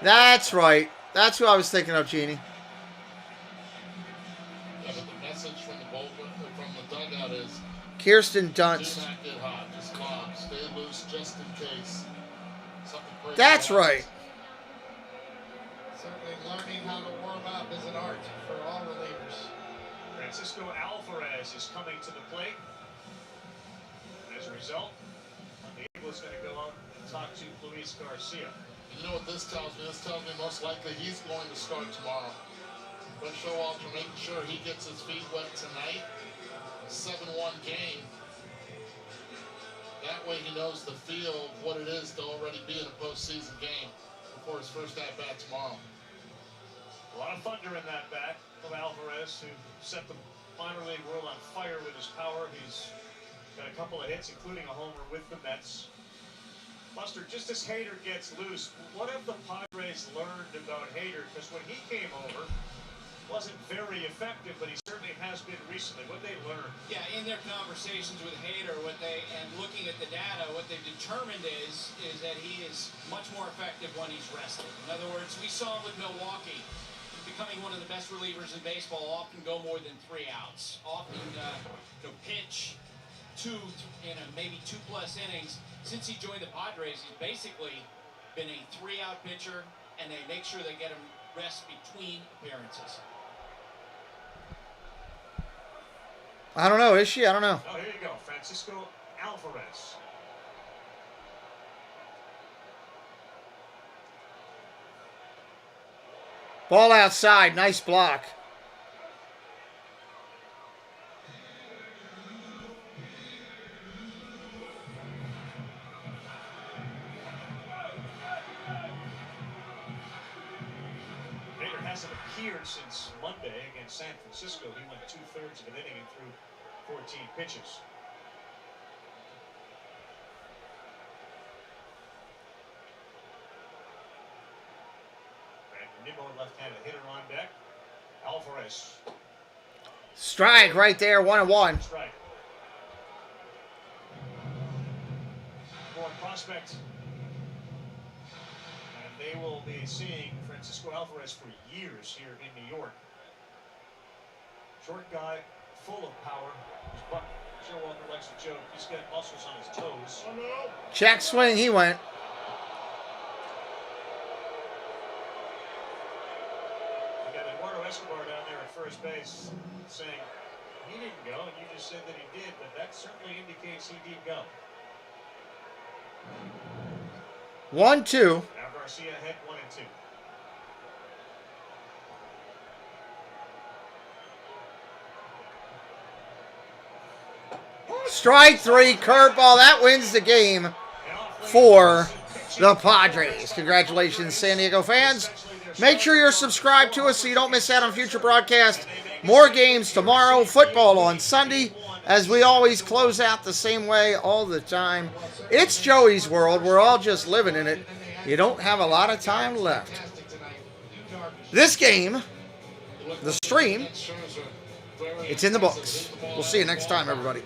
That's right. That's who I was thinking of, Jeannie. Yeah, but the message from is. Kirsten Do Dunst. not get hot. Just calm. Stay loose just in case. Something crazy That's happens. right. Certainly learning how to warm up is an art for all relievers. Francisco Alvarez is coming to the plate. As a result, Diego is going to go out and talk to Luis Garcia. You know what this tells me? This tells me most likely he's going to start tomorrow. But Showalter making sure he gets his feet wet tonight. A 7-1 game. That way he knows the feel of what it is to already be in a postseason game before his first at-bat tomorrow. A lot of thunder in that bat of Alvarez, who set the minor league world on fire with his power. He's got a couple of hits, including a homer with the Mets. Buster, just as Hader gets loose, what have the Padres learned about Hader? Because when he came over, wasn't very effective, but he certainly has been recently. What they learned? Yeah, in their conversations with Hader, and looking at the data, what they've determined is that he is much more effective when he's rested. In other words, we saw with Milwaukee becoming one of the best relievers in baseball, often go more than 3 outs, often pitch maybe 2+ innings. Since he joined the Padres, he's basically been a 3-out pitcher, and they make sure they get him rest between appearances. I don't know. Is she? I don't know. Oh, here you go. Francisco Alvarez. Ball outside. Nice block. Hader hasn't appeared since Monday against San Francisco. He went 2/3 of an inning and threw 14 pitches. Brandon Nimmo, left-handed hitter on deck. Alvarez. Strike right there. 1-1. Strike. More prospect. And they will be seeing Francisco Alvarez for years here in New York. Short guy, full of power. Joe Walker likes to joke. He's got muscles on his toes. Oh, no. Check swing. He went. We got Eduardo Escobar down there at first base saying he didn't go, and you just said that he did, but that certainly indicates he did go. 1-2. Now Garcia ahead 1-2. Strike 3. Curveball. That wins the game for the Padres. Congratulations, San Diego fans. Make sure you're subscribed to us so you don't miss out on future broadcasts. More games tomorrow. Football on Sunday. As we always close out the same way all the time. It's Joey's world. We're all just living in it. You don't have a lot of time left. This game, the stream, it's in the books. We'll see you next time, everybody.